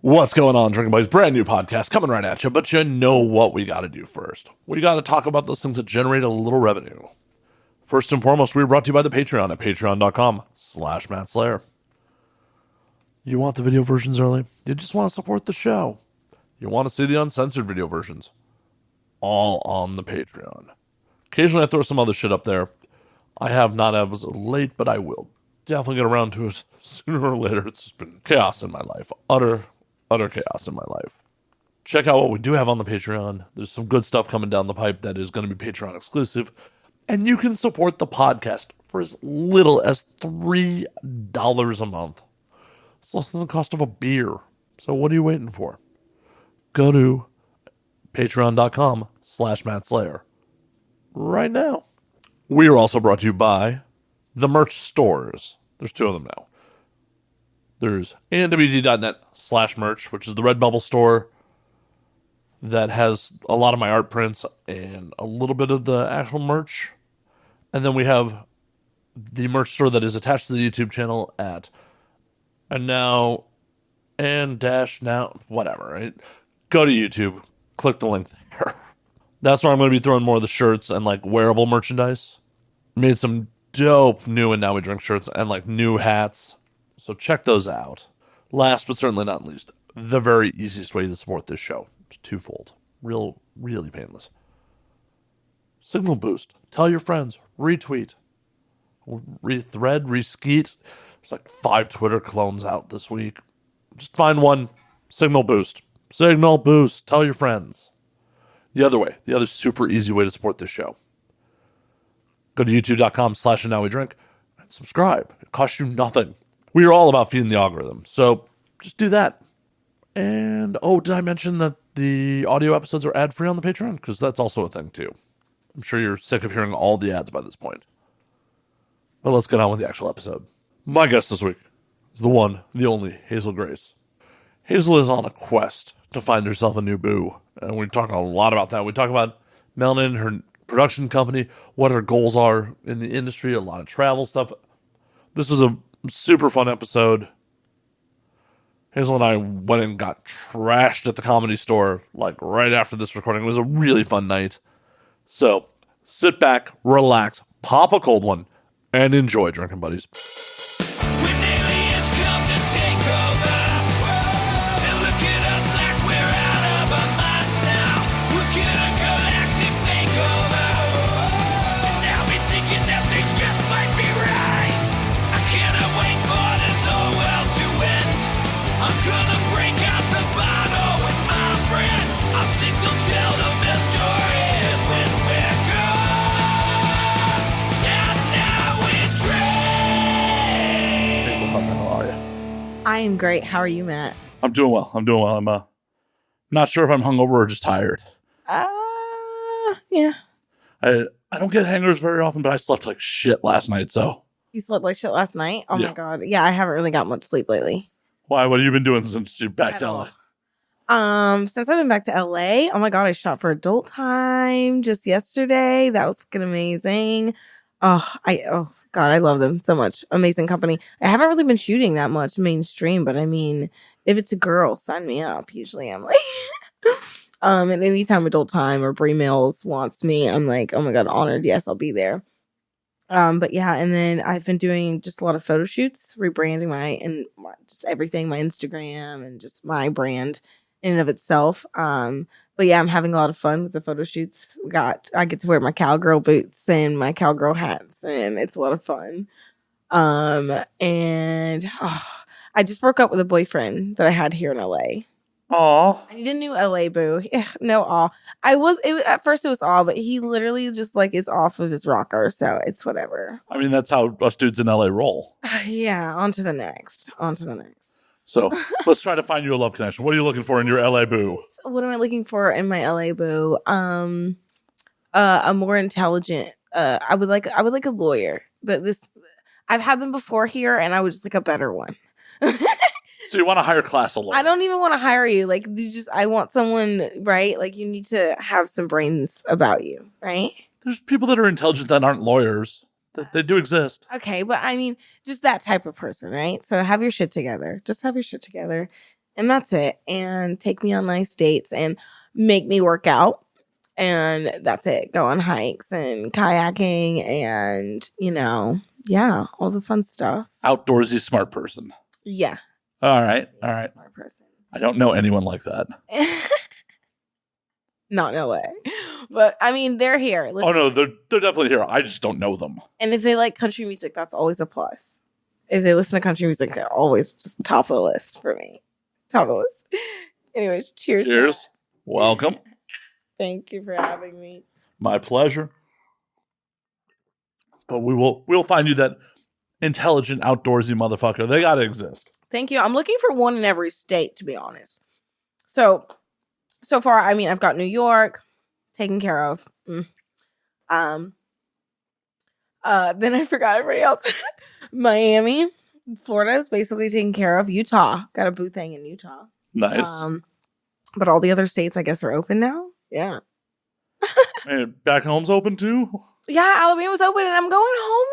What's going on, Drinking Buddies? Brand new podcast coming right at you, but you know what we got to do first. We got to talk about those things that generate a little revenue. First and foremost, we're brought to you by the Patreon at patreon.com/MattSlayer. You want the video versions early? You just want to support the show. You want to see the uncensored video versions? All on the Patreon. Occasionally I throw some other shit up there. I have not as of late, but I will definitely get around to it sooner or later. It's just been chaos in my life. Utter chaos in my life. Check out what we do have on the Patreon. There's some good stuff coming down the pipe that is going to be Patreon exclusive. And you can support the podcast for as little as $3 a month. It's less than the cost of a beer. So what are you waiting for? Go to patreon.com/MattSlayer right now. We are also brought to you by the merch stores. There's two of them now. There's anwd.net/merch, which is the Redbubble store that has a lot of my art prints and a little bit of the actual merch. And then we have the merch store that is attached to the YouTube channel at now, whatever, right? Go to YouTube, click the link there. That's where I'm going to be throwing more of the shirts and like wearable merchandise. Made some dope new and Now We Drink shirts and like new hats. So check those out. Last but certainly not least, the very easiest way to support this show. It's twofold. Really painless. Signal boost. Tell your friends. Retweet. Rethread. Reskeet. There's like 5 Twitter clones out this week. Just find one. Signal boost. Signal boost. Tell your friends. The other super easy way to support this show. Go to youtube.com/nowwedrink and subscribe. It costs you nothing. We are all about feeding the algorithm, so just do that. And, did I mention that the audio episodes are ad-free on the Patreon? Because that's also a thing, too. I'm sure you're sick of hearing all the ads by this point. But let's get on with the actual episode. My guest this week is the one, the only, Hazel Grace. Hazel is on a quest to find herself a new boo, and we talk a lot about that. We talk about Melanin, her production company, what her goals are in the industry, a lot of travel stuff. This was a super fun episode. Hazel and I went and got trashed at the Comedy Store like right after this recording. It was a really fun night. So sit back, relax, pop a cold one, and enjoy, Drinking Buddies. I am great. How are you, Matt? I'm doing well. I'm not sure if I'm hungover or just tired. Yeah. I don't get hangovers very often, but I slept like shit last night, so. You slept like shit last night? Oh, yeah. My God. Yeah, I haven't really got much sleep lately. Why? What have you been doing since you're back to LA? Since I've been back to LA, oh my God, I shot for Adult Time just yesterday. That was fucking amazing. Oh God, I love them so much. Amazing company. I haven't really been shooting that much mainstream, but I mean, if it's a girl, sign me up. Usually I'm like, and anytime Adult Time or Brie Mills wants me, I'm like, oh my God, honored. Yes, I'll be there. But yeah, and then I've been doing just a lot of photo shoots, rebranding just everything, my Instagram and just my brand in and of itself. But yeah, I'm having a lot of fun with the photo shoots. I get to wear my cowgirl boots and my cowgirl hats, and it's a lot of fun. I just broke up with a boyfriend that I had here in LA. Aw. I need a new LA boo. No aw. At first it was aw, but he literally just like is off of his rocker, so it's whatever. I mean, that's how us dudes in LA roll. Yeah, on to the next. So let's try to find you a love connection. What are you looking for in your LA boo? So what am I looking for in my LA boo? A more intelligent. I would like a lawyer, but I've had them before here, and I would just like a better one. So you want a higher class of lawyer? I don't even want to hire you. Like, I want someone, right? Like, you need to have some brains about you, right? There's people that are intelligent that aren't lawyers. They do exist. Okay, but I mean, just that type of person, right? So have your shit together. Just have your shit together. and that's it. And take me on nice dates and make me work out. And that's it. Go on hikes and kayaking and, yeah, all the fun stuff. Outdoorsy smart person. Yeah. All right. Smart person. I don't know anyone like that. No way. But I mean, they're here. Listen. Oh no, they're definitely here. I just don't know them. And if they like country music, that's always a plus. If they listen to country music, they're always just top of the list for me. Top of the list. Anyways, cheers. Cheers. Welcome. Thank you for having me. My pleasure. But we'll find you that intelligent, outdoorsy motherfucker. They gotta exist. Thank you. I'm looking for one in every state, to be honest. So far, I mean, I've got New York taken care of. Then I forgot everybody else. Miami, Florida is basically taken care of. Utah, got a boo thing in Utah. Nice. But all the other states, I guess, are open now. Yeah. And back home's open too? Yeah, Alabama's open, and I'm going home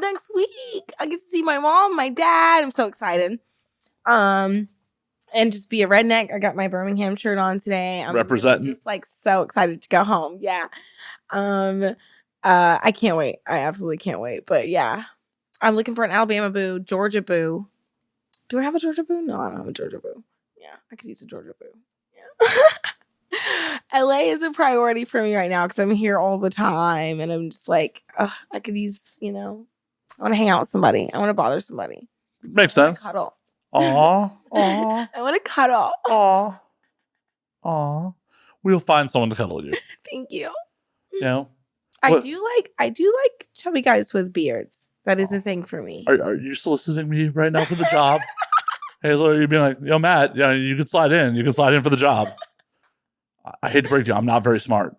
next week. I get to see my mom, my dad. I'm so excited. And just be a redneck. I got my Birmingham shirt on today. I'm representing. Really just like so excited to go home. Yeah. I can't wait. I absolutely can't wait. But yeah, I'm looking for an Alabama boo, Georgia boo. Do I have a Georgia boo? No, I don't have a Georgia boo. Yeah, I could use a Georgia boo. Yeah. LA is a priority for me right now because I'm here all the time, and I'm just like, I could use, I want to hang out with somebody. I want to bother somebody. Makes sense. Cuddle. Aw. I want to cuddle. Aw. We'll find someone to cuddle you. Thank you. I do like chubby guys with beards. That is a thing for me. Are you soliciting me right now for the job? Hazel, are you being like, yo, Matt, yeah, you can slide in. You can slide in for the job. I hate to break you. I'm not very smart.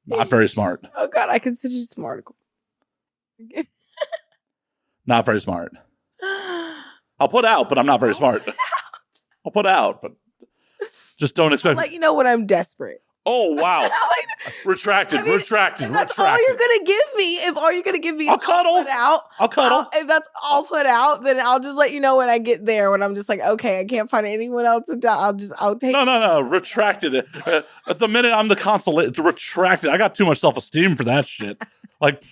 Not very smart. Oh, God. I consider you smart. Not very smart. I'll put out, but I'm not very smart. I'll put out, but just don't expect. I'll let you know when I'm desperate. Oh, wow. Retracted. If that's all you're going to give me, I'll cuddle. I'll cuddle. If that's all put out, then I'll just let you know when I get there, when I'm just like, okay, I can't find anyone else to do. I'll take. No. Retracted it. At the minute I'm the consulate, retracted. I got too much self-esteem for that shit. Like,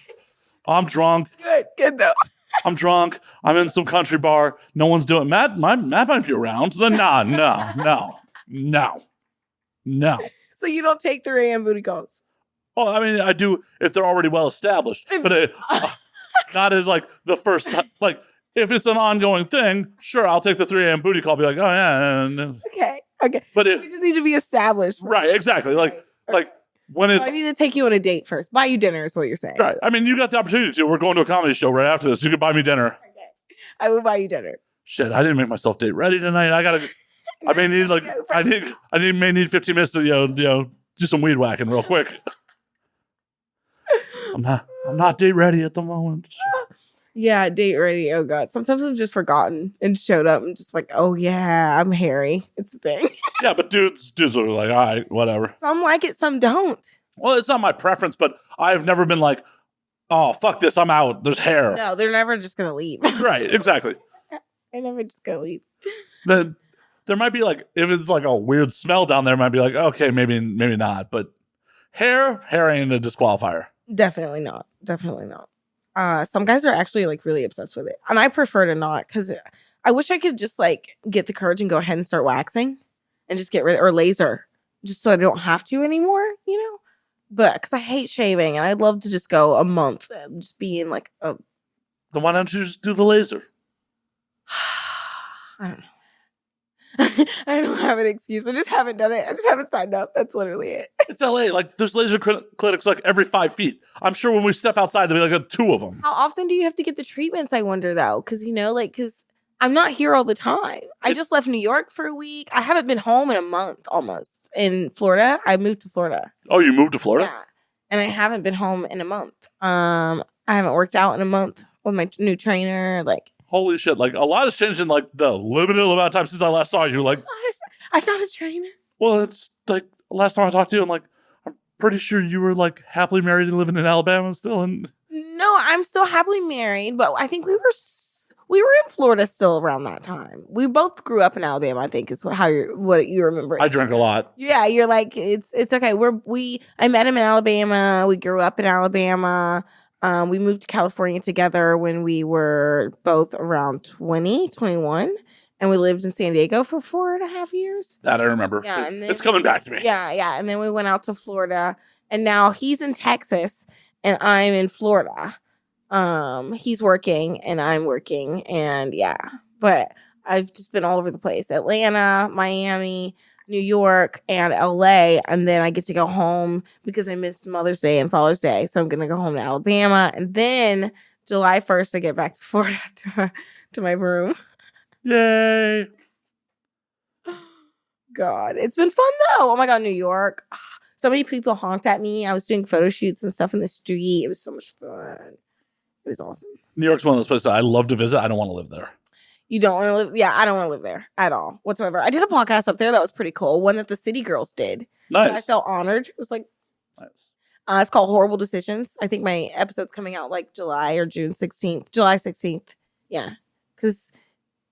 I'm drunk. Good though. I'm drunk. I'm in some country bar. No one's doing Matt might be around. No. So you don't take 3 a.m. booty calls? Oh, I mean, I do if they're already well established, but not as like the first time. Like if it's an ongoing thing, sure, I'll take the 3 a.m. booty call. Be like, oh yeah. Okay. But we just need to be established, right? Exactly. Like when it's. So I need to take you on a date first. Buy you dinner is what you're saying, right? I mean, you got the opportunity to. We're going to a comedy show right after this. You could buy me dinner. Okay, I will buy you dinner. Shit, I didn't make myself date ready tonight. I may need 15 minutes to do some weed whacking real quick. I'm not date ready at the moment. Yeah, date ready. Oh God. Sometimes I've just forgotten and showed up and just like, oh yeah, I'm hairy. It's a thing. Yeah, but dudes are like, all right, whatever. Some like it, some don't. Well, it's not my preference, but I've never been like, oh fuck this, I'm out. There's hair. No, they're never just gonna leave. Right, exactly. They're never just gonna leave. Then there might be like, if it's like a weird smell down there, it might be like, okay, maybe not. But hair ain't a disqualifier. Definitely not. Some guys are actually like really obsessed with it, and I prefer to not, because I wish I could just like get the courage and go ahead and start waxing and just get rid of, or laser, just so I don't have to anymore, But because I hate shaving, and I'd love to just go a month and just be in like a. Then why don't you just do the laser? I don't know. I don't have an excuse. I just haven't done it. I just haven't signed up. That's literally it. It's LA. Like, there's laser clinics like every 5 feet. I'm sure when we step outside, there'll be like 2 of them. How often do you have to get the treatments, I wonder, though? Because, because I'm not here all the time. I just left New York for a week. I haven't been home in a month almost. In Florida, I moved to Florida. Oh, you moved to Florida? Yeah. And I haven't been home in a month. I haven't worked out in a month with my new trainer. Like, holy shit, like a lot has changed in like the limited amount of time since I last saw you. Like, I found a trainer. Well, it's like last time I talked to you, I'm pretty sure you were like happily married and living in Alabama still. And no, I'm still happily married, but I think we were in Florida still around that time. We both grew up in Alabama, I think is what you remember. I drank a lot. Yeah, you're like it's okay. I met him in Alabama. We grew up in Alabama. We moved to California together when we were both around 20, 21, and we lived in San Diego for 4.5 years. That I remember. Yeah, and then it's coming back to me. Yeah, and then we went out to Florida, and now he's in Texas, and I'm in Florida. He's working, and I'm working, and yeah, but I've just been all over the place: Atlanta, Miami, New York, and LA, and then I get to go home because I missed Mother's Day and Father's Day, so I'm gonna go home to Alabama, and then July 1st I get back to Florida to my room. Yay! God, it's been fun though. Oh my God, New York. So many people honked at me. I was doing photo shoots and stuff in the street. It was so much fun. It was awesome. New York's one of those places I love to visit. I don't want to live there. You don't want to live? Yeah, I don't want to live there at all whatsoever. I did a podcast up there that was pretty cool. One that the City Girls did. Nice. I felt honored. It was like, nice. It's called Horrible Decisions. I think my episode's coming out like July or June 16th. July 16th. Yeah. Because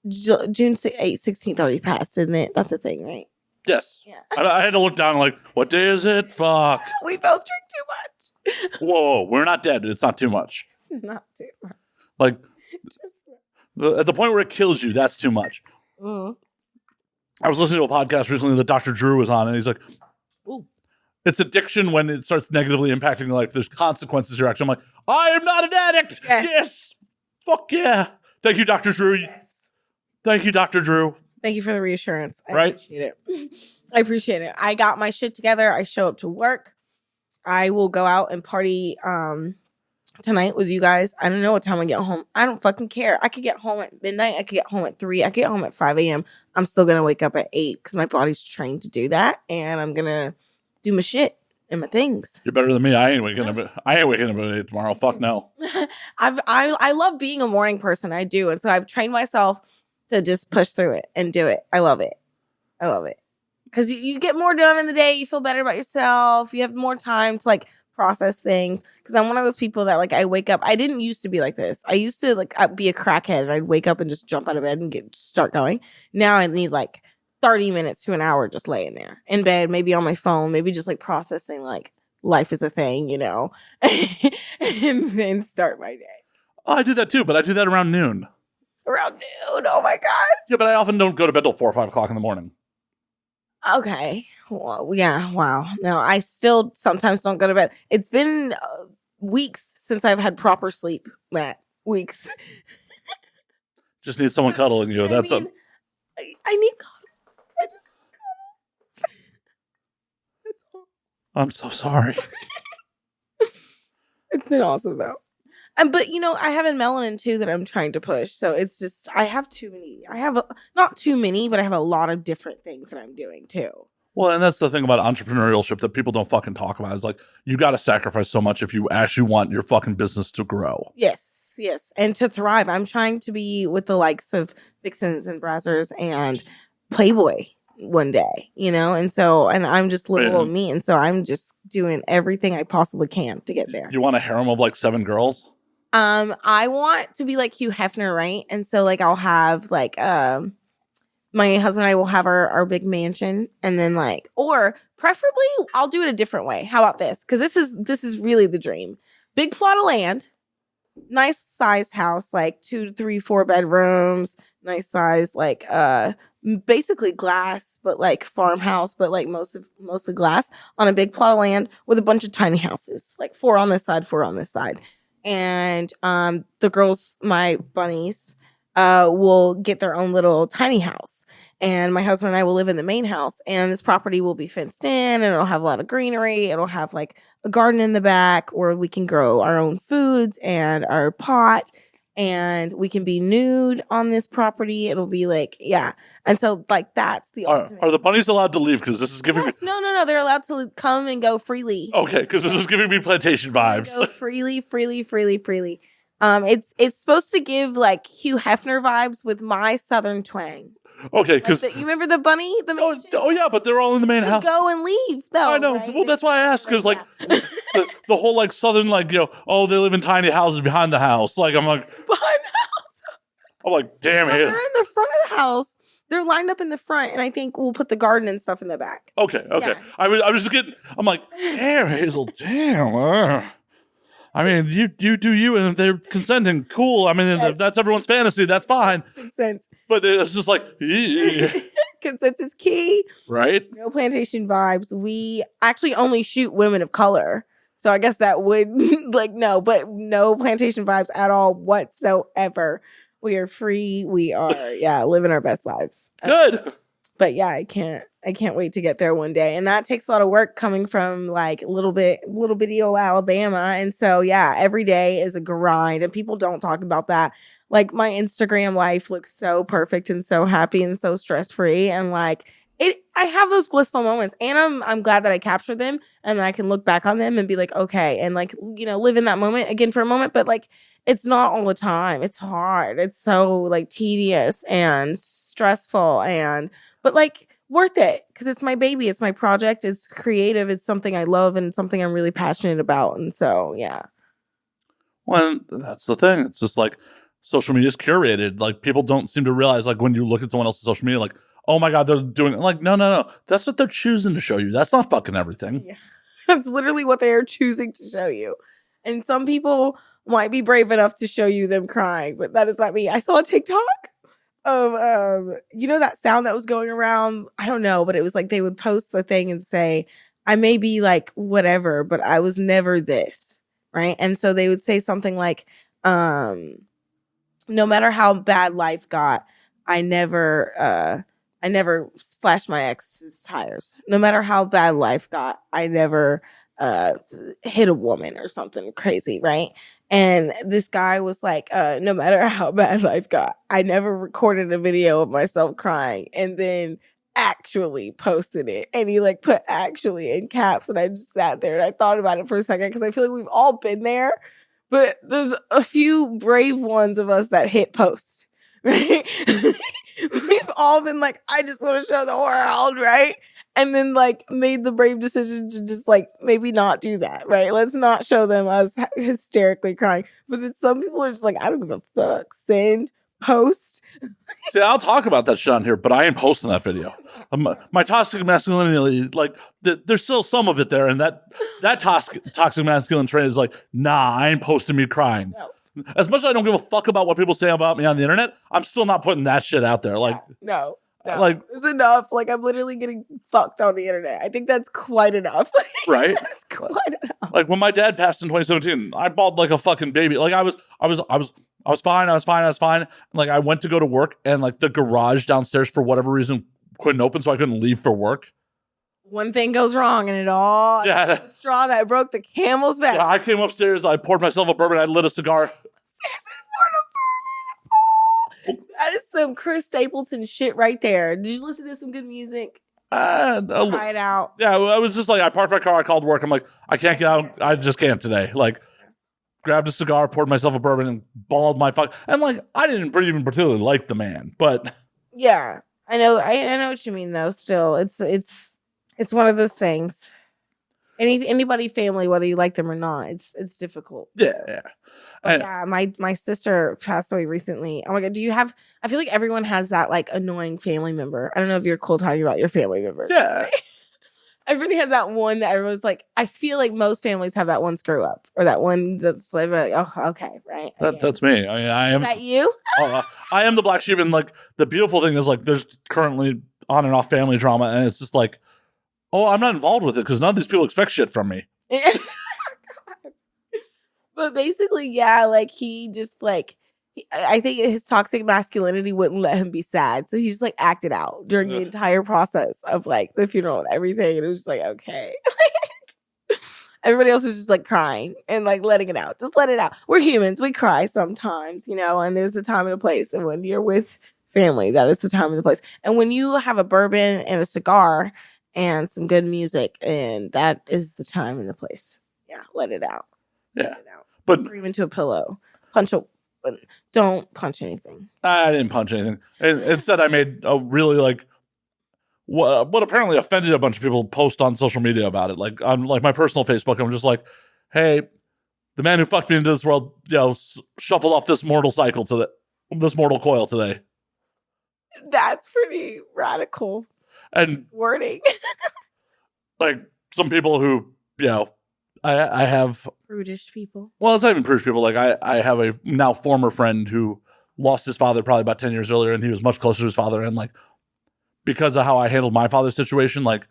June 16th already passed, isn't it? That's a thing, right? Yes. Yeah. I had to look down like, what day is it? Fuck. We both drink too much. Whoa, we're not dead. It's not too much. It's not too much. Like, at the point where it kills you, that's too much. I was listening to a podcast recently that Dr. Drew was on, and he's like, ooh, it's addiction when it starts negatively impacting your life. There's consequences to your action. I'm like, I am not an addict. Yes. Fuck yeah. Thank you, Dr. Drew. Yes. Thank you, Dr. Drew. Thank you for the reassurance. I appreciate it. I appreciate it. I got my shit together. I show up to work. I will go out and party tonight with you guys. I don't know what time I get home. I don't fucking care. I could get home at midnight. I could get home at 3. I could get home at 5 a.m. I'm still going to wake up at 8 because my body's trained to do that. And I'm going to do my shit and my things. You're better than me. I ain't waking up at 8 tomorrow. Fuck no. I love being a morning person. I do. And so I've trained myself to just push through it and do it. I love it. I love it. Because you get more done in the day. You feel better about yourself. You have more time to like process things. Because I'm one of those people that like I wake up. I didn't used to be like this. I used to like be a crackhead. And I'd wake up and just jump out of bed and start going. Now I need like 30 minutes to an hour just laying there in bed, maybe on my phone, maybe just like processing like life is a thing, you know, and then start my day. Oh, I do that too, but I do that around noon. Around noon? Oh my God. Yeah, but I often don't go to bed till 4 or 5 o'clock in the morning. Okay. Well, yeah. Wow. No, I still sometimes don't go to bed. It's been weeks since I've had proper sleep, Matt. Weeks. Just need someone cuddling you. I need cuddles. I just need cuddles. That's all. I'm so sorry. It's been awesome though. But you know, I have a melanin too that I'm trying to push. So it's just I have too many. Not too many, but I have a lot of different things that I'm doing too. Well, and that's the thing about entrepreneurship that people don't fucking talk about. Is like you got to sacrifice so much if you actually want your fucking business to grow. Yes, and to thrive. I'm trying to be with the likes of Vixens and Brazzers and Playboy one day, you know. And I'm just little old me, and so I'm just doing everything I possibly can to get there. You want a harem of like 7 girls? I want to be like Hugh Hefner, right? And so like I'll have like my husband and I will have our big mansion, and then like, or preferably I'll do it a different way. How about this? Because this is really the dream. Big plot of land, nice sized house, like 2 to 3, 4 bedrooms, nice size, like basically glass, but like farmhouse, but like mostly glass on a big plot of land with a bunch of tiny houses, like 4 on this side, 4 on this side. And the girls, my bunnies, will get their own little tiny house. And my husband and I will live in the main house. And this property will be fenced in, and it'll have a lot of greenery. It'll have like a garden in the back where we can grow our own foods and our pot. And we can be nude on this property. It'll be like, yeah. And so like that's the ultimate. Are the bunnies allowed to leave? Because this is giving me... No. They're allowed to come and go freely. Okay, because this is giving me plantation vibes. Go freely. It's supposed to give like Hugh Hefner vibes with my southern twang. Okay, because you remember the bunny? Oh yeah, but they're all in the main house. Go and leave though. I know. Right? Well, that's why I asked, because like the whole like southern, like, you know, oh, they live in tiny houses behind the house. Like I'm like behind the house. I'm like, damn They're it. in the front of the house. They're lined up in the front, and I think we'll put the garden and stuff in the back. Okay. Yeah. I was just getting. I'm like, damn, Hazel, damn. I mean, you do you, and if they're consenting, cool. I mean, if that's everyone's fantasy, that's fine. Consent. But it's just like, consent is key. Right? No plantation vibes. We actually only shoot women of color. So I guess that would no plantation vibes at all whatsoever. We are free. We are, living our best lives. Good. But yeah, I can't wait to get there one day. And that takes a lot of work coming from like little bitty old Alabama. And so yeah, every day is a grind and people don't talk about that. Like my Instagram life looks so perfect and so happy and so stress-free. And like I have those blissful moments and I'm glad that I captured them and then I can look back on them and be like, okay, and like, live in that moment again for a moment. But like, it's not all the time. It's hard. It's so like tedious and stressful but like worth it because it's my baby. It's my project. It's creative. It's something I love and something I'm really passionate about. And so, yeah. Well, that's the thing. It's just like social media is curated. Like people don't seem to realize like when you look at someone else's social media, like, oh my God, they're doing it. Like, no. That's what they're choosing to show you. That's not fucking everything. Yeah. That's literally what they are choosing to show you. And some people might be brave enough to show you them crying, but that is not me. I saw a TikTok of that sound that was going around. I don't know, but it was like they would post the thing and say, I may be like whatever, but I was never this. Right. And so they would say something like, no matter how bad life got, I never slashed my ex's tires. No matter how bad life got, I never hit a woman or something crazy, right? And this guy was like, no matter how bad life got, I never recorded a video of myself crying and then actually posted it. And he like put actually in caps. And I just sat there and I thought about it for a second because I feel like we've all been there. But there's a few brave ones of us that hit post, right? We've all been like, I just want to show the world, right? And then like made the brave decision to just like maybe not do that, right? Let's not show them us hysterically crying. But then some people are just like, I don't give a fuck. Send, post. See, I'll talk about that shit on here, but I ain't posting that video. My toxic masculinity, like there's still some of it there, and that toxic masculine trait is like, nah, I ain't posting me crying. No. As much as I don't give a fuck about what people say about me on the internet, I'm still not putting that shit out there. Like, no. Like, it's enough. Like, I'm literally getting fucked on the internet. I think that's quite enough. Right? That's quite enough. Like when my dad passed in 2017, I bawled like a fucking baby. Like I was fine. Like I went to go to work and like the garage downstairs for whatever reason couldn't open, so I couldn't leave for work. One thing goes wrong and it all the straw that broke the camel's back. Yeah, I came upstairs, I poured myself a bourbon, I lit a cigar. That is some Chris Stapleton shit right there. Did you listen to some good music? Try it out. Yeah, I was just like, I parked my car, I called work. I'm like, I can't get out. I just can't today. Like, grabbed a cigar, poured myself a bourbon, and bawled my fuck. And like, I didn't even particularly like the man, but yeah, I know what you mean though. Still, it's one of those things. Anybody family, whether you like them or not, it's difficult. Yeah. Yeah, my sister passed away recently. Oh my God, I feel like everyone has that like annoying family member. I don't know if you're cool talking about your family members. Yeah. Everybody has that one that everyone's like, I feel like most families have that one screw up or that one that's like, oh, okay, right. That's me. I mean, I am. Is that you? I am the black sheep. And like the beautiful thing is like there's currently on and off family drama. And it's just like, oh, I'm not involved with it because none of these people expect shit from me. But basically, yeah, like he just like, I think his toxic masculinity wouldn't let him be sad. So he just like acted out during the entire process of like the funeral and everything. And it was just like, okay. Everybody else is just like crying and like letting it out. Just let it out. We're humans. We cry sometimes, and there's a time and a place. And when you're with family, that is the time and the place. And when you have a bourbon and a cigar and some good music, and that is the time and the place. Yeah, let it out. Yeah. But scream into a pillow. Don't punch anything. I didn't punch anything. Instead, I made a really like what apparently offended a bunch of people post on social media about it. Like on like my personal Facebook, I'm just like, hey, the man who fucked me into this world, shuffled off this mortal cycle to this mortal coil today. That's pretty radical And wording. like some people who, I have Prudish people. Well, it's not even prudish people. Like I have a now former friend who lost his father probably about 10 years earlier, and he was much closer to his father. And like, because of how I handled my father's situation, like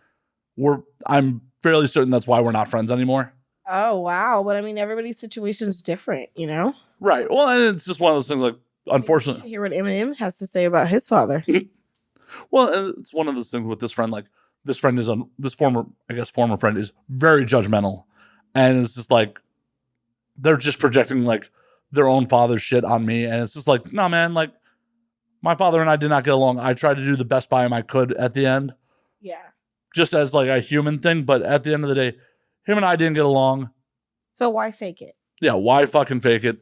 I'm fairly certain that's why we're not friends anymore. Oh, wow. But I mean, everybody's situation is different, you know? Right. Well, and it's just one of those things, like, unfortunately. Hear what Eminem has to say about his father. Well, it's one of those things with this friend. Like, this friend is this former friend is very judgmental, and it's just like they're just projecting like their own father's shit on me, and it's just like, no, man, like my father and I did not get along. I tried to do the best by him I could at the end. Yeah. Just as like a human thing, but at the end of the day, him and I didn't get along. So why fake it? Yeah, why fucking fake it?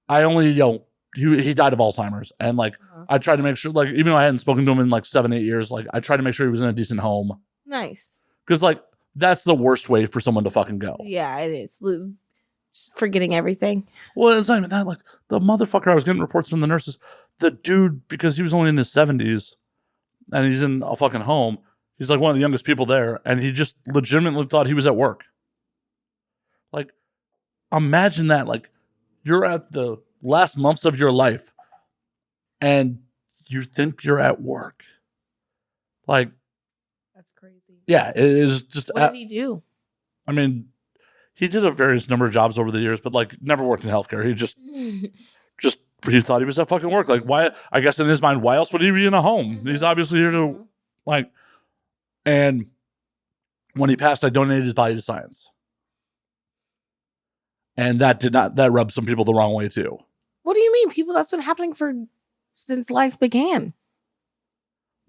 I only, he died of Alzheimer's, and like I tried to make sure, like, even though I hadn't spoken to him in like 7-8 years, like I tried to make sure he was in a decent home. Nice. Because like that's the worst way for someone to fucking go. Yeah, it is. Just forgetting everything. Well, it's not even that. Like the motherfucker, I was getting reports from the nurses. The dude, because he was only in his 70s, and he's in a fucking home. He's like one of the youngest people there, and he just legitimately thought he was at work. Like, imagine that. Like, you're at the last months of your life, and you think you're at work. Like, that's crazy. Yeah, it is just. What did he do? I mean, he did a various number of jobs over the years, but like never worked in healthcare. He just he thought he was at fucking work. Like, why? I guess in his mind, why else would he be in a home? He's obviously here to like. And when he passed, I donated his body to science. And that rubbed some people the wrong way too. What do you mean? People, that's been happening since life began.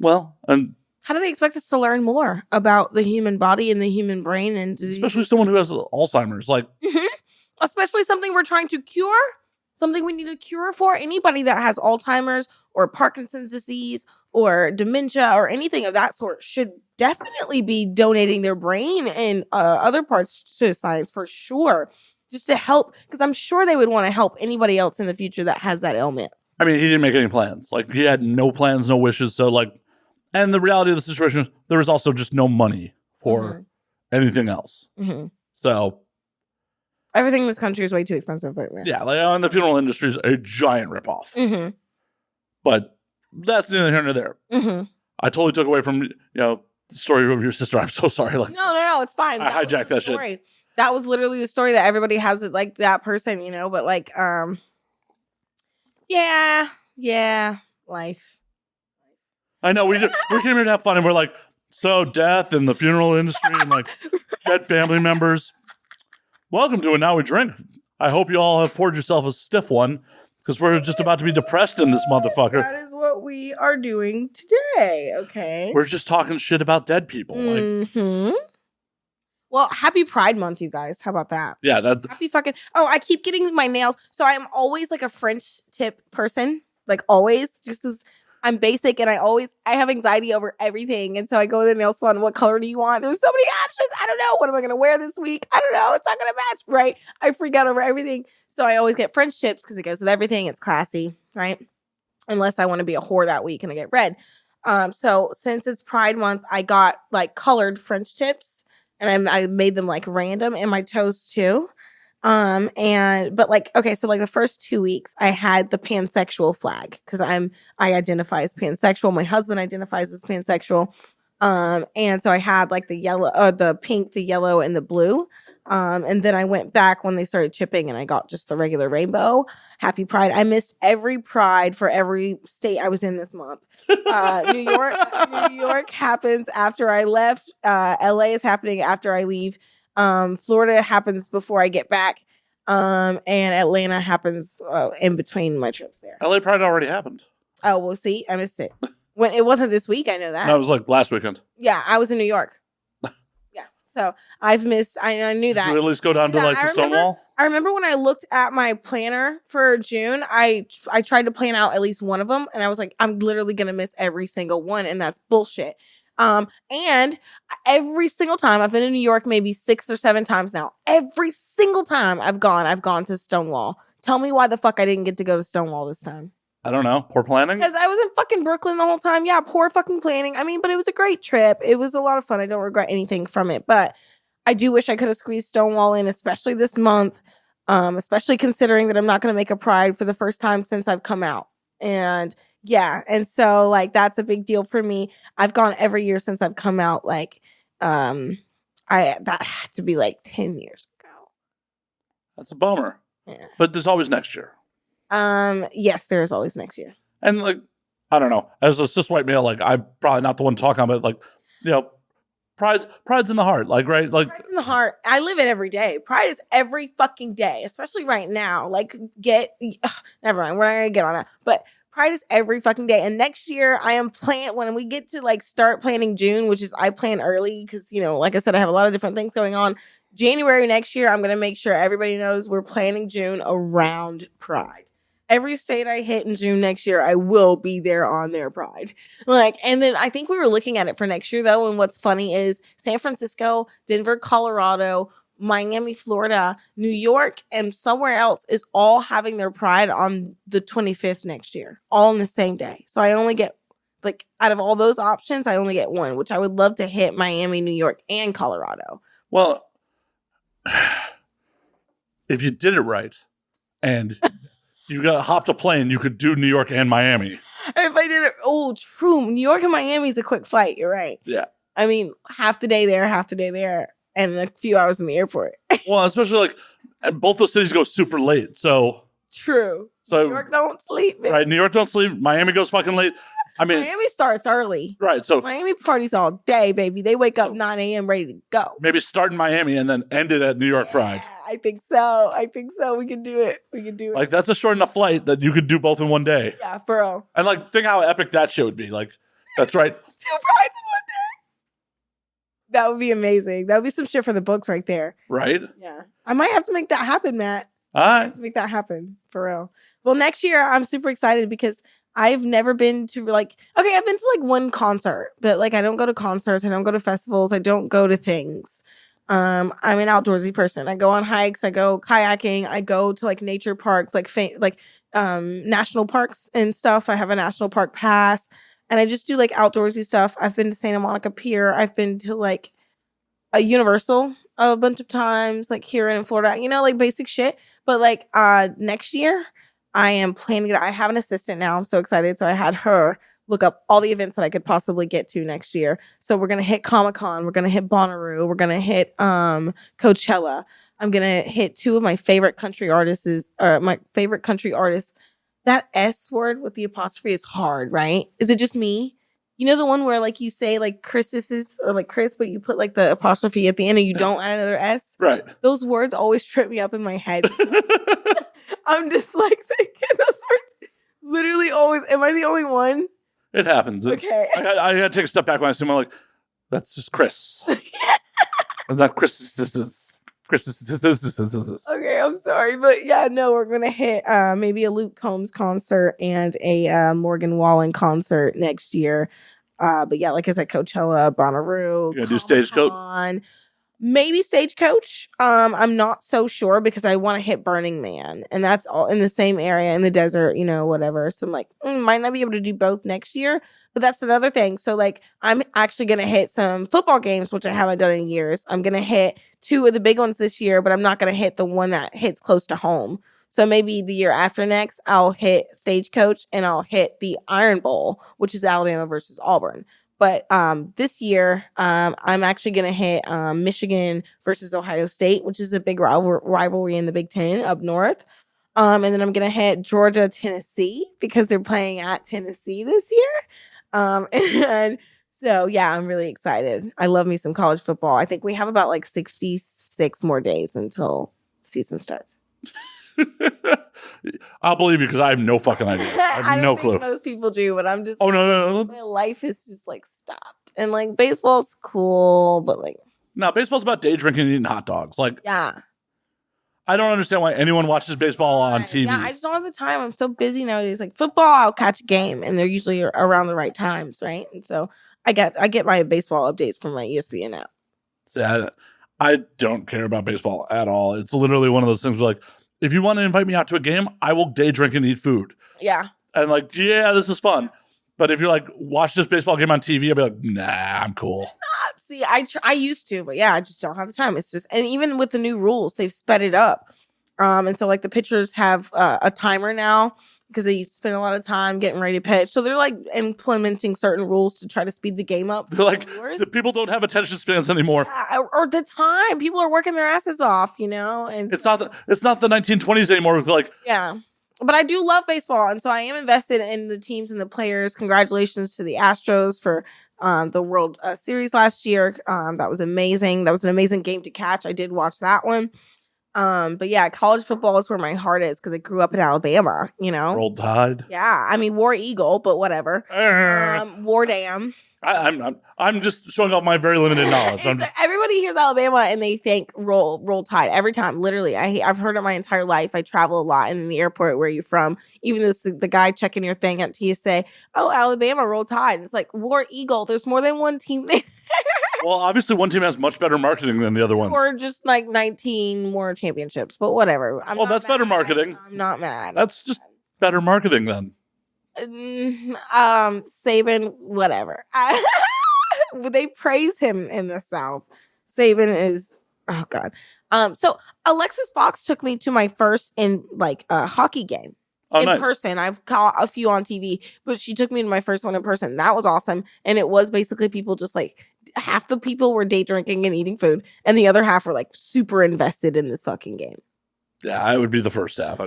Well, and how do they expect us to learn more about the human body and the human brain and disease? Especially someone who has Alzheimer's, like especially something we're trying to cure, something we need a cure for. Anybody that has Alzheimer's or Parkinson's disease or dementia or anything of that sort should definitely be donating their brain and other parts to science for sure, just to help, because I'm sure they would want to help anybody else in the future that has that ailment. I mean, he didn't make any plans. Like, he had no plans, no wishes. So, like, and the reality of the situation is there was also just no money for anything else. So everything in this country is way too expensive. But yeah, like, and the funeral industry is a giant ripoff. But that's neither here nor there. I totally took away from the story of your sister. I'm so sorry. Like, no, it's fine. I hijacked that shit. That was literally the story that everybody has it like that person, but like, yeah, life. I know we came here to have fun, and we're like, so death and the funeral industry and like dead family members. Welcome to it. Now We Drink. I hope you all have poured yourself a stiff one, because we're just about to be depressed in this motherfucker. That is what we are doing today. Okay. We're just talking shit about dead people. Well, happy Pride Month, you guys. How about that? Yeah, happy fucking. Oh, I keep getting my nails. So I'm always like a French tip person, like always. Just as I'm basic, and I have anxiety over everything, and so I go to the nail salon. What color do you want? There's so many options. I don't know. What am I gonna wear this week? I don't know. It's not gonna match, right? I freak out over everything. So I always get French tips because it goes with everything. It's classy, right? Unless I want to be a whore that week and I get red. So since it's Pride Month, I got like colored French tips. And I made them like random in my toes too. But like, okay, so like the first 2 weeks I had the pansexual flag because I identify as pansexual. My husband identifies as pansexual. And so I had like the yellow, the pink, the yellow, and the blue. And then I went back when they started chipping and I got just the regular rainbow. Happy Pride. I missed every Pride for every state I was in this month. New York happens after I left. LA is happening after I leave. Florida happens before I get back. And Atlanta happens in between my trips there. LA Pride already happened. Oh, well, see, I missed it. When it wasn't this week, I know that. No, it was like last weekend. Yeah, I was in New York. So I've missed, I knew that. Did you at least go down to like the Stonewall? I remember when I looked at my planner for June, I tried to plan out at least one of them. And I was like, I'm literally going to miss every single one. And that's bullshit. And every single time I've been in New York, maybe 6 or 7 times now, every single time I've gone to Stonewall Tell me why the fuck I didn't get to go to Stonewall this time. I don't know. Poor planning? Because I was in fucking Brooklyn the whole time. Yeah, poor fucking planning. I mean, but it was a great trip. It was a lot of fun. I don't regret anything from it. But I do wish I could have squeezed Stonewall in, especially this month. Especially considering that I'm not going to make a Pride for the first time since I've come out. And yeah, and so like that's a big deal for me. I've gone every year since I've come out. Like, that had to be like 10 years ago. That's a bummer. Yeah. But there's always next year. Yes, there is always next year. And like, I don't know. As a cis white male, like I'm probably not the one talking about it. Like, you know, pride's in the heart. Like, right? Like, Pride's in the heart. I live it every day. Pride is every fucking day, especially right now. Like, never mind. We're not gonna get on that. But Pride is every fucking day. And next year, I am planning when we get to like start planning June, which is I plan early because like I said, I have a lot of different things going on. January next year, I'm gonna make sure everybody knows we're planning June around Pride. Every state I hit in June next year, I will be there on their Pride. Like, and then I think we were looking at it for next year though. And what's funny is San Francisco, Denver, Colorado, Miami, Florida, New York, and somewhere else is all having their Pride on the 25th next year, all on the same day. So I only get like out of all those options, I only get one, which I would love to hit Miami, New York, and Colorado. Well, if you did it right and you hopped a plane, you could do New York and Miami. If I did it, true. New York and Miami is a quick flight. You're right. Yeah. I mean, half the day there, and a few hours in the airport. Well, especially like both those cities go super late. So true. So New York don't sleep. Man. Right. New York don't sleep. Miami goes fucking late. I mean, Miami starts early. Right. So Miami parties all day, baby. They wake up 9 a.m. ready to go. Maybe start in Miami and then end it at New York Pride. I think so. We can do it. Like, that's a short enough flight that you could do both in one day. Yeah, for real. And like, think how epic that shit would be. Like, that's right. 2 Prides in one day. That would be amazing. That would be some shit for the books right there. Right? Yeah. I might have to make that happen, Matt. All right. I have to make that happen for real. Well, next year I'm super excited because I've never been to I've been to like one concert, but like I don't go to concerts, I don't go to festivals, I don't go to things. I'm an outdoorsy person. I go on hikes, I go kayaking, I go to like nature parks, like national parks and stuff. I have a national park pass, and I just do like outdoorsy stuff. I've been to Santa Monica Pier. I've been to like a Universal a bunch of times, like here in Florida, like basic shit. But like next year, I am planning it. I have an assistant now. I'm so excited. So I had her look up all the events that I could possibly get to next year. So we're going to hit Comic-Con. We're going to hit Bonnaroo. We're going to hit Coachella. I'm going to hit 2 of my favorite country artists. That S word with the apostrophe is hard, right? Is it just me? You know the one where like you say like Chris's or like Chris, but you put like the apostrophe at the end and you don't add another S? Right. Those words always trip me up in my head. I'm dyslexic. Those words literally always. Am I the only one? It happens. Okay. I got to take a step back when I assume I'm like, that's just Chris. It's not Chris. Okay, I'm sorry. But yeah, no, we're going to hit maybe a Luke Combs concert and a Morgan Wallen concert next year. But yeah, like I said, Coachella, Bonnaroo. You're going to do Stagecoach? Maybe Stagecoach. I'm not so sure because I want to hit Burning Man, and that's all in the same area in the desert, whatever. So I'm like, might not be able to do both next year, but that's another thing. So like, I'm actually gonna hit some football games, which I haven't done in years. I'm gonna hit 2 of the big ones this year, but I'm not gonna hit the one that hits close to home. So maybe the year after next, I'll hit Stagecoach and I'll hit the Iron Bowl, which is Alabama versus Auburn. But this year, I'm actually going to hit Michigan versus Ohio State, which is a big rivalry in the Big Ten up north. And then I'm going to hit Georgia, Tennessee, because they're playing at Tennessee this year. And so, yeah, I'm really excited. I love me some college football. I think we have about like 66 more days until season starts. I'll believe you because I have no fucking idea. I have no clue. Most people do, but I'm just. Oh no! My life is just like stopped, and like baseball's cool, but like. No, baseball's about day drinking and eating hot dogs. Like, yeah. I don't understand why anyone watches baseball on TV. Yeah, I just don't have the time. I'm so busy nowadays. Like football, I'll catch a game, and they're usually around the right times, right? And so I get my baseball updates from my ESPN app. So I don't care about baseball at all. It's literally one of those things where, like, if you want to invite me out to a game, I will day drink and eat food. Yeah. And like, yeah, this is fun. But if you're like, watch this baseball game on TV, I'll be like, nah, I'm cool. See, I used to, but yeah, I just don't have the time. It's just, and even with the new rules, they've sped it up. And so like the pitchers have a timer now because they spend a lot of time getting ready to pitch. So they're like implementing certain rules to try to speed the game up. They're like, the people don't have attention spans anymore. Yeah, or the time. People are working their asses off, you know? And it's not the 1920s anymore. It's like, yeah. But I do love baseball, and so I am invested in the teams and the players. Congratulations to the Astros for the World Series last year. That was amazing. That was an amazing game to catch. I did watch that one. But yeah, college football is where my heart is because I grew up in Alabama, you know? Roll Tide. Yeah. I mean, War Eagle, but whatever. War Dam. I'm just showing off my very limited knowledge. Everybody hears Alabama and they think Roll Tide every time. Literally, I've heard it my entire life. I travel a lot, and in the airport, where are you from? Even the guy checking your thing at TSA, oh, Alabama, Roll Tide. And it's like War Eagle. There's more than one team there. Well, obviously, one team has much better marketing than the other ones. Or just like 19 more championships, but whatever. That's better marketing. I'm not mad. That's just better marketing then. Saban, whatever. They praise him in the South. Saban is, oh God. So Alexis Fox took me to my first hockey game in person. I've caught a few on TV, but she took me to my first one in person. That was awesome. And it was basically people just like, half the people were day drinking and eating food, and the other half were like super invested in this fucking game. Yeah, I would be the first half.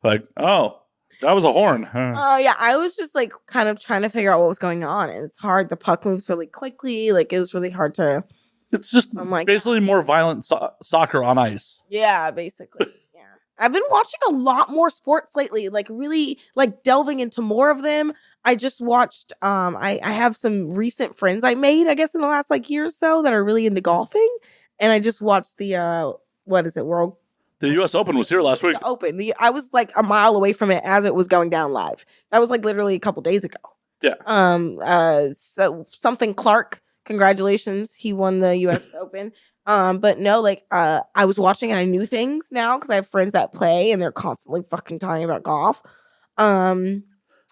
Like, oh, that was a horn. Yeah, I was just like kind of trying to figure out what was going on, and it's hard. The puck moves really quickly. Like, it was really hard to. It's just basically more violent soccer on ice. Yeah, basically. Yeah, I've been watching a lot more sports lately. Like, really, like delving into more of them. I just watched. I have some recent friends I made, I guess, in the last like year or so that are really into golfing, and I just watched the what is it, World. The U.S. Open was here last week. The Open. I was like a mile away from it as it was going down live. That was like literally a couple days ago. Yeah. So something Clark, congratulations, he won the U.S. Open. But no, like I was watching and I knew things now because I have friends that play and they're constantly fucking talking about golf. And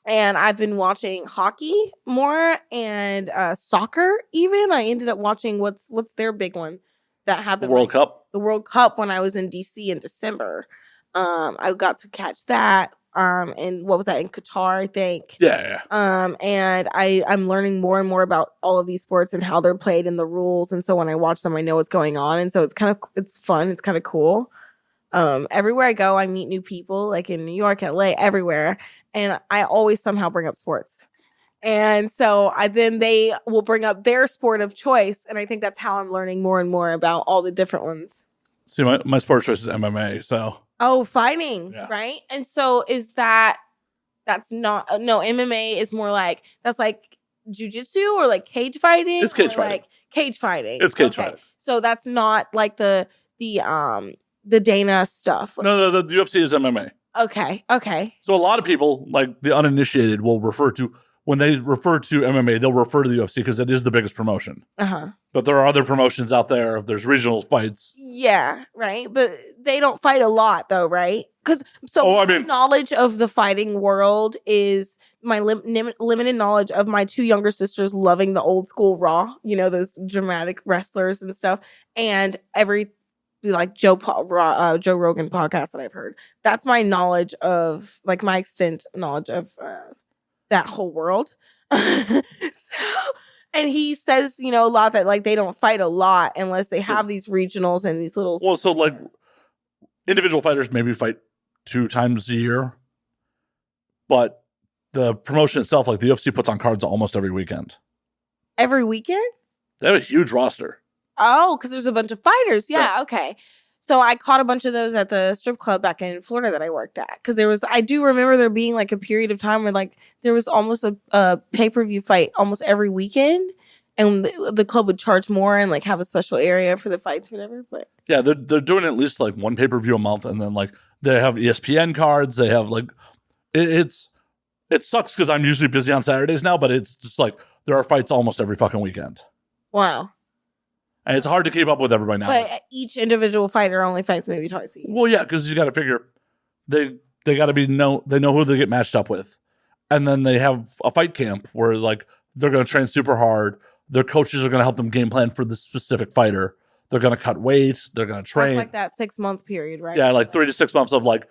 I've been watching hockey more and soccer. Even I ended up watching what's their big one that happened. The World Cup. The World Cup when I was in DC in December. I got to catch that. And what was that in Qatar, I think? Yeah. And I'm learning more and more about all of these sports and how they're played and the rules. And so when I watch them, I know what's going on. And so it's fun. It's kind of cool. Everywhere I go, I meet new people, like in New York, LA, everywhere. And I always somehow bring up sports. And so then they will bring up their sport of choice. And I think that's how I'm learning more and more about all the different ones. See, my sport of choice is MMA. So. Oh, fighting, yeah. Right? And so that's not, no, MMA is more like, that's like jujitsu or like cage fighting? It's cage fighting. Like cage fighting. It's cage fighting. So that's not like the Dana stuff. No, the UFC is MMA. Okay. So a lot of people, like the uninitiated, will refer to, when they refer to MMA, they'll refer to the UFC because it is the biggest promotion. But there are other promotions out there. There's regional fights. Yeah, right. But they don't fight a lot, though, right? Because my knowledge of the fighting world is my limited knowledge of my two younger sisters loving the old school Raw, you know, those dramatic wrestlers and stuff, and like Joe Rogan podcast that I've heard. That's my knowledge of, like, my extent knowledge of that whole world. And he says, you know, a lot that like they don't fight a lot unless they have these regionals and these little. Well, so like individual fighters maybe fight 2 times a year, but the promotion itself, like the UFC puts on cards almost every weekend. Every weekend? They have a huge roster. Oh, because there's a bunch of fighters. Yeah, okay. So I caught a bunch of those at the strip club back in Florida that I worked at. Because I do remember there being like a period of time where like there was almost a pay-per-view fight almost every weekend. And the club would charge more and like have a special area for the fights or whatever. But yeah, they're doing at least like one pay-per-view a month. And then like they have ESPN cards. They have like, it sucks because I'm usually busy on Saturdays now. But it's just like there are fights almost every fucking weekend. Wow. And it's hard to keep up with everybody now. But each individual fighter only fights maybe twice a year. Well, yeah, because you got to figure they got to they know who they get matched up with, and then they have a fight camp where like they're going to train super hard. Their coaches are going to help them game plan for the specific fighter. They're going to cut weight. They're going to train. That's like that 6-month period, right? Yeah, like 3 to 6 months of like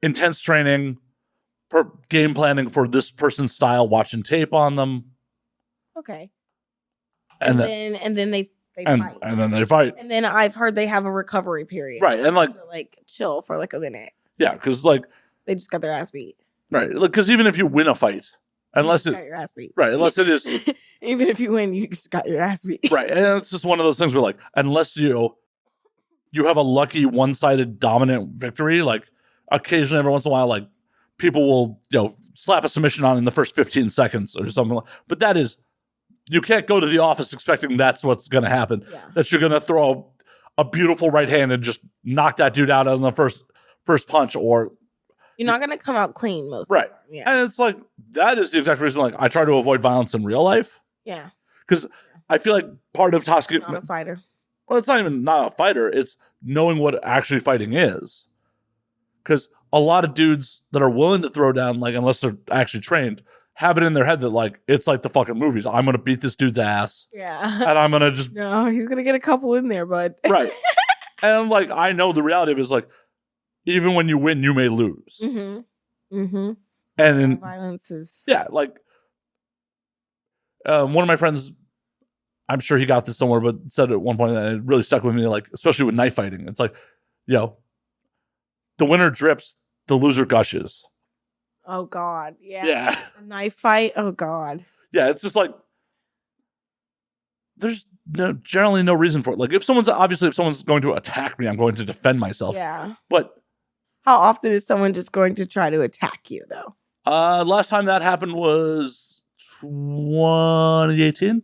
intense training, game planning for this person's style, watching tape on them. Okay. And then they fight. And then they fight. And then I've heard they have a recovery period. Right. And like, to chill for like a minute. Yeah, because like they just got their ass beat. Right. Because even if you win a fight, unless you got your ass beat. Right. Unless it is even if you win, you just got your ass beat. Right. And it's just one of those things where like, unless you have a lucky one-sided dominant victory, like occasionally every once in a while, like people will, slap a submission on in the first 15 seconds or something. But that is, you can't go to the office expecting that's what's going to happen. Yeah. That you're going to throw a beautiful right hand and just knock that dude out on the first punch, or you're not going to come out clean most right. of the time. Yeah. And it's like, that is the exact reason, like, I try to avoid violence in real life. Yeah. Because I feel like part of toxic... Not a fighter. Well, it's not even not a fighter. It's knowing what actually fighting is. Because a lot of dudes that are willing to throw down, like, unless they're actually trained, have it in their head that, like, it's like the fucking movies. I'm going to beat this dude's ass. Yeah. And I'm going to just... No, he's going to get a couple in there, bud. Right. And, like, I know the reality of it is, like, even when you win, you may lose. Mm-hmm. Mm-hmm. And violence is... Yeah, like... one of my friends, I'm sure he got this somewhere, but said at one point, and it really stuck with me, like, especially with knife fighting. It's like, the winner drips, the loser gushes. Oh, God. Yeah. Yeah. A knife fight? Oh, God. Yeah, it's just like, there's generally no reason for it. Like, if someone's going to attack me, I'm going to defend myself. Yeah. But how often is someone just going to try to attack you, though? Last time that happened was 2018.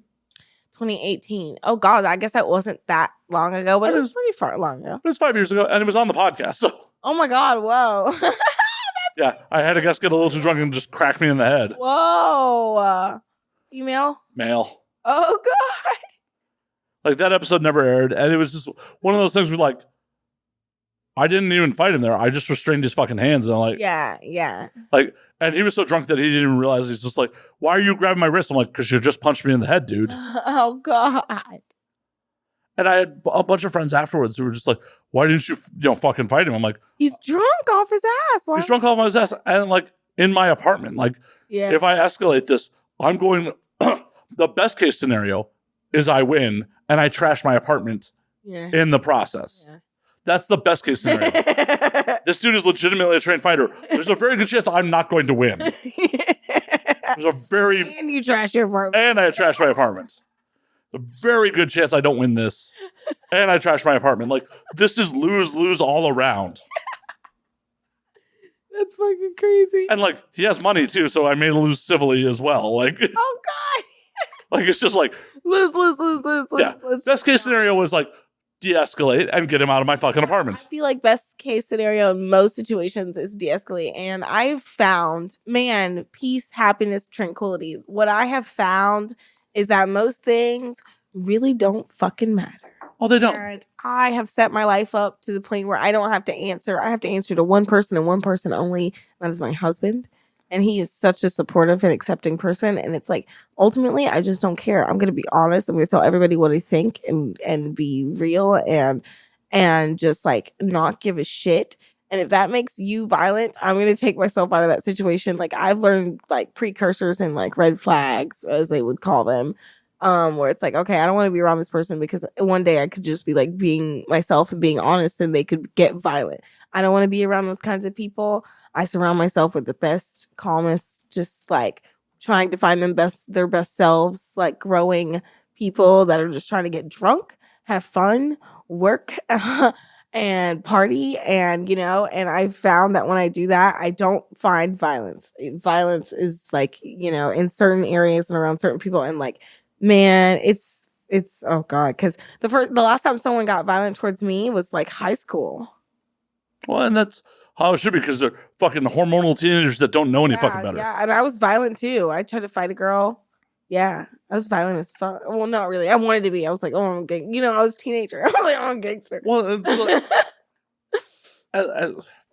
2018. Oh, God. I guess that wasn't that long ago, but it was pretty far long ago. It was 5 years ago, and it was on the podcast, so. Oh, my God. Whoa. Yeah, I had a guest get a little too drunk and just crack me in the head. Whoa. Female? Male. Oh, God. Like, that episode never aired, and it was just one of those things where, like, I didn't even fight him there. I just restrained his fucking hands, and I'm like... Yeah. Like, and he was so drunk that he didn't even realize. He's just like, why are you grabbing my wrist? I'm like, because you just punched me in the head, dude. Oh, God. And I had a bunch of friends afterwards who were just like, why didn't you, fucking fight him? I'm like... He's drunk off his ass. Why? He's drunk off his ass. And, like, in my apartment. Like, if I escalate this, I'm going... the best case scenario is I win and I trash my apartment in the process. Yeah. That's the best case scenario. This dude is legitimately a trained fighter. There's a very good chance I'm not going to win. There's a very... And you trash your apartment. And I trash my apartment. A very good chance I don't win this. And I trash my apartment. Like, this is lose-lose all around. That's fucking crazy. And, like, he has money, too, so I may lose civilly as well. Like... Oh, God. Like, it's just like... Lose. Yeah. Best case scenario was, like, de-escalate and get him out of my fucking apartment. I feel like best case scenario in most situations is de-escalate. And I've found, man, peace, happiness, tranquility. What I have found is that most things really don't fucking matter. Oh, they don't. And I have set my life up to the point where I don't have to answer. I have to answer to one person and one person only. That is my husband. And he is such a supportive and accepting person. And it's like, ultimately, I just don't care. I'm going to be honest. I'm going to tell everybody what I think and be real and just like not give a shit. And if that makes you violent, I'm going to take myself out of that situation. Like, I've learned like precursors and like red flags, as they would call them, where it's like, okay, I don't want to be around this person because one day I could just be like being myself and being honest and they could get violent. I don't want to be around those kinds of people. I surround myself with the best, calmest, just like trying to find their best selves, like growing people that are just trying to get drunk, have fun, work, and party. And, and I found that when I do that, I don't find violence. Violence is like, in certain areas and around certain people. And like, man, it's oh God. Cause the last time someone got violent towards me was like high school. Well, and that's how it should be, because they're fucking hormonal teenagers that don't know any fucking better. Yeah, and I was violent too. I tried to fight a girl. Yeah, I was violent as fuck. Well, not really. I wanted to be. I was like, oh, I'm a gang. I was a teenager. I was like, oh, I'm a gangster. Well,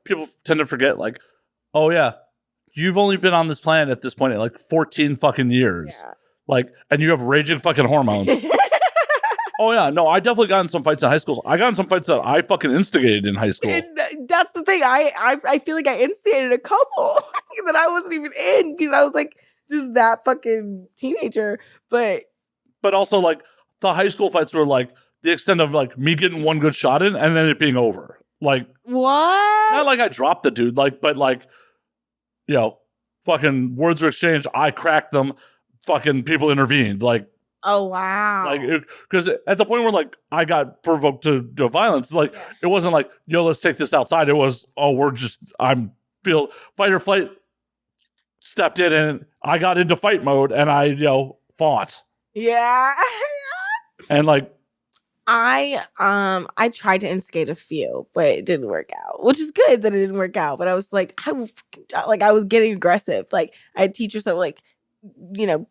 people tend to forget, like, oh yeah, you've only been on this planet at this point like 14 fucking years. Yeah. Like, and you have raging fucking hormones. Oh yeah, no, I definitely got in some fights in high school. I got in some fights that I fucking instigated in high school. And that's the thing. I feel like I instigated a couple that I wasn't even in because I was like just that fucking teenager. But also, like, the high school fights were like the extent of like me getting one good shot in and then it being over. Like, what? Not like I dropped the dude, like, but like, fucking words were exchanged. I cracked them. Fucking people intervened. Like, oh wow. Like, because at the point where like I got provoked to violence, like it wasn't like, yo, let's take this outside. It was, oh, I'm feel fight or flight. Stepped in and I got into fight mode and I fought. Yeah. And like, I tried to instigate a few, but it didn't work out, which is good that it didn't work out. But I was like, I was getting aggressive. Like I had teachers that were like,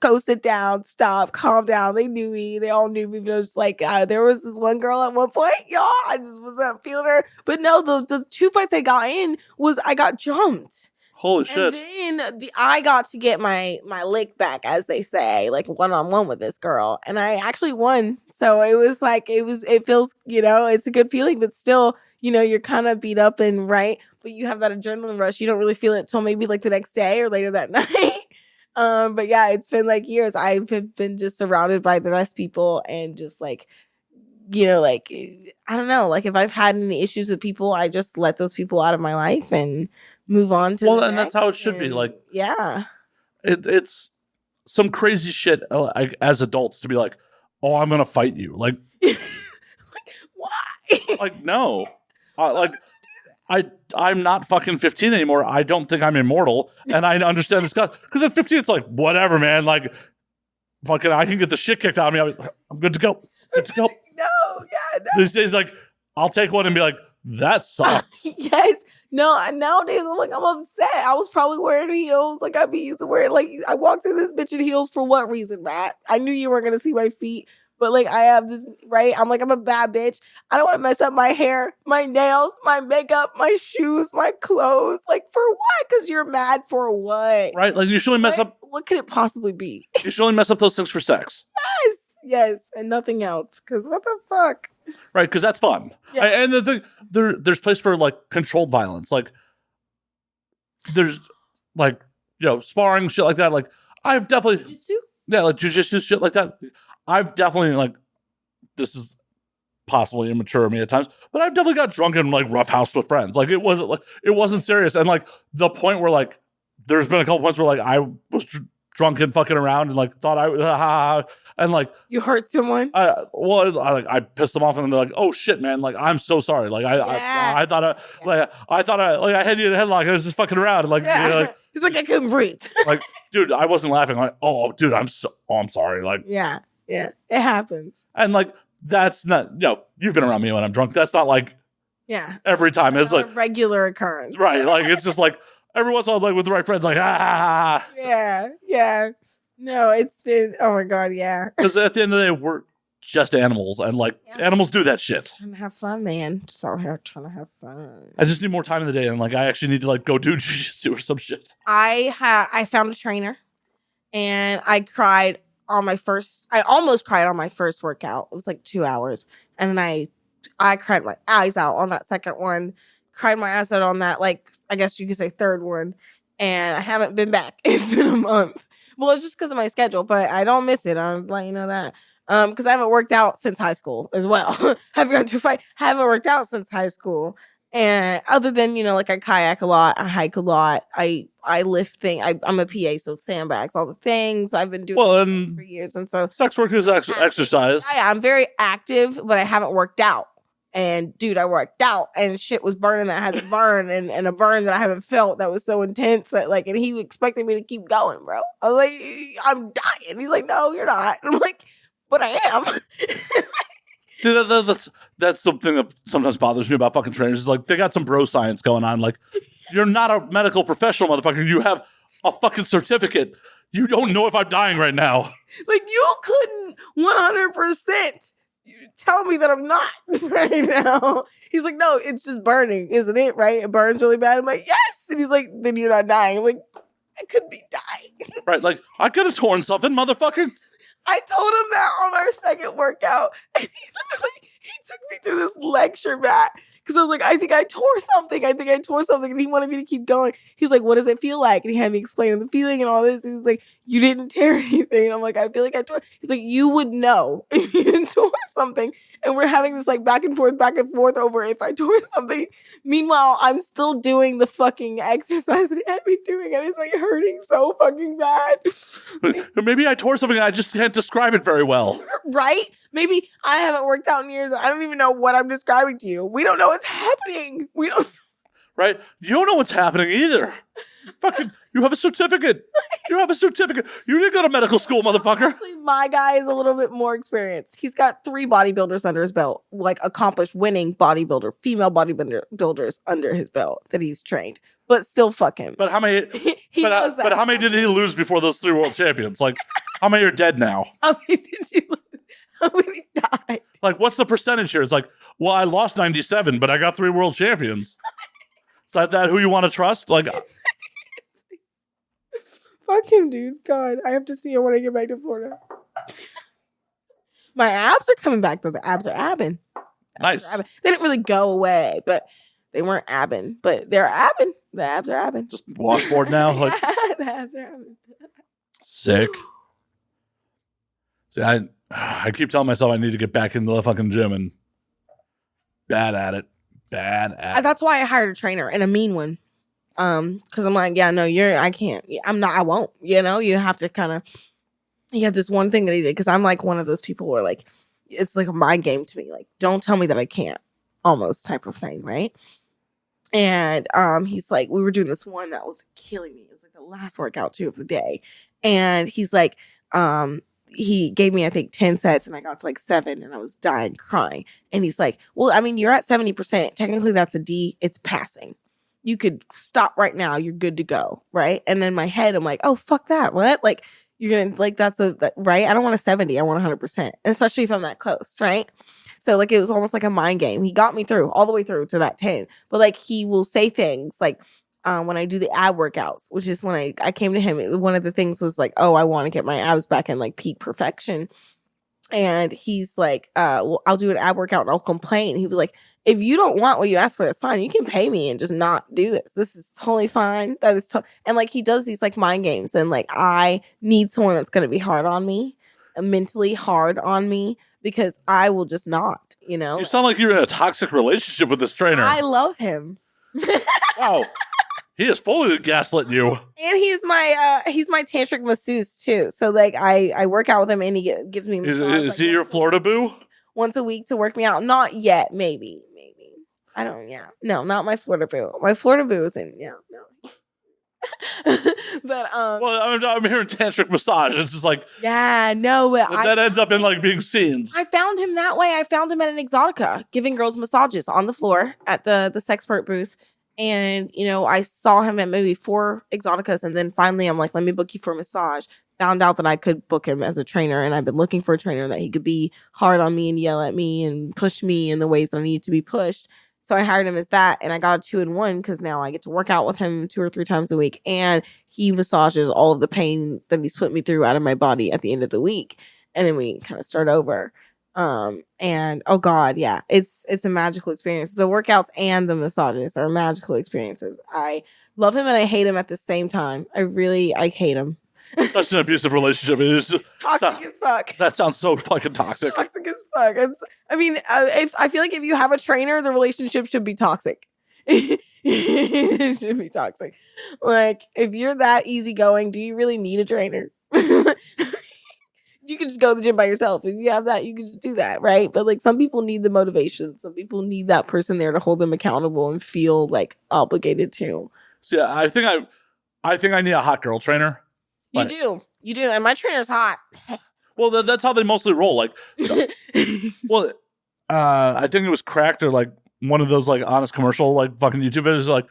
go sit down, stop, calm down. They knew me. They all knew me. But it was like, there was this one girl at one point, I just was not feeling her. But no, the two fights I got in was I got jumped. Holy shit. And then I got to get my lick back, as they say, like one-on-one with this girl. And I actually won. So it was like, it feels, it's a good feeling, but still, you're kind of beat up and right. But you have that adrenaline rush. You don't really feel it till maybe like the next day or later that night. But yeah, it's been like years. I've been just surrounded by the best people and just like, like, I don't know, like if I've had any issues with people, I just let those people out of my life and move on to and that's how it should be. Like, yeah, it's some crazy shit like, as adults to be like, oh, I'm gonna fight you. Like, like why? Like, no, like. I'm not fucking 15 anymore. I don't think I'm immortal. And I understand this because at 15, it's like, whatever, man. Like, fucking, I can get the shit kicked out of me. I'm good to go. Good to go. No. These days, like, I'll take one and be like, that sucks. Yes. No, nowadays, I'm like, I'm upset. I was probably wearing heels. Like, I'd be used to wearing, like, I walked in this bitch in heels for what reason, Matt? I knew you weren't going to see my feet. But like I have this, right? I'm like, I'm a bad bitch. I don't want to mess up my hair, my nails, my makeup, my shoes, my clothes. Like for what? Because you're mad for what? Right? Like you should only mess up. What could it possibly be? You should only mess up those things for sex. Yes, and nothing else. Because what the fuck? Right? Because that's fun. Yeah. And the thing, there's place for like controlled violence. Like there's like sparring shit like that. Like I've definitely jiu-jitsu? Yeah, like jiu-jitsu shit like that. I've definitely, like, this is possibly immature of me at times, but I've definitely got drunk and like roughhoused with friends. Like it wasn't serious. And like the point where like there's been a couple points where like I was drunk and fucking around and like thought and like you hurt someone. I pissed them off and they're like, oh shit, man, like I'm so sorry. Like I thought I had you in a headlock. I was just fucking around. And, like, like he's like I couldn't breathe. Like, dude, I wasn't laughing. Like, oh, dude, I'm sorry. Like, yeah, it happens. And like that's not you've been around me when I'm drunk. That's not like every time. It's like a regular occurrence, right? Like it's just like every once in a while, like with the right friends, like yeah. No, it's been oh my god, yeah. Because at the end of the day, we're just animals, and like animals do that shit. Just trying to have fun, man. Just out here trying to have fun. I just need more time in the day, and like I actually need to like go do jiu-jitsu or some shit. I found a trainer, and I almost cried on my first workout. It was like 2 hours, and then I cried my eyes out on that second one. Cried my ass out on that, like I guess you could say third one, and I haven't been back. It's been a month. Well, it's just because of my schedule, but I don't miss it. I'm letting you know that. Because I haven't worked out since high school as well. Haven't gone to a fight. Haven't worked out since high school. And other than, like I kayak a lot, I hike a lot, I lift things. I'm a PA, so sandbags, all the things I've been doing for years. And so sex work is exercise. I'm very active, but I haven't worked out. And dude, I worked out and shit was burning that hasn't burned and a burn that I haven't felt that was so intense that like, and he expected me to keep going, bro. I was like, I'm dying. He's like, no, you're not. And I'm like, but I am. See, that's something that sometimes bothers me about fucking trainers. Is like they got some bro science going on. Like you're not a medical professional, motherfucker. You have a fucking certificate You don't know if I'm dying right now. Like, you couldn't 100% tell me that I'm not right now. He's like, no, it's just burning, isn't it? Right? It burns really bad. I'm like, yes. And he's like, then you're not dying. I'm like, I could be dying. Right, like, I could have torn something, motherfucker. I told him that on our second workout. And he took me through this lecture, Matt. Because I was like, I think I tore something. And he wanted me to keep going. He's like, what does it feel like? And he had me explain the feeling and all this. He's like, you didn't tear anything. And I'm like, I feel like I tore. He's like, you would know if you didn't tore something. And we're having this like back and forth over if I tore something. Meanwhile, I'm still doing the fucking exercise that he had me doing. And it's like hurting so fucking bad. Maybe I tore something and I just can't describe it very well. Right? Maybe I haven't worked out in years. I don't even know what I'm describing to you. We don't know what's happening. We don't. Right? You don't know what's happening either. Fucking, you have a certificate. You didn't go to medical school, motherfucker. Actually, my guy is a little bit more experienced. He's got 3 bodybuilders under his belt, like accomplished winning bodybuilder, female bodybuilders under his belt that he's trained. But still, fuck him. But how many? But how many did he lose before those 3 world champions? Like, how many are dead now? How many did you lose? How many died? Like, what's the percentage here? It's like, well, I lost 97, but I got 3 world champions. Is that who you want to trust? Like, fuck him, dude. God, I have to see it when I get back to Florida. My abs are coming back, though. The abs are abbing. Nice. They didn't really go away, but they weren't abbing. But they're abbing. The abs are abbing. Just washboard now. Like, the abs are abbing. Sick. See, I keep telling myself I need to get back into the fucking gym and bad at it. That's why I hired a trainer, and a mean one. Because I'm like, yeah, no, I can't. I won't. You know, you have to kind of, you have this one thing that he did. Because I'm like one of those people where like, it's like a mind game to me. Like, don't tell me that I can't, almost type of thing, right? And he's like, we were doing this one that was killing me. It was like the last workout too of the day. And he's like, he gave me, I think, 10 sets and I got to like 7 and I was dying crying. And he's like, well, I mean, you're at 70%. Technically, that's a D. It's passing. You could stop right now. You're good to go. Right. And in my head, I'm like, oh, fuck that. What? Like, you're going to like, right. I don't want a 70. I want 100%, especially if I'm that close. Right. So like, it was almost like a mind game. He got me through all the way through to that 10. But like, he will say things like, when I do the ab workouts, which is when I came to him, one of the things was like, oh, I want to get my abs back in like peak perfection. And he's like, well, I'll do an ab workout and I'll complain. He was like, if you don't want what you asked for, that's fine. You can pay me and just not do this. This is totally fine. That is, and like, he does these like mind games. And like, I need someone that's going to be hard on me, mentally hard on me, because I will just not, you know? You sound like you're in a toxic relationship with this trainer. I love him. Wow. He is fully gaslighting you. And he's my tantric masseuse too. So like I work out with him and he gives me massage. Is he your Florida boo? Once a week to work me out. Not yet, maybe. I don't, No, not my Florida boo. My Florida boo is in, no. But well, I'm hearing tantric massage. It's just like, yeah, no, but that ends up in like being scenes. I found him that way. I found him at an Exotica giving girls massages on the floor at the Sexpert booth. And, you know, I saw him at maybe 4 Exoticas. And then finally, I'm like, let me book you for a massage. Found out that I could book him as a trainer. And I've been looking for a trainer that he could be hard on me and yell at me and push me in the ways that I need to be pushed. So I hired him as that. And I got a 2-in-1 because now I get to work out with him 2 or 3 times a week. And he massages all of the pain that he's put me through out of my body at the end of the week. And then we kind of start over. And oh God, yeah, it's a magical experience. The workouts and the massages are magical experiences. I love him and I hate him at the same time. I hate him. Such an abusive relationship. It is just toxic as fuck. That sounds so fucking toxic. Toxic as fuck. I feel like if you have a trainer, the relationship should be toxic. It should be toxic. Like, if you're that easygoing, do you really need a trainer? You can just go to the gym by yourself. If you have that, you can just do that, right? But like, some people need the motivation. Some people need that person there to hold them accountable and feel like obligated to. So yeah, I think I need a hot girl trainer. You do, and my trainer's hot. Well, that's how they mostly roll. Like, well, I think it was Cracked or like one of those like honest commercial like fucking YouTube videos. Like,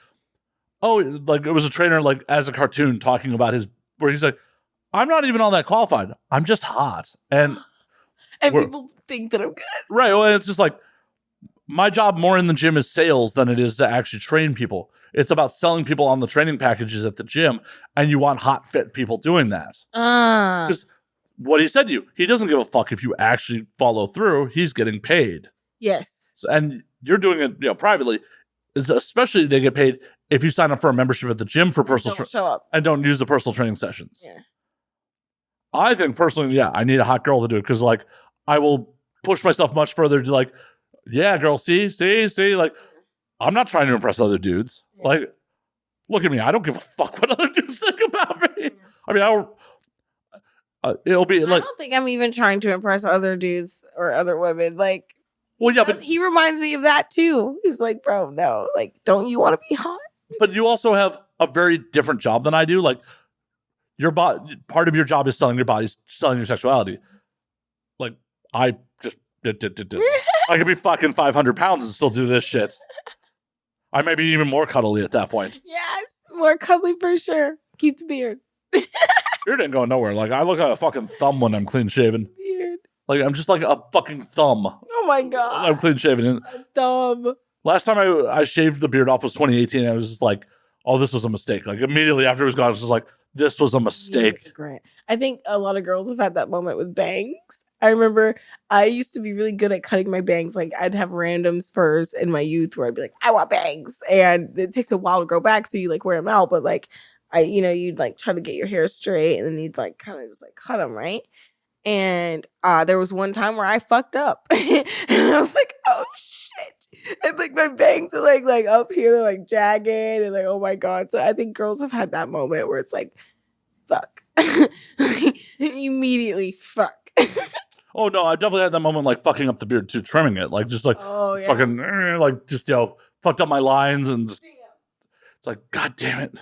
oh, like it was a trainer like as a cartoon talking about where he's like, I'm not even all that qualified. I'm just hot. And people think that I'm good. Right. Well, it's just like my job more in the gym is sales than it is to actually train people. It's about selling people on the training packages at the gym, and you want hot, fit people doing that. Because what he said to you, he doesn't give a fuck if you actually follow through. He's getting paid. Yes. So, and you're doing it, privately. Especially they get paid if you sign up for a membership at the gym for personal show up and don't use the personal training sessions. Yeah. I think personally, I need a hot girl to do it because like I will push myself much further to like, yeah, girl, see, like I'm not trying to impress other dudes. Yeah. Like, look at me. I don't give a fuck what other dudes think about me. Yeah. I mean, it'll be like. I don't think I'm even trying to impress other dudes or other women. Like, well, yeah, but he reminds me of that too. He's like, bro, no, like, don't you want to be hot? But you also have a very different job than I do. Like, your part of your job is selling your body, selling your sexuality. Like, I just I could be fucking 500 pounds and still do this shit. I may be even more cuddly at that point. Yes, more cuddly for sure. Keep the beard. Beard ain't going nowhere. Like, I look like a fucking thumb when I'm clean shaven. Beard. Like, I'm just like a fucking thumb. Oh my God. I'm clean shaven. A thumb. Last time I shaved the beard off was 2018. I was just like, oh, this was a mistake. Like, immediately after it was gone, I was just like, this was a mistake. Great. I think a lot of girls have had that moment with bangs. I remember I used to be really good at cutting my bangs. Like, I'd have random spurs in my youth where I'd be like, I want bangs. And it takes a while to grow back, so you like wear them out. But like, you'd like try to get your hair straight and then you'd like kind of just like cut them, right? And there was one time where I fucked up. And I was like, oh shit. And like my bangs are like up here, they're like jagged and like, oh my God. So I think girls have had that moment where it's like, fuck. Immediately fuck. Oh no, I definitely had that moment like fucking up the beard too, trimming it. Like just like fucking like just fucked up my lines and just, it's like, God damn it.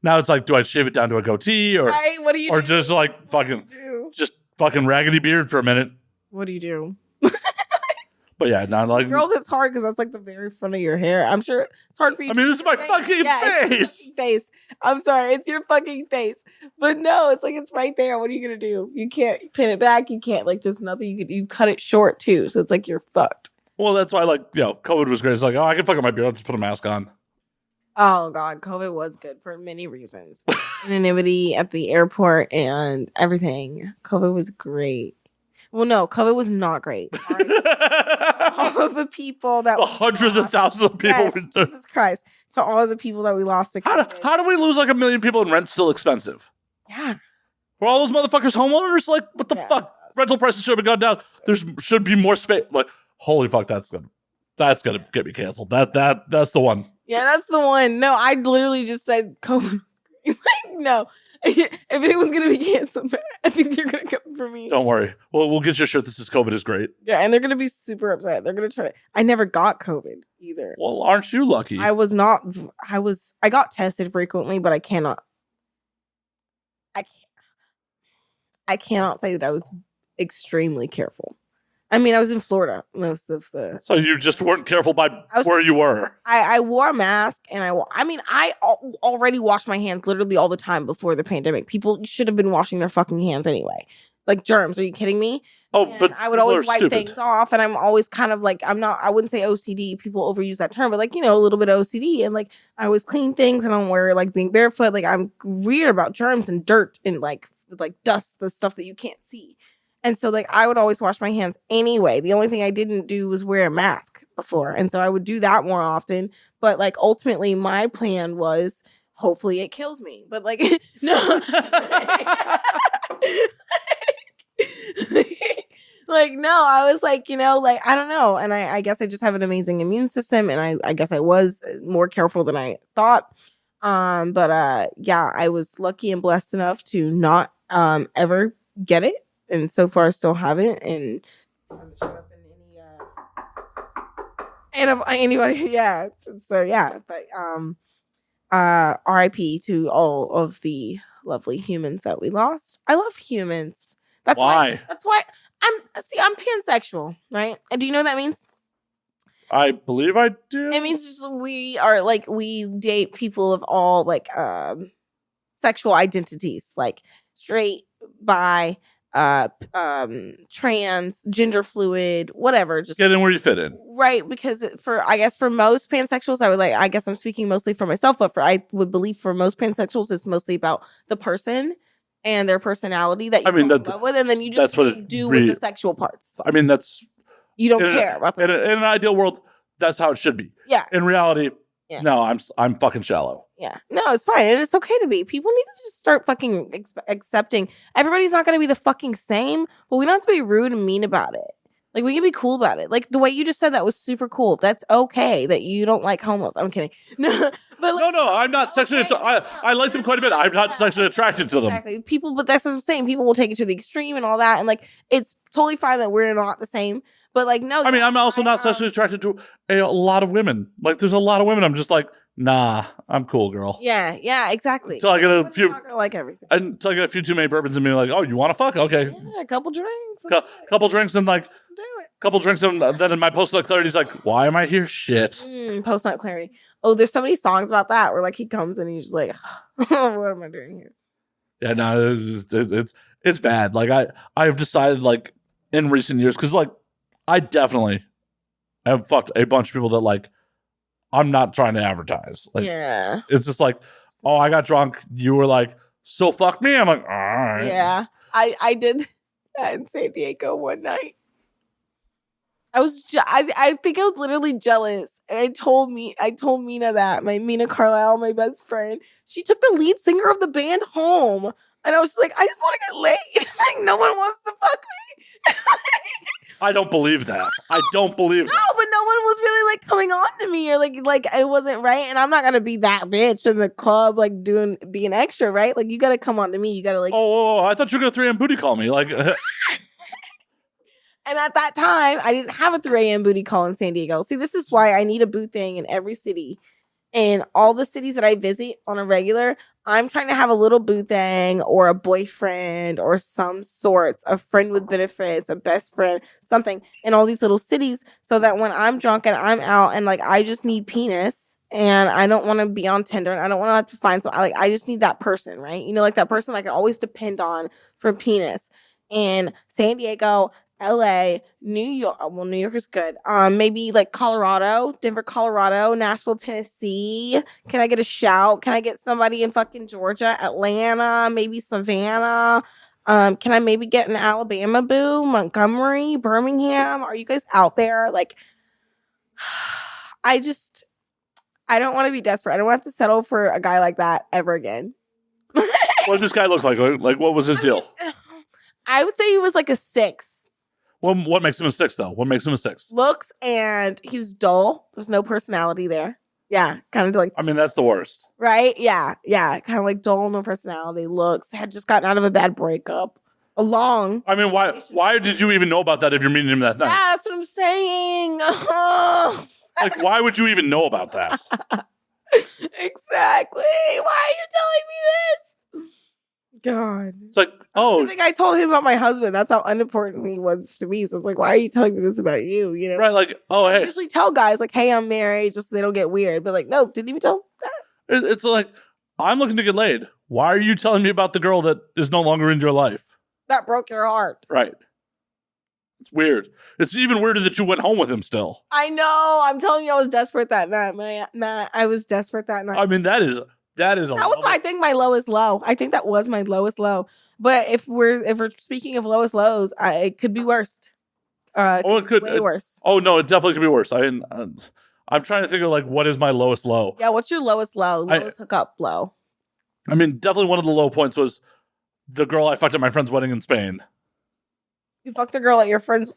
Now it's like, do I shave it down to a goatee or right? What do you or do? just like fucking just fucking raggedy beard for a minute? What do you do? But yeah, not like girls, it's hard because that's like the very front of your hair. I'm sure it's hard for you. I mean, this is my fucking face. I'm sorry, it's your fucking face. But no, it's like it's right there. What are you gonna do? You can't pin it back. You can't like. There's nothing you could. You cut it short too, so it's like you're fucked. Well, that's why like COVID was great. It's like, oh, I can fuck up my beard. I'll just put a mask on. Oh God, COVID was good for many reasons. Anonymity at the airport and everything. COVID was great. Well, no, COVID was not great. All of the people that hundreds of thousands of people. Yes, Jesus Christ. To all of the people that we lost to COVID. How do we lose like 1 million people and rent's still expensive? Yeah. Were all those motherfuckers homeowners? Like, what the fuck? Rental prices should have gone down. There should be more space. Like, holy fuck, that's gonna get me canceled. That's the one. Yeah, that's the one. No, I literally just said COVID. Like, no. If anyone's gonna be canceled, I think they're gonna come for me. Don't worry. We'll get you a shirt that says COVID is great. Yeah, and they're gonna be super upset. They're gonna try to. I never got COVID either. Well, aren't you lucky? I got tested frequently, but I cannot say that I was extremely careful. I mean, I was in Florida most of the. So you just weren't careful by where you were. I wore a mask, and I already washed my hands literally all the time before the pandemic. People should have been washing their fucking hands anyway. Like germs, are you kidding me? Oh, and but I would always wipe things off, and I'm always kind of like I wouldn't say OCD. People overuse that term, but like a little bit of OCD, and like I always clean things, and I don't wear like being barefoot. Like I'm weird about germs and dirt and like dust, the stuff that you can't see. And so, like, I would always wash my hands anyway. The only thing I didn't do was wear a mask before. And so I would do that more often. But, like, ultimately, my plan was, hopefully it kills me. But, like, no. Like, no, I was like, like, I don't know. And I guess I just have an amazing immune system. And I guess I was more careful than I thought. Yeah, I was lucky and blessed enough to not ever get it. And so far, I still haven't. And hasn't showed up in anybody. Yeah. So yeah. But R.I.P. to all of the lovely humans that we lost. I love humans. That's why I'm pansexual, right? And do you know what that means? I believe I do. It means just we date people of all like sexual identities, like straight, bi, trans, gender fluid, whatever. Just Get in where you fit in. right, because I guess for most pansexuals, I guess I'm speaking mostly for myself, but I would believe for most pansexuals, it's mostly about the person and their personality that you fall in love with, and then you just do with the sexual parts. I mean, you don't care about in an ideal world. That's how it should be. Yeah. In reality, no, I'm fucking shallow. Yeah. No, it's fine. And it's okay to be. People need to just start fucking accepting. Everybody's not going to be the fucking same, but we don't have to be rude and mean about it. Like, we can be cool about it. Like, the way you just said that was super cool. That's okay that you don't like homos. I'm kidding. No, but like, no, I'm not sexually. I like them quite a bit. I'm not sexually attracted to them. Exactly. People, but that's what I'm saying. People will take it to the extreme and all that. And like, it's totally fine that we're not the same. But like, no. I mean, I'm also not sexually attracted to a lot of women. Like, there's a lot of women. I'm just like, nah, I'm cool, girl. Yeah, exactly. Until I get a few, like everything. Until I get a few too many bourbons and be like, oh, you want to fuck? Okay. Yeah, a couple drinks. Couple drinks and like, do it. Couple drinks and then in my post-nut clarity, he's like, why am I here? Shit. Post-nut clarity. Oh, there's so many songs about that where like he comes and he's just like, what am I doing here? Yeah, no, it's bad. Like I've decided like in recent years, because like I definitely have fucked a bunch of people that like I'm not trying to advertise. Like, yeah, it's just like, oh, I got drunk. You were like, so fuck me. I'm like, all right. Yeah, I did that in San Diego one night. I think I was literally jealous, and I told Mina that Mina Carlisle, my best friend, she took the lead singer of the band home, and I was just like, I just want to get laid. Like, no one wants to fuck me. I don't believe that. I don't believe that. No, but no one was really like coming on to me, or like it wasn't right, and I'm not gonna be that bitch in the club like being extra, right? Like, you gotta come on to me. You gotta like. Oh, I thought you were gonna 3am booty call me, like. And at that time, I didn't have a 3 a.m. booty call in San Diego. See, this is why I need a boo thing in every city. In all the cities that I visit on a regular, I'm trying to have a little boo thing or a boyfriend or some sorts, a friend with benefits, a best friend, something in all these little cities, so that when I'm drunk and I'm out and like I just need penis and I don't want to be on Tinder and I don't want to have to find I just need that person, right? You know, like that person I can always depend on for penis. In San Diego, LA, New York. Well, New York is good. Maybe like Colorado, Denver, Colorado, Nashville, Tennessee. Can I get a shout? Can I get somebody in fucking Georgia, Atlanta, maybe Savannah? Can I maybe get an Alabama boo, Montgomery, Birmingham? Are you guys out there? Like, I don't want to be desperate. I don't want to have to settle for a guy like that ever again. What did this guy look like? Like, what was his deal? I would say he was like a 6. Well, what makes him a 6, though? What makes him a 6? Looks, and he was dull. There's no personality there. Yeah, kind of like. I mean, that's the worst. Right? Yeah. Kind of like dull, no personality. Looks, had just gotten out of a bad breakup. I mean, why did you even know about that if you're meeting him that night? That's what I'm saying. Like, why would you even know about that? Exactly. Why are you telling me this? God. It's like, oh. I think I told him about my husband. That's how unimportant he was to me. So it's like, why are you telling me this about you? You know? Right, like, oh, hey. I usually tell guys, like, hey, I'm married, just so they don't get weird. But like, no, didn't even tell that. It's like, I'm looking to get laid. Why are you telling me about the girl that is no longer in your life? That broke your heart. Right. It's weird. It's even weirder that you went home with him still. I know. I'm telling you, I was desperate that night, Matt. I was desperate that night. I mean, that was I think my lowest low. I think that was my lowest low. But if we're speaking of lowest lows, it could be worse. It could be way worse. Oh no, it definitely could be worse. I'm trying to think of like, what is my lowest low? Yeah, what's your lowest low? Lowest hookup low. I mean, definitely one of the low points was the girl I fucked at my friend's wedding in Spain. You fucked a girl at your friend's.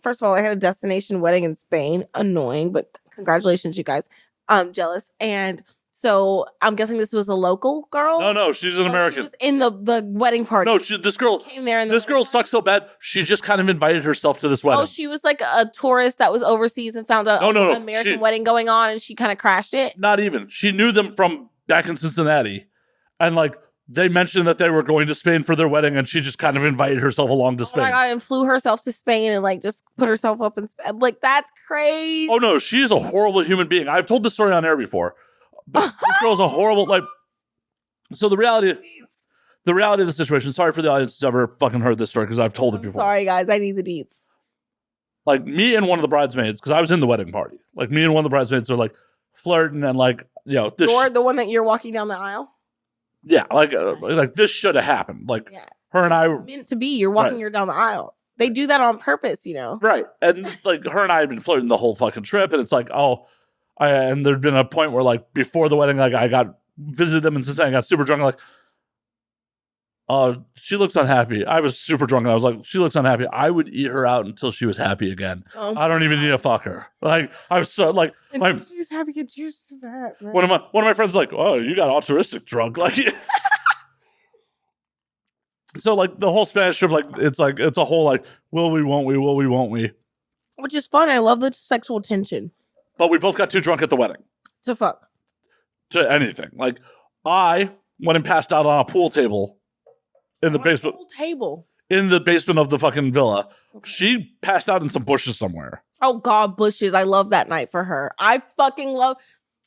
First of all, I had a destination wedding in Spain. Annoying, but congratulations, you guys. I'm jealous. And so I'm guessing this was a local girl. No, she's an American. She was in the wedding party. No, this girl came there. This girl sucks so bad. She just kind of invited herself to this wedding. Oh, she was like a tourist that was overseas and found an American wedding going on, and she kind of crashed it. Not even. She knew them from back in Cincinnati, and like they mentioned that they were going to Spain for their wedding, and she just kind of invited herself along to Spain. Oh my God, and flew herself to Spain and like just put herself up in Spain. Like, that's crazy. Oh no, she is a horrible human being. I've told this story on air before. But this girl's a horrible, like, so the reality the reality of the situation, sorry for the audience who's ever fucking heard this story because I've told it before. Sorry, guys. I need the deets. Like, me and one of the bridesmaids, because I was in the wedding party, like, me and one of the bridesmaids are, like, flirting and, like, you know, this. You're the one that you're walking down the aisle? Yeah, like this should have happened. Like, her and I were meant to be. You're walking her down the aisle. They do that on purpose, you know? Right. And, like, her and I had been flirting the whole fucking trip, and it's like, and there'd been a point where, like, before the wedding, like, I got visited them in Cincinnati, I got super drunk, like, she looks unhappy. I was super drunk, and I was like, she looks unhappy. I would eat her out until she was happy again. I don't even need to fuck her. Like, I was so, like, she was happy, get used to that, man. One of my friends was like, oh, you got altruistic drunk. Like, so, like, the whole Spanish trip, like, it's a whole, like, will we, won't we? Which is fun. I love the sexual tension. But we both got too drunk at the wedding. To fuck. To anything. Like, I went and passed out on a pool table in the basement. Pool table? In the basement of the fucking villa. Okay. She passed out in some bushes somewhere. Oh, God, bushes. I love that night for her. I fucking love...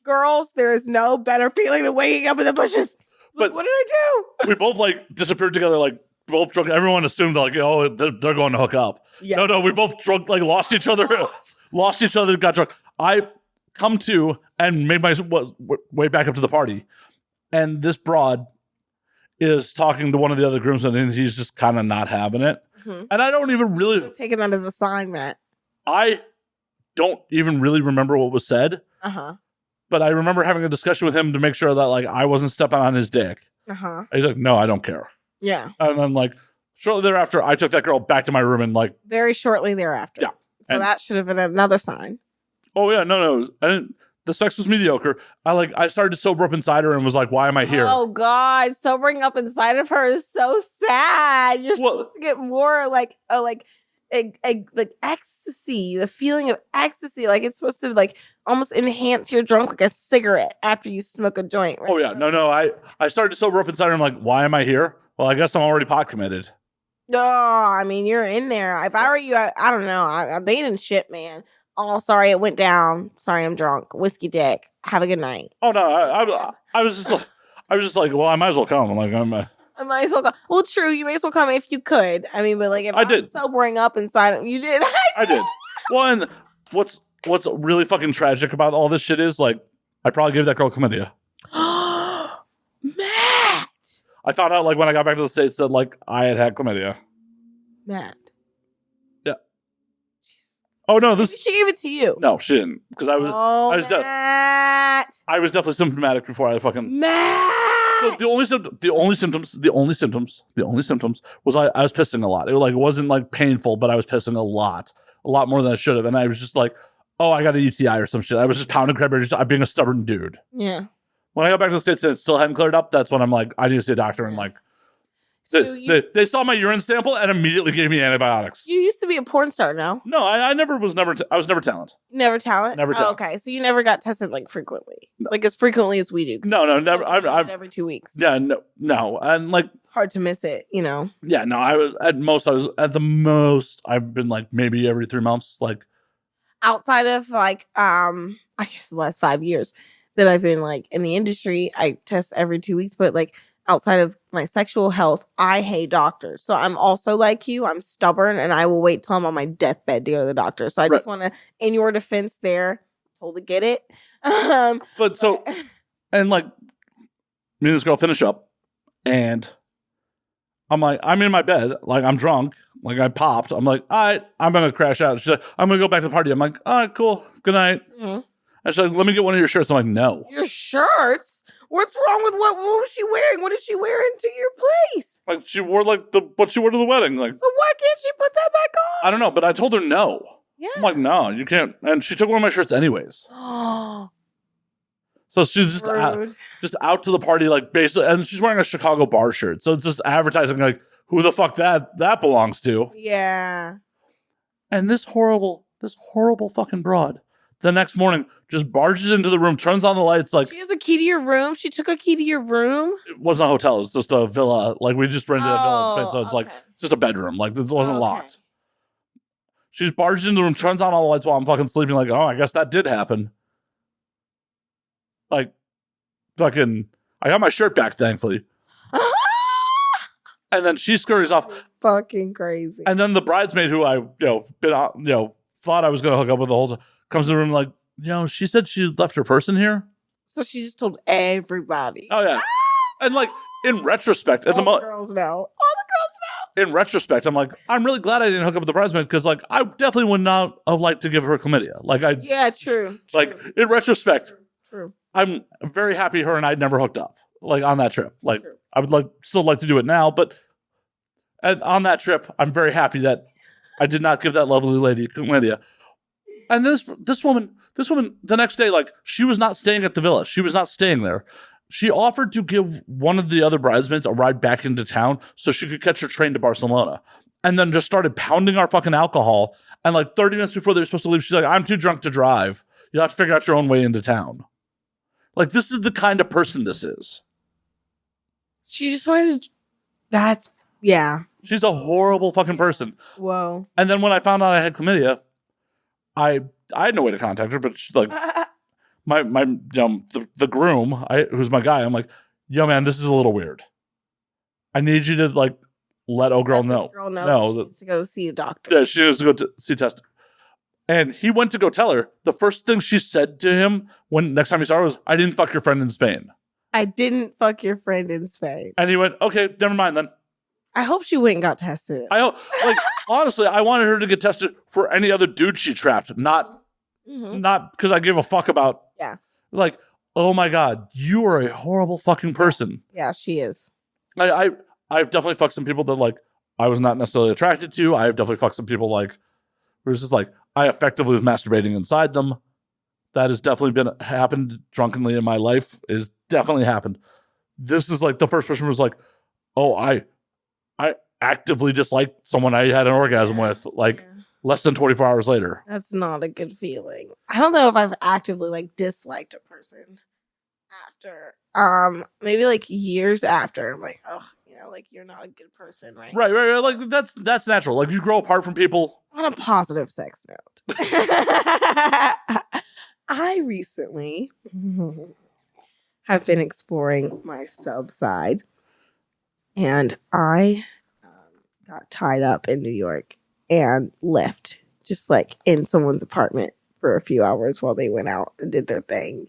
Girls, there is no better feeling than waking up in the bushes. But what did I do? We both, like, disappeared together, like, both drunk. Everyone assumed, like, oh, they're going to hook up. Yeah. No, we both drunk, like, lost each other, got drunk. I come to and made my way back up to the party. And this broad is talking to one of the other groomsmen, and he's just kind of not having it. Mm-hmm. And I don't even really... taking that as a sign, Matt. I don't even really remember what was said. Uh-huh. But I remember having a discussion with him to make sure that, like, I wasn't stepping on his dick. Uh-huh. He's like, no, I don't care. Yeah. And then, like, shortly thereafter, I took that girl back to my room and, like... Very shortly thereafter. Yeah. So that should have been another sign. Oh, yeah. No. The sex was mediocre. I started to sober up inside her and was like, why am I here? Oh, God. Sobering up inside of her is so sad. You're supposed to get more, like ecstasy, the feeling of ecstasy. Like, it's supposed to, like, almost enhance your drunk like a cigarette after you smoke a joint. Right? Oh, yeah. No. I started to sober up inside her. I'm like, why am I here? Well, I guess I'm already pot committed. No, I mean, you're in there. If I were you, I don't know. I'm in shit, man. Oh, sorry, it went down. Sorry, I'm drunk. Whiskey dick. Have a good night. Oh, no, I was just like, well, I might as well come. I'm like, I might as well come. Well, true, you may as well come if you could. I mean, but like, if I'm sobering up inside, you did. I did. Well, and what's really fucking tragic about all this shit is, like, I probably gave that girl chlamydia. Matt! I found out, like, when I got back to the States that, like, I had chlamydia. Matt. Yeah. Jeez. Oh, no, Maybe she gave it to you. No, she didn't. Because I was definitely symptomatic before I fucking... Matt! So the only symptoms was I was pissing a lot. It wasn't like painful, but I was pissing a lot more than I should have. And I was just like, oh, I got a UTI or some shit. I was just pounding cranberry, just being a stubborn dude. Yeah. When I got back to the States and it still hadn't cleared up, that's when I'm like, I need to see a doctor. And like, they saw my urine sample and immediately gave me antibiotics. You used to be a porn star, no? No, I was never talent. Never talent? Never talent. Oh, okay, so you never got tested like frequently? No. Like as frequently as we do? No, never. I'm every 2 weeks. Yeah, no. And like... hard to miss it, you know? Yeah, no, I was at the most, I've been like maybe every 3 months, like... Outside of like, I guess the last 5 years that I've been like in the industry, I test every 2 weeks, but like... outside of my sexual health, I hate doctors. So I'm also like you. I'm stubborn, and I will wait till I'm on my deathbed to go to the doctor. So I just want to, in your defense there, totally get it. But so, and like, me and this girl finish up, and I'm like, I'm in my bed, like I'm drunk, like I popped. I'm like, all right, I'm going to crash out. She's like, I'm going to go back to the party. I'm like, all right, cool. Good night. Mm-hmm. And she's like, let me get one of your shirts. I'm like, no. Your shirts? What's wrong with what was she wearing? What did she wear into your place? Like she wore like what she wore to the wedding. Like, so why can't she put that back on? I don't know, but I told her no. Yeah. I'm like, no, you can't. And she took one of my shirts anyways. So she's just out to the party, like basically, and she's wearing a Chicago bar shirt. So it's just advertising like who the fuck that belongs to. Yeah. And this horrible fucking broad. The next morning, just barges into the room, turns on the lights. Like she has a key to your room. She took a key to your room. It wasn't a hotel. It was just a villa. Like we just rented a villa in Spain, so it's like just a bedroom. Like it wasn't locked. She's barged into the room, turns on all the lights while I'm fucking sleeping. Like, oh, I guess that did happen. Like, fucking, I got my shirt back, thankfully. And then she scurries off. It's fucking crazy. And then the bridesmaid, who I thought I was going to hook up with the whole time, comes in the room like, she said she left her person here. So she just told everybody. Oh yeah, and like in retrospect, at All the the girls know. All the girls know. in retrоспect, I'm like, I'm really glad I didn't hook up with the bridesmaid because like I definitely would not have liked to give her chlamydia. Yeah, true. Like in retrospect, true. I'm very happy her and I never hooked up like on that trip. Like True. I would still like to do it now, but on that trip, I'm very happy that I did not give that lovely lady chlamydia. And this woman, the next day, like she was not staying at the villa. She was not staying there. She offered to give one of the other bridesmaids a ride back into town so she could catch her train to Barcelona. And then just started pounding our fucking alcohol. And like 30 minutes before they were supposed to leave, she's like, I'm too drunk to drive. You'll have to figure out your own way into town. Like, this is the kind of person this is. She just wanted to... Yeah. She's a horrible fucking person. Whoa. And then when I found out I had chlamydia, I had no way to contact her, but she's like... the groom, who's my guy, I'm like, yo, man, this is a little weird. I need you to like let old girl know. This girl know she needs to go see a doctor. Yeah, she needs to go see a test. And he went to go tell her. The first thing she said to him when next time he saw her was, "I didn't fuck your friend in Spain." I didn't fuck your friend in Spain. And he went, "Okay, never mind then." I hope she went and got tested. Honestly, I wanted her to get tested for any other dude she trapped, not because I give a fuck about. Yeah. Like, oh my God, you are a horrible fucking person. Yeah, she is. I've definitely fucked some people that like I was not necessarily attracted to. I've definitely fucked some people like where it's just like I effectively was masturbating inside them. That has definitely happened drunkenly in my life. It has definitely happened. This is like the first person was like, oh, I actively disliked someone I had an orgasm with. Like. Less than 24 hours later. That's not a good feeling. I don't know if I've actively like disliked a person after. Maybe like years after. I'm like, oh, like you're not a good person, right? Right. Like that's natural. Like you grow apart from people. On a positive sex note. I recently have been exploring my sub side, and I got tied up in New York. And left just like in someone's apartment for a few hours while they went out and did their thing.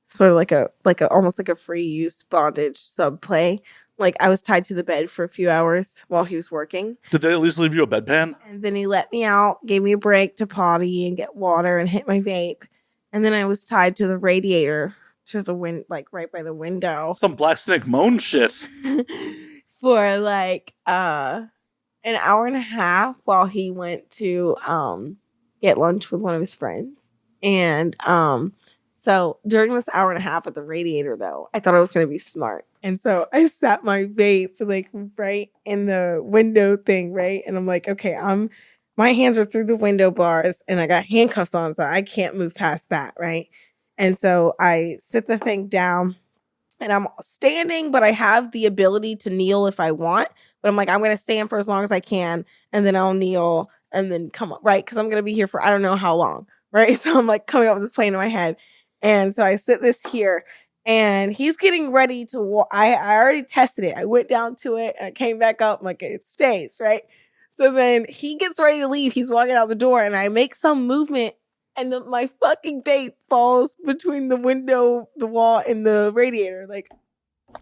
Sort of like a almost like a free use bondage sub play. Like I was tied to the bed for a few hours while he was working. Did they at least leave you a bedpan? And then he let me out, gave me a break to potty and get water and hit my vape. And then I was tied to the radiator to the wind, like right by the window. Some Black Snake Moan shit. For like an hour and a half while he went to get lunch with one of his friends. And so during this hour and a half at the radiator, though, I thought I was going to be smart. And so I sat my vape like right in the window thing, right? And I'm like, okay, my hands are through the window bars and I got handcuffs on, so I can't move past that, right? And so I sit the thing down and I'm standing, but I have the ability to kneel if I want. But I'm like, I'm going to stand for as long as I can, and then I'll kneel and then come up, right? Because I'm going to be here for I don't know how long, right? So I'm like coming up with this plan in my head. And so I sit this here, and he's getting ready to walk. I already tested it. I went down to it, and I came back up. I'm like, it stays, right? So then he gets ready to leave. He's walking out the door, and I make some movement, and my fucking vape falls between the window, the wall, and the radiator. Like,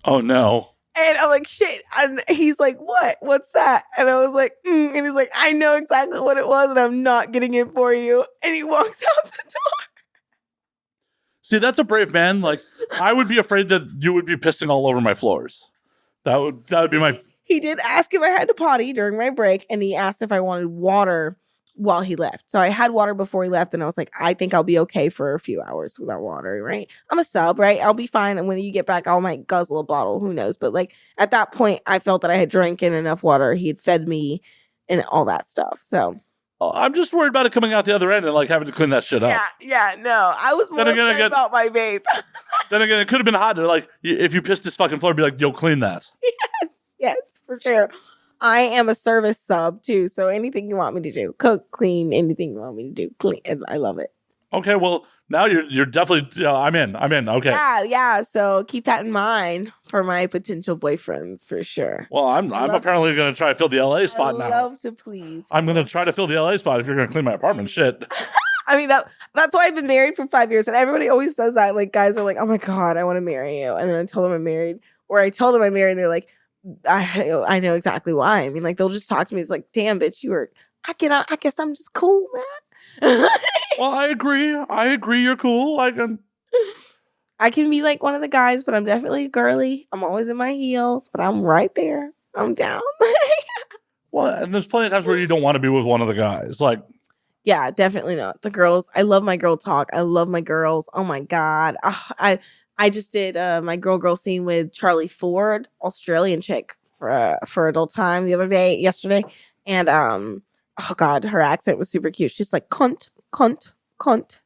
oh no. And I'm like, shit. And he's like, what? What's that? And I was like, And he's like, I know exactly what it was, and I'm not getting it for you. And he walks out the door. See, that's a brave man. Like, I would be afraid that you would be pissing all over my floors. That would be my... He did ask if I had to potty during my break, and he asked if I wanted water while he left. So I had water before he left, and I was like, I think I'll be okay for a few hours without water, right? I'm a sub, right? I'll be fine. And when you get back, I might guzzle a bottle. Who knows? But like at that point, I felt that I had drank in enough water. He had fed me and all that stuff. So I'm just worried about it coming out the other end and like having to clean that shit up. Yeah, no. I was more upset about my vape. Then again, it could have been hotter. Like if you pissed this fucking floor, be like, yo, clean that. Yes, for sure. I am a service sub too, so anything you want me to do, cook, clean, anything you want me to do, clean. And I love it. Okay, well now you're definitely. I'm in. I'm in. Okay. Yeah. So keep that in mind for my potential boyfriends for sure. Well, I'm Love, apparently going to try to fill the LA I spot now. love to please. I'm going to try to fill the LA spot if you're going to clean my apartment. Shit. I mean that's why I've been married for 5 years, and everybody always says that. Like guys are like, "Oh my god, I want to marry you," and then I tell them I'm married, or I tell them I'm married, and they're like, I know exactly why. I mean, like they'll just talk to me. It's like, damn, bitch, you were. I guess I'm just cool, man. Well, I agree. I agree. You're cool. I can. I can be like one of the guys, but I'm definitely girly. I'm always in my heels, but I'm right there. I'm down. Well, and there's plenty of times where you don't want to be with one of the guys. Like, Yeah, definitely not. The girls, I love my girl talk. I love my girls. Oh my god. I just did my girl scene with Charlie Ford, Australian chick for adult time yesterday. And oh god, her accent was super cute. She's like cunt, cunt, cunt.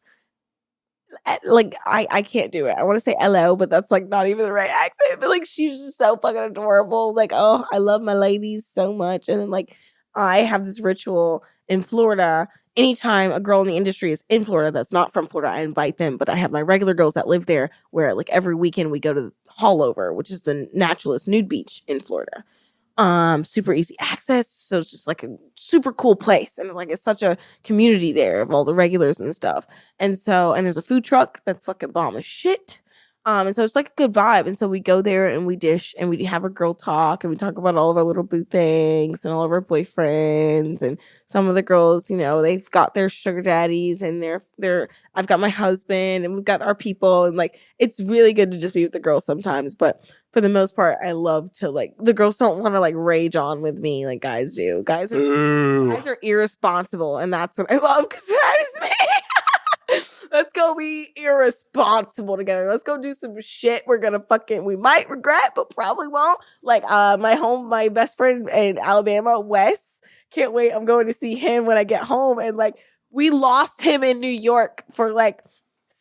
Like I can't do it. I want to say hello, but that's like not even the right accent. But like she's just so fucking adorable. Like, oh, I love my ladies so much. And then like I have this ritual in Florida. Anytime a girl in the industry is in Florida that's not from Florida, I invite them. But I have my regular girls that live there where like every weekend we go to Hallover, which is the naturalist nude beach in Florida. Super easy access, so it's just like a super cool place, and like it's such a community there of all the regulars and stuff. And there's a food truck that's fucking bomb as shit. And so it's like a good vibe. And so we go there and we dish and we have a girl talk and we talk about all of our little boo things and all of our boyfriends. And some of the girls, you know, they've got their sugar daddies and I've got my husband and we've got our people. And like, it's really good to just be with the girls sometimes. But for the most part, I love to like, the girls don't want to like rage on with me like guys do. Guys are irresponsible. And that's what I love because that is me. Let's go be irresponsible together. Let's go do some shit we might regret, but probably won't. Like my best friend in Alabama, Wes. Can't wait. I'm going to see him when I get home. And like we lost him in New York for like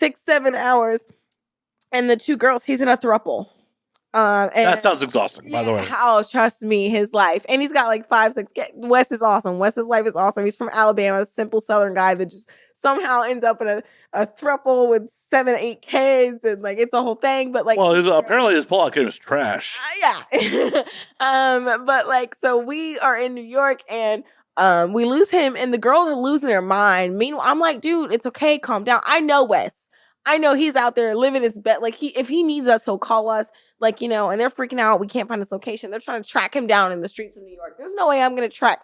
6-7 hours. And the two girls, he's in a throuple. And that sounds exhausting, by the way. Oh, trust me, his life. And he's got like 5-6 kids. Wes is awesome. Wes's life is awesome. He's from Alabama, a simple Southern guy that just somehow ends up in a throuple with 7-8 kids. And like, it's a whole thing. But like, well, apparently his pullout game is trash. Yeah. But like, so we are in New York and we lose him and the girls are losing their mind. Meanwhile, I'm like, dude, it's okay. Calm down. I know Wes. I know he's out there living his best. Like if he needs us, he'll call us. Like, you know, and they're freaking out. We can't find his location. They're trying to track him down in the streets of New York. There's no way I'm going to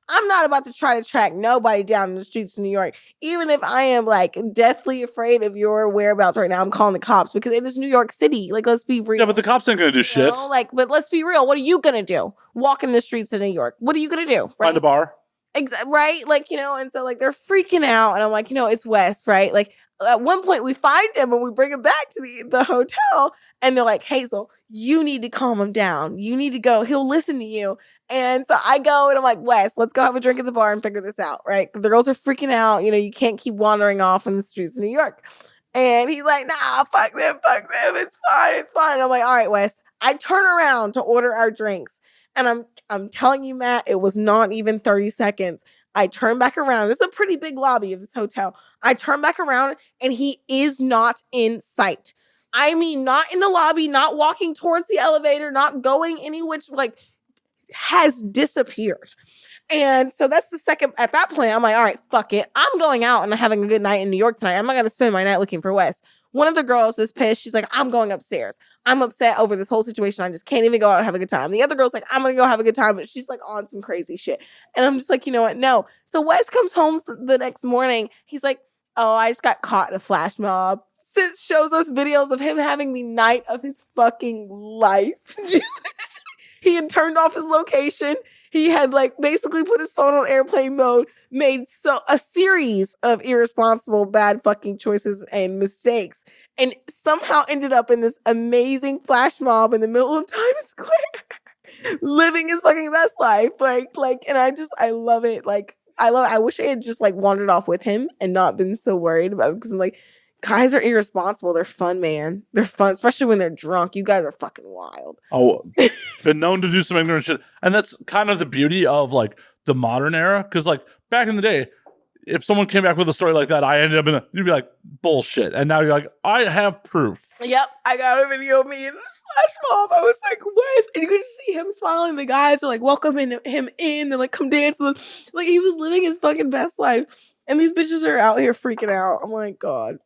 I'm not about to try to track nobody down in the streets of New York. Even if I am like deathly afraid of your whereabouts right now, I'm calling the cops because it is New York City. Like, let's be real. Yeah, but the cops ain't going to do shit. Like, but let's be real. What are you going to do? Walk in the streets of New York. What are you going to do? Right? Find a bar. Right? Like, you know, and so like they're freaking out. And I'm like, you know, it's West, right? Like, at one point we find him and we bring him back to the hotel and they're like, Hazel, you need to calm him down. You need to go. He'll listen to you. And so I go and I'm like, Wes, let's go have a drink at the bar and figure this out, right? The girls are freaking out. You know, you can't keep wandering off in the streets of New York. And he's like, nah, fuck them. It's fine. It's fine. And I'm like, all right, Wes. I turn around to order our drinks. And I'm telling you, Matt, it was not even 30 seconds. I turn back around. This is a pretty big lobby of this hotel. I turn back around and he is not in sight. I mean, not in the lobby, not walking towards the elevator, not going any which, like, has disappeared. And so that's the second, at that point, I'm like, all right, fuck it. I'm going out and having a good night in New York tonight. I'm not going to spend my night looking for Wes. One of the girls is pissed. She's like, I'm going upstairs. I'm upset over this whole situation. I just can't even go out and have a good time. The other girl's like, I'm going to go have a good time. But she's like on some crazy shit. And I'm just like, you know what? No. So Wes comes home the next morning. He's like, oh, I just got caught in a flash mob. Sis shows us videos of him having the night of his fucking life. He had turned off his location. He had like basically put his phone on airplane mode, made a series of irresponsible, bad fucking choices and mistakes, and somehow ended up in this amazing flash mob in the middle of Times Square, living his fucking best life. And I love it. I wish I had just like wandered off with him and not been so worried about it because I'm like, guys are irresponsible. They're fun, man. They're fun, especially when they're drunk. You guys are fucking wild. Oh, been known to do some ignorant shit. And that's kind of the beauty of like the modern era. Because like back in the day, if someone came back with a story like that, I ended up you'd be like, bullshit. And now you're like, I have proof. Yep, I got a video of me in this flash mob. I was like, Wes, and you could just see him smiling. The guys are like welcoming him in. They're like, come dance with. Like he was living his fucking best life. And these bitches are out here freaking out. I'm like, God.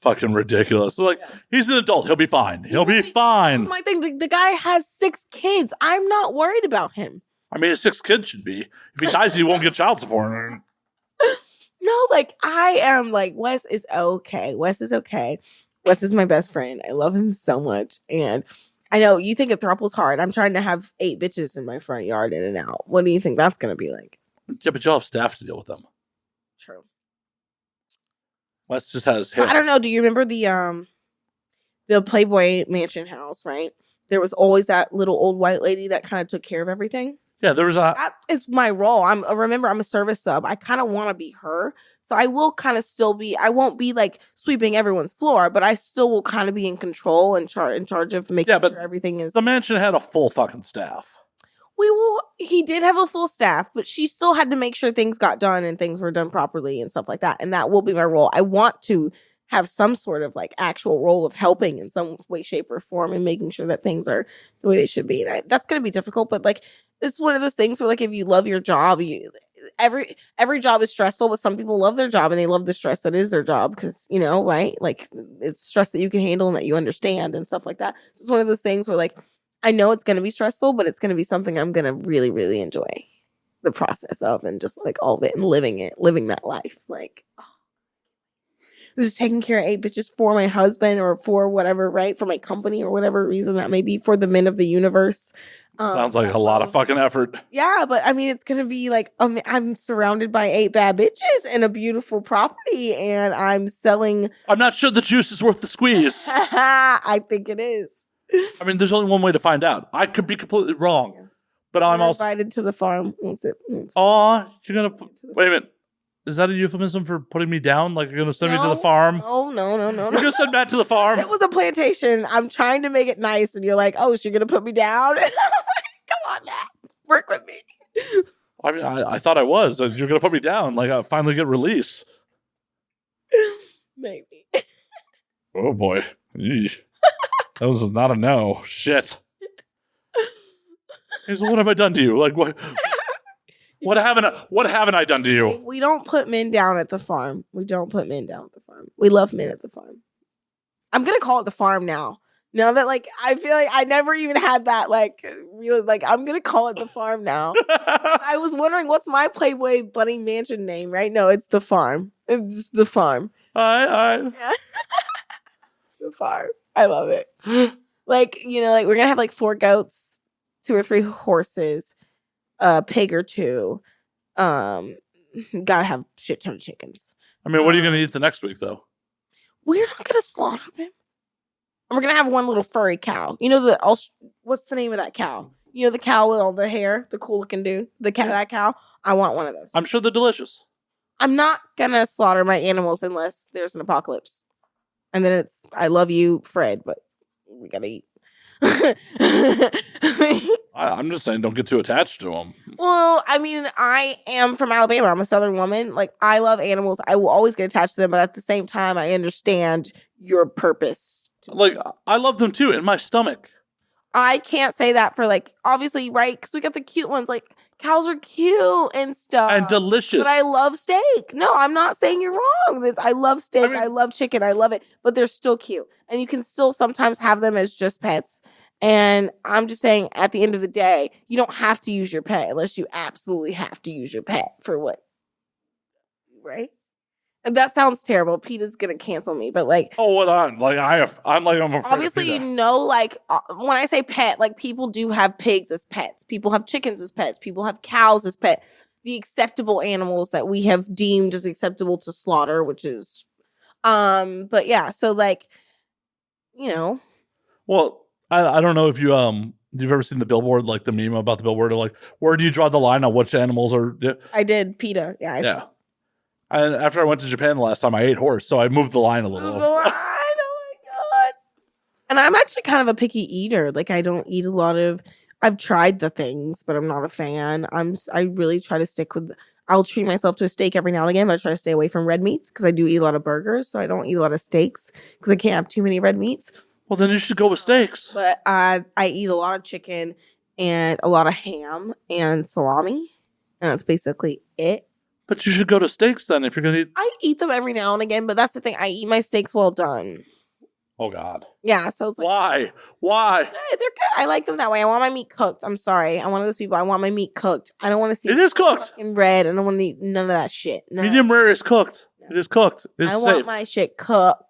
Fucking ridiculous. So like, he's an adult. He'll be fine. He'll be fine. That's my thing. The guy has 6 kids. I'm not worried about him. I mean, his 6 kids should be. If he dies, he won't get child support. No, like I am like, Wes is okay. Wes is okay. Wes is my best friend. I love him so much. And I know you think a throuple's hard. I'm trying to have 8 bitches in my front yard in and out. What do you think that's going to be like? Yeah, but you'll have staff to deal with them. True. Wes just has him. I don't know. Do you remember the Playboy Mansion house, right? There was always that little old white lady that kind of took care of everything. Yeah, there was that is my role. Remember, I'm a service sub. I kind of want to be her. So I will kind of still be, I won't be like sweeping everyone's floor, but I still will kind of be in control and in charge of making sure everything is. The mansion had a full fucking staff. He did have a full staff, but she still had to make sure things got done and things were done properly and stuff like that. And that will be my role. I want to have some sort of like actual role of helping in some way, shape, or form and making sure that things are the way they should be. And that's going to be difficult, but like, it's one of those things where like, if you love your job, every job is stressful, but some people love their job and they love the stress that is their job. Cause you know, right? Like it's stress that you can handle and that you understand and stuff like that. So it's one of those things where like, I know it's going to be stressful, but it's going to be something I'm going to really, really enjoy the process of and just like all of it and living that life. Like, just taking care of 8 bitches for my husband or for whatever, right? For my company or whatever reason that may be, for the men of the universe. Sounds like a lot of fucking effort. Yeah, but I mean, it's going to be like, I'm surrounded by 8 bad bitches and a beautiful property and I'm selling. I'm not sure the juice is worth the squeeze. I think it is. I mean, there's only one way to find out. I could be completely wrong, but I'm also invited to the farm. Aw, you're going to, wait a minute. Is that a euphemism for putting me down? Like you're going to send me to the farm? Oh, no. You're going to send Matt to the farm? It was a plantation. I'm trying to make it nice. And you're like, oh, so you're going to put me down? And I'm like, come on, Matt. Work with me. I mean, I thought I was. You're going to put me down. Like I finally get release. Maybe. Oh, boy. Eesh. That was not a no. Shit. Hazel, what have I done to you? Like what? What haven't I done to you? We don't put men down at the farm. We don't put men down at the farm. We love men at the farm. I'm gonna call it the farm now. Now that like I feel like I never even had that like really like I'm gonna call it the farm now. I was wondering what's my Playboy Bunny Mansion name, right? No, it's the farm. It's just the farm. Yeah. The farm. I love it. Like, you know, like we're gonna have like 4 goats, 2 or 3 horses, a pig or 2. Gotta have shit ton of chickens. I mean, what are you gonna eat the next week though? We're not gonna slaughter them. And we're gonna have one little furry cow. You know what's the name of that cow? You know the cow with all the hair, the cool looking dude, that cow. I want one of those. I'm sure they're delicious. I'm not gonna slaughter my animals unless there's an apocalypse, and then it's I love you, Fred, but we gotta eat. I'm just saying, don't get too attached to them. Well, I mean, I am from Alabama. I'm a Southern woman. Like, I love animals. I will always get attached to them, but at the same time, I understand your purpose. Like, I love them too, in my stomach. I can't say that for, like, obviously, right? Because we got the cute ones. Like, cows are cute and stuff. And delicious. But I love steak. No, I'm not saying you're wrong. I love steak. I love chicken. I love it. But they're still cute. And you can still sometimes have them as just pets. And I'm just saying, at the end of the day, you don't have to use your pet unless you absolutely have to use your pet for what? Right? And that sounds terrible. PETA's going to cancel me, but like... Oh, what I'm afraid obviously, you know, like, when I say pet, like, people do have pigs as pets. People have chickens as pets. People have cows as pets. The acceptable animals that we have deemed as acceptable to slaughter, which is... But yeah, so, like, you know... Well... I don't know if you've ever seen the billboard, like the meme about the billboard, like where do you draw the line on which animals are? I did PETA, yeah. Yeah. And after I went to Japan the last time, I ate horse, so I moved the line a little. Oh my god! And I'm actually kind of a picky eater. Like I don't eat a lot of I've tried the things, but I'm not a fan. I really try to stick with. I'll treat myself to a steak every now and again, but I try to stay away from red meats because I do eat a lot of burgers, so I don't eat a lot of steaks because I can't have too many red meats. Well, then you should go with steaks. But I eat a lot of chicken and a lot of ham and salami, and that's basically it. But you should go to steaks then if you're going to eat. I eat them every now and again, but that's the thing. I eat my steaks well done. Oh, God. Yeah, so it's like, Why? they're good. I like them that way. I want my meat cooked. I'm sorry. I'm one of those people. I want my meat cooked. I don't want to see It is cooked. in red. I don't want to eat none of that shit. Medium rare is cooked. It is cooked. It's safe. Want my shit cooked.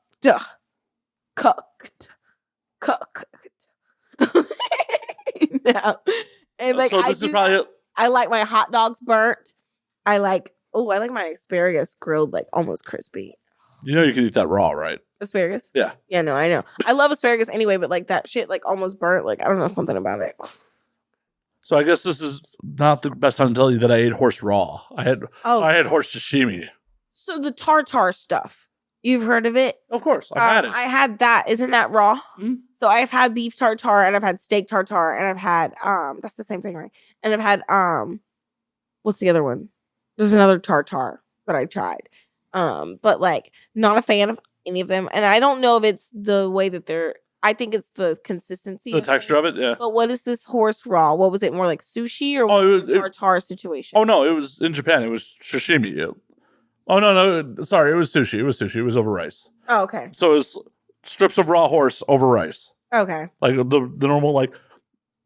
Cooked. No. And like so this is probably I like my hot dogs burnt. I like my asparagus grilled like almost crispy. You know you can eat that raw, right? Asparagus? Yeah. Yeah, no, I know. I love asparagus anyway, but like that shit like almost burnt. Like I don't know, something about it. So I guess this is not the best time to tell you that I ate horse raw. I had horse sashimi. So the tartar stuff. You've heard of it? Of course. I've had it. I had that. Isn't that raw? Mm-hmm. So I've had beef tartar and I've had steak tartar and I've had that's the same thing, right? And I've had what's the other one? There's another tartar that I tried. But like not a fan of any of them. And I don't know if it's the way that I think it's the consistency. The texture of it, yeah. But what is this horse raw? What was it? More like sushi or tartar situation? Oh no, it was in Japan. It was sashimi. Oh no, sorry, it was sushi. It was over rice. Oh, okay. So it was strips of raw horse over rice. Okay. Like the normal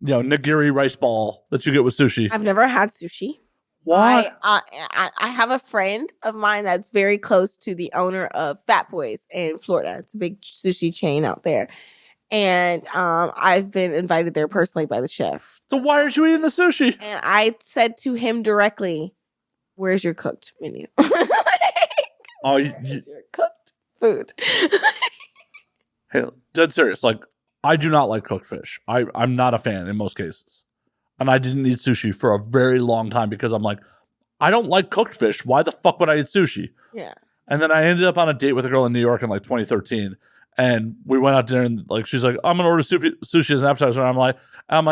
nigiri rice ball that you get with sushi. I've never had sushi. Why? I have a friend of mine that's very close to the owner of Fat Boys in Florida. It's a big sushi chain out there. And I've been invited there personally by the chef. So why aren't you eating the sushi? And I said to him directly, where's your cooked menu? Where's your cooked food? Hey, dead serious. Like, I do not like cooked fish. I'm not a fan in most cases. And I didn't eat sushi for a very long time because I'm like, I don't like cooked fish. Why the fuck would I eat sushi? Yeah. And then I ended up on a date with a girl in New York in like 2013. And we went out to dinner and like she's like, I'm gonna order sushi as an appetizer. And I'm like, I'm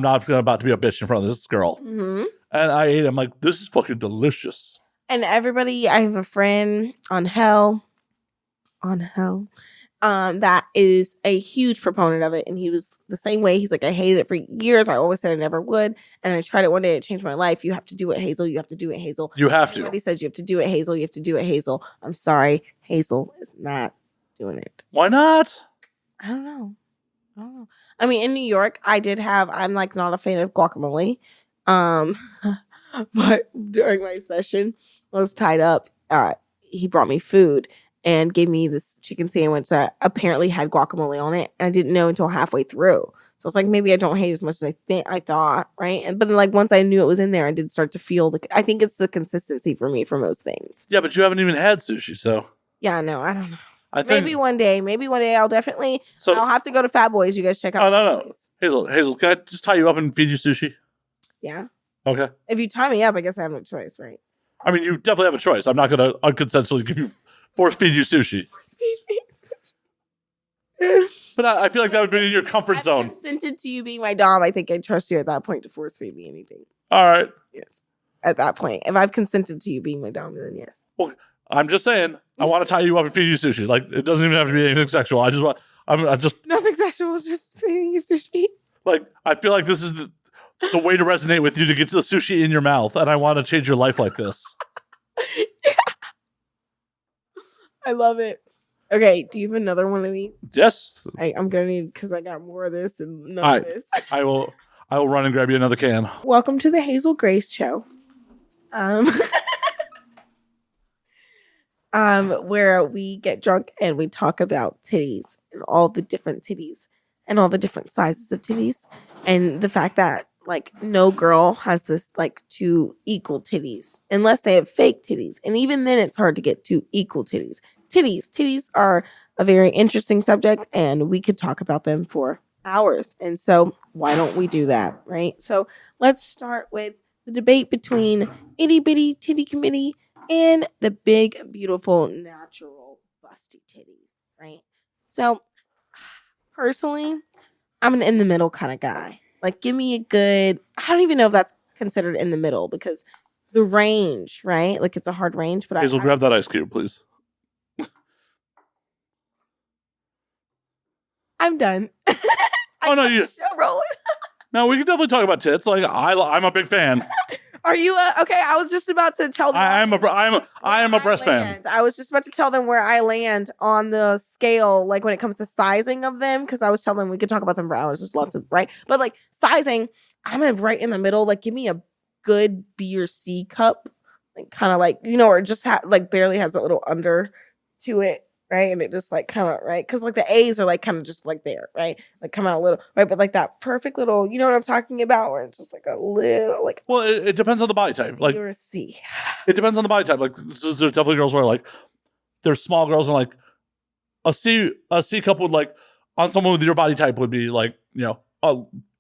not about to be a bitch in front of this girl. Mm-hmm. And I ate it. I'm like, this is fucking delicious. And everybody, I have a friend on Hell, that is a huge proponent of it. And he was the same way. He's like, I hated it for years. I always said I never would. And I tried it one day. It changed my life. You have to do it, Hazel. You have to do it, Hazel. You have to. Everybody says you have to do it, Hazel. You have to do it, Hazel. I'm sorry. Hazel is not doing it. Why not? I don't know. I mean, in New York, I'm like not a fan of guacamole. But during my session, I was tied up. He brought me food and gave me this chicken sandwich that apparently had guacamole on it. And I didn't know until halfway through. So it's like, maybe I don't hate it as much as I thought, right? But then like once I knew it was in there, I did start to feel I think it's the consistency for me for most things. Yeah, but you haven't even had sushi, so. Yeah, no, I don't know. I think maybe one day I'll definitely, I'll have to go to Fat Boys. You guys check out. Oh, no. Hazel, can I just tie you up and feed you sushi? Yeah. Okay. If you tie me up, I guess I have no choice, right? I mean, you definitely have a choice. I'm not going to unconsensually force feed you sushi. Force feed me. But I feel like that would be in your comfort zone. I've consented to you being my dom. I think I trust you at that point to force feed me anything. All right. Yes. At that point, if I've consented to you being my dom, then yes. Well, I'm just saying, I want to tie you up and feed you sushi. Like, it doesn't even have to be anything sexual. I just nothing sexual, just feeding you sushi. Like, I feel like this is the way to resonate with you to get the sushi in your mouth, and I want to change your life like this. Yeah. I love it. Okay, do you have another one of these? Yes. I'm gonna need, because I got more of this and none of this. I will run and grab you another can. Welcome to the Hazel Grace Show. Where we get drunk and we talk about titties and all the different titties and all the different sizes of titties and the fact that like no girl has this like two equal titties unless they have fake titties, and even then it's hard to get two equal titties. Titties are a very interesting subject and we could talk about them for hours, and so why don't we do that, right? So let's start with the debate between itty bitty titty committee and the big, beautiful, natural, busty titties, right? So, personally, I'm an in the middle kind of guy. Like, give me a good. I don't even know if that's considered in the middle because the range, right? Like, it's a hard range. But Hazel, grab that ice cube, please. I'm done. Oh no, you show rolling. No, we can definitely talk about tits. Like I'm a big fan. Are you okay? I was just about to tell them. I am a breast fan. I was just about to tell them where I land on the scale, like when it comes to sizing of them, because I was telling them we could talk about them for hours. There's lots of right, but like sizing, I'm right in the middle. Like, give me a good B or C cup, like kind of like or just like barely has a little under to it. Right. And it just like kind of right. Cause like the A's are like kind of just like there. Right. Like come out a little. Right. But like that perfect little, you know what I'm talking about? Where it's just like a little like. Well, it depends on the body type. Like, you're a C. It depends on the body type. Like there's definitely girls where like there's small girls and like a C cup would like on someone with your body type would be like,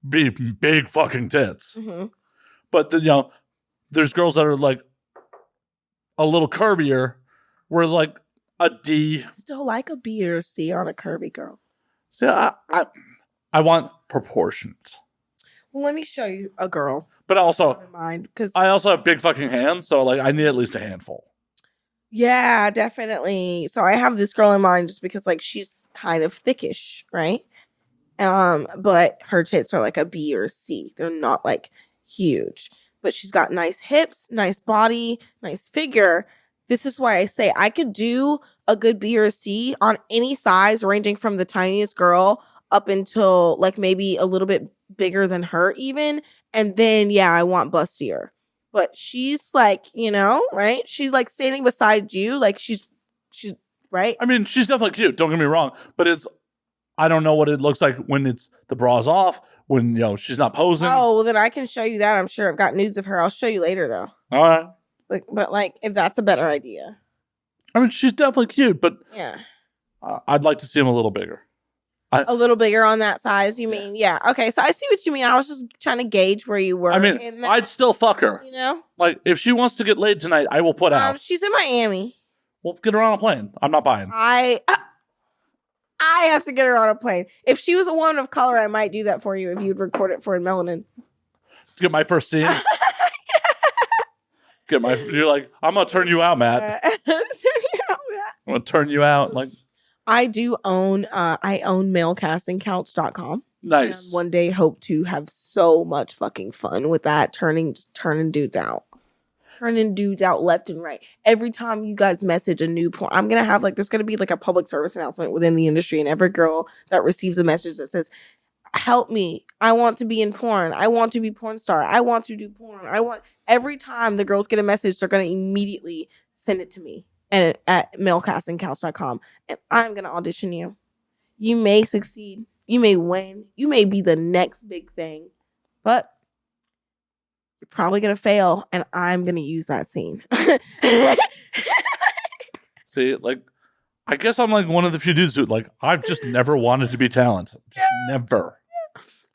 be big fucking tits. Mm-hmm. But then, there's girls that are like a little curvier where like a D. Still like a B or C on a curvy girl. See, I want proportions. Well, let me show you a girl. But also, because I also have big fucking hands, so like I need at least a handful. Yeah, definitely. So I have this girl in mind just because like she's kind of thickish, right? But her tits are like a B or C. They're not like huge, but she's got nice hips, nice body, nice figure. This is why I say I could do a good B or a C on any size, ranging from the tiniest girl up until like maybe a little bit bigger than her even. And then, yeah, I want bustier. But she's like, right? She's like standing beside you. Like she's right. I mean, she's definitely cute. Don't get me wrong. But I don't know what it looks like when it's the bra's off, when, she's not posing. Oh, well, then I can show you that. I'm sure I've got nudes of her. I'll show you later, though. All right. But if that's a better idea. I mean, she's definitely cute, but yeah, I'd like to see him a little bigger. A little bigger on that size, you mean? Yeah. Okay, so I see what you mean. I was just trying to gauge where you were. I mean, I'd still fuck her. Like, if she wants to get laid tonight, I will put out. She's in Miami. Well, get her on a plane. I'm not buying. I have to get her on a plane. If she was a woman of color, I might do that for you if you'd record it for in melanin. Get my first scene. You're like, I'm gonna turn you out, Matt. I'm gonna turn you out. Like, I do own malecastingcouch.com. Nice. And one day hope to have so much fucking fun with that, turning dudes out. Turning dudes out left and right. Every time you guys message a new porn, I'm going to have there's going to be a public service announcement within the industry, and every girl that receives a message that says, help me. I want to be in porn. I want to be porn star. I want to do porn. Every time the girls get a message, they're going to immediately send it to me and at malecastingcouch.com, and I'm going to audition you. You may succeed. You may win. You may be the next big thing, but you're probably going to fail, and I'm going to use that scene. See, I guess I'm one of the few dudes who, I've just never wanted to be talented. Just never.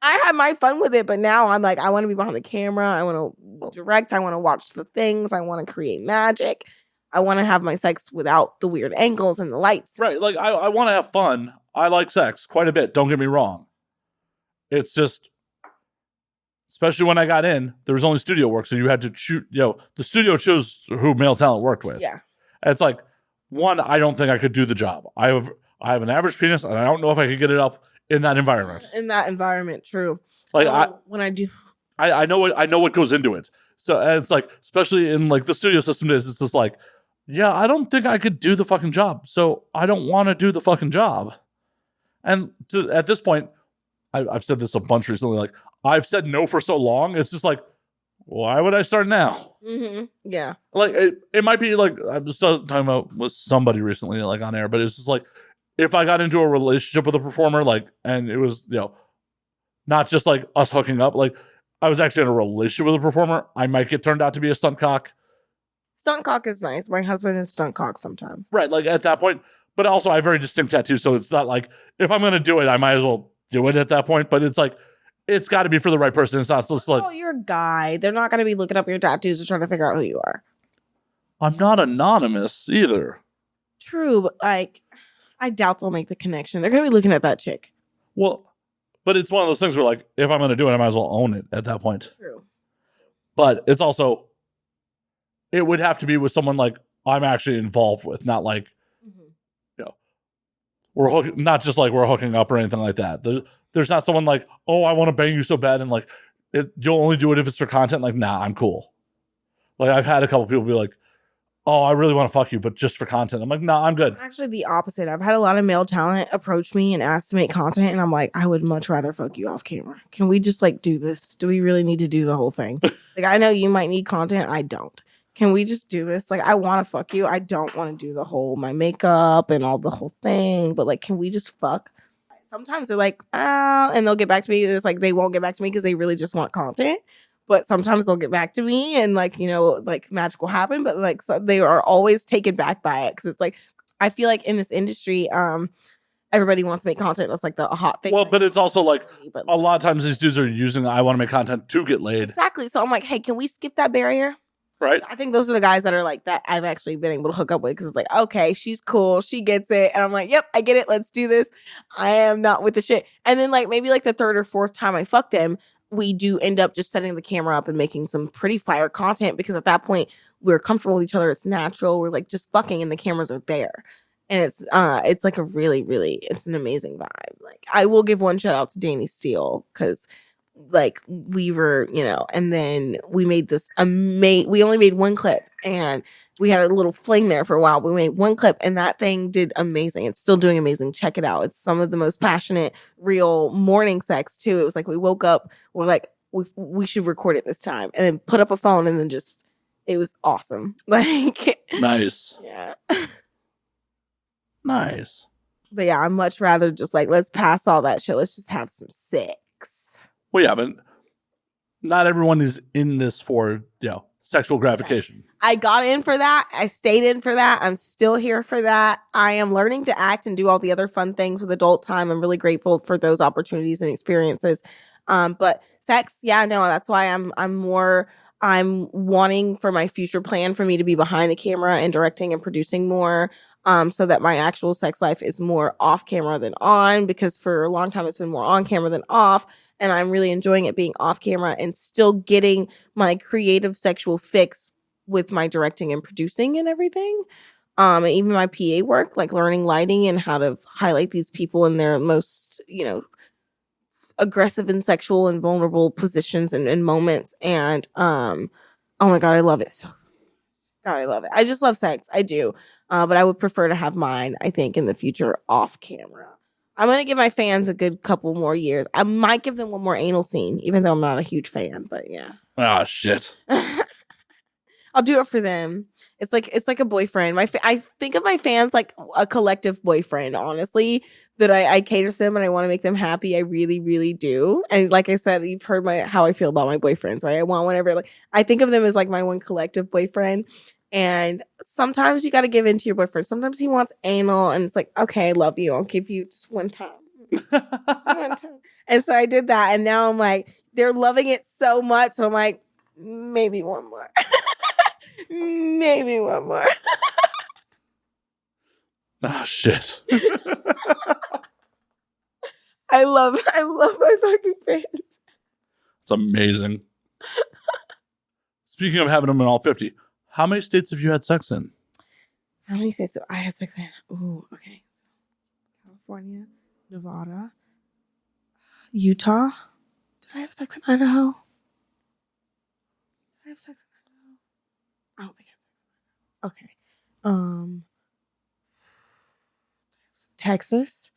I had my fun with it, but now I'm I want to be behind the camera. I want to direct. I want to watch the things. I want to create magic. I want to have my sex without the weird angles and the lights. Right. I want to have fun. I like sex quite a bit. Don't get me wrong. It's just, especially when I got in, there was only studio work. So you had to shoot, the studio chose who male talent worked with. Yeah. And it's one, I don't think I could do the job. I have an average penis, and I don't know if I could get it up in that environment. In that environment, true. When I do, I know what goes into it. So and it's especially in the studio system it's just yeah, I don't think I could do the fucking job. So I don't want to do the fucking job. And at this point, I've said this a bunch recently. I've said no for so long. It's just why would I start now? Mm-hmm. Yeah. It might be I was talking about with somebody recently, on air, but it's just if I got into a relationship with a performer, and it was, not just us hooking up, I was actually in a relationship with a performer, I might get turned out to be a stunt cock. Stunt cock is nice. My husband is stunt cock sometimes. Right. At that point, but also I have very distinct tattoos. So it's not if I'm going to do it, I might as well do it at that point. But it's it's got to be for the right person. It's not just oh, you're a guy. They're not going to be looking up your tattoos and trying to figure out who you are. I'm not anonymous either. True, but I doubt they'll make the connection. They're going to be looking at that chick. Well, But it's one of those things where, like, if I'm going to do it, I might as well own it at that point. True. But it's also, it would have to be with someone like I'm actually involved with, not like, you know, not just like we're hooking up or anything like that. There's not someone like, oh, I want to bang you so bad, and like, you'll only do it if it's for content. Like, nah, I'm cool. Like, I've had a couple people be like, oh, I really want to fuck you, but just for content. I'm like, nah, I'm good. Actually, the opposite. I've had a lot of male talent approach me and ask to make content, and I'm like, I would much rather fuck you off camera. Can we just like do this? Do we really need to do the whole thing? Like, I know you might need content. I don't. Can we just do this? Like, I want to fuck you. I don't want to do the whole my makeup and all the whole thing. But like, can we just fuck? Sometimes they're like, oh, and they'll get back to me. It's like they won't get back to me because they really just want content. But sometimes they'll get back to me and like, you know, like magic will happen. But like, so they are always taken back by it because it's like, I feel like in this industry, everybody wants to make content. That's like the hot thing. Well, but it's also like But a lot of times these dudes are using I want to make content to get laid. exactly. So I'm like, hey, can we skip that barrier? Right. I think those are the guys that are like that I've actually been able to hook up with because it's like, okay, she's cool, she gets it, and I'm like, yep, I get it. Let's do this. I am not with the shit. And then like maybe like the third or fourth time I fuck them, we do end up just setting the camera up and making some pretty fire content because at that point we're comfortable with each other. It's natural. We're like just fucking, and the cameras are there. And it's like a really, really, it's an amazing vibe. Like I will give one shout out to Danny Steele because like we were, you know, and then we made this we only made one clip and we had a little fling there for a while. We made one clip and that thing did amazing. It's still doing amazing. Check it out. It's some of the most passionate, real morning sex too. It was like we woke up, we're like, we should record it this time, and then put up a phone and then just it was awesome. Like nice. Yeah. Nice. But yeah, I'm much rather just like let's pass all that shit. Let's just have some sex. Well, yeah, but not everyone is in this for, you know, sexual gratification. I got in for that. I stayed in for that. I'm still here for that. I am learning to act and do all the other fun things with adult time. I'm really grateful for those opportunities and experiences. But sex, yeah, no, that's why I'm wanting for my future plan for me to be behind the camera and directing and producing more. So that my actual sex life is more off camera than on, because for a long time it's been more on camera than off. And I'm really enjoying it being off camera and still getting my creative sexual fix with my directing and producing and everything. And even my PA work, like learning lighting and how to highlight these people in their most, you know, aggressive and sexual and vulnerable positions and moments. And oh my God, I love it so. God, I love it. I just love sex. I do. But I would prefer to have mine, I think, in the future off camera. I'm going to give my fans a good couple more years. I might give them one more anal scene, even though I'm not a huge fan, but yeah. Ah, shit. I'll do it for them. It's like a boyfriend. I think of my fans like a collective boyfriend, honestly, that I cater to them and I want to make them happy. I really, really do. And like I said, you've heard how I feel about my boyfriends, right? I want whatever. Like I think of them as like my one collective boyfriend. And sometimes you got to give in to your boyfriend. Sometimes he wants anal, and it's like, okay, I love you. I'll give you just one time. One time. And so I did that, and now I'm like, they're loving it so much. So I'm like, maybe one more. Maybe one more. Ah, shit. I love my fucking fans. It's amazing. Speaking of having them in all 50, how many states have you had sex in? How many states I had sex in? Ooh, okay. So, California, Nevada, Utah. Did I have sex in Idaho? Did I have sex in Idaho? I don't think I have sex in Idaho. Okay. Texas,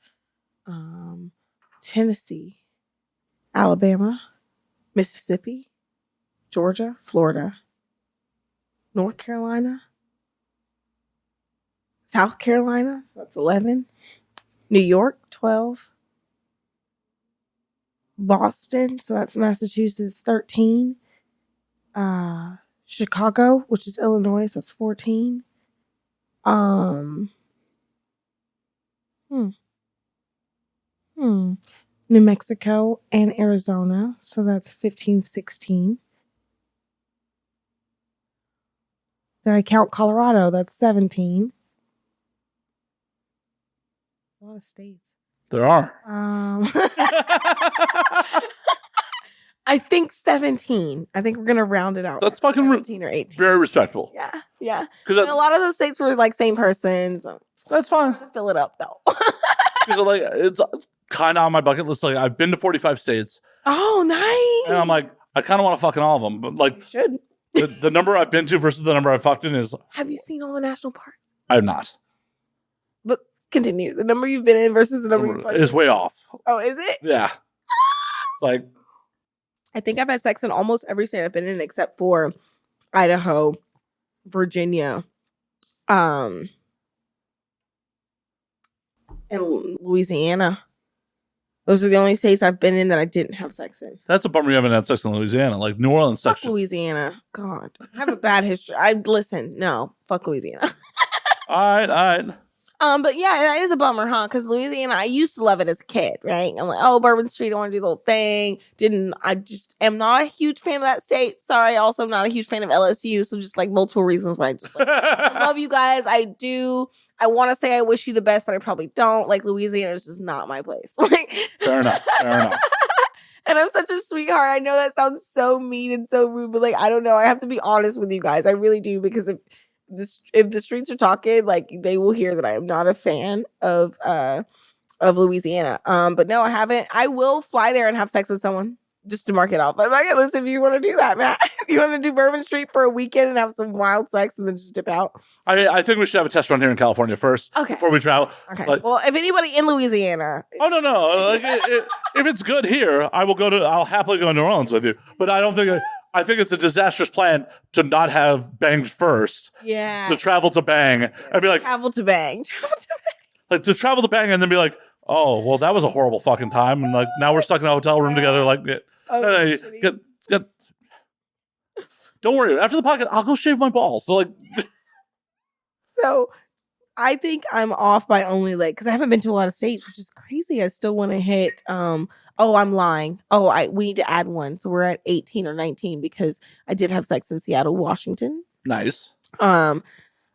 Tennessee, Alabama, Mississippi, Georgia, Florida, North Carolina, South Carolina, so that's 11, New York, 12, Boston, so that's Massachusetts, 13, Chicago, which is Illinois, so that's 14, New Mexico and Arizona, so that's 15, 16. Did I count Colorado? That's 17. That's a lot of states. There are. I think 17. I think we're gonna round it out. That's fucking 17 or 18. Very respectable. Yeah. Because a lot of those states were like same person. So that's fine. To fill it up though. Because like it's kind of on my bucket list. Like I've been to 45 states. Oh, nice. And I'm like, I kind of want to fuck in all of them, but like, you should. the number I've been to versus the number I've fucked in is. Have you seen all the national parks? I have not. But continue. The number you've been in versus the number you've fucked is way off. Oh, is it? Yeah. It's like. I think I've had sex in almost every state I've been in except for Idaho, Virginia, and Louisiana. Those are the only states I've been in that I didn't have sex in. That's a bummer you haven't had sex in Louisiana. Like New Orleans fuck section. Louisiana. God. I have a bad history. No. Fuck Louisiana. All right. But yeah, that is a bummer, huh? Because Louisiana, I used to love it as a kid, right? I'm like, oh, Bourbon Street, I want to do the whole thing. I just am not a huge fan of that state. Sorry, also I'm not a huge fan of LSU. So just like multiple reasons why I just like, I love you guys. I do. I want to say I wish you the best, but I probably don't. Like Louisiana is just not my place. Like Fair enough. And I'm such a sweetheart. I know that sounds so mean and so rude, but like I don't know. I have to be honest with you guys. I really do, because if the streets are talking, like they will hear that I am not a fan of Louisiana. But no, I haven't. I will fly there and have sex with someone just to mark it off. I'm like, listen, if you want to do that, Matt, you want to do Bourbon Street for a weekend and have some wild sex and then just dip out. I think we should have a test run here in California first, before we travel. Okay. Like, well, if anybody in Louisiana, oh no, like, if it's good here, I'll happily go to New Orleans with you. But I don't think. I think it's a disastrous plan to not have banged first. Yeah. To travel to bang and be like travel to bang. Like to travel to bang and then be like, oh well, that was a horrible fucking time, and like now we're stuck in a hotel room together. Like, don't worry. After the podcast, I'll go shave my balls. So like, so I think I'm off by only like because I haven't been to a lot of states, which is crazy. I still want to hit. Oh, I'm lying. We need to add one. So we're at 18 or 19 because I did have sex in Seattle, Washington. Nice. Yeah,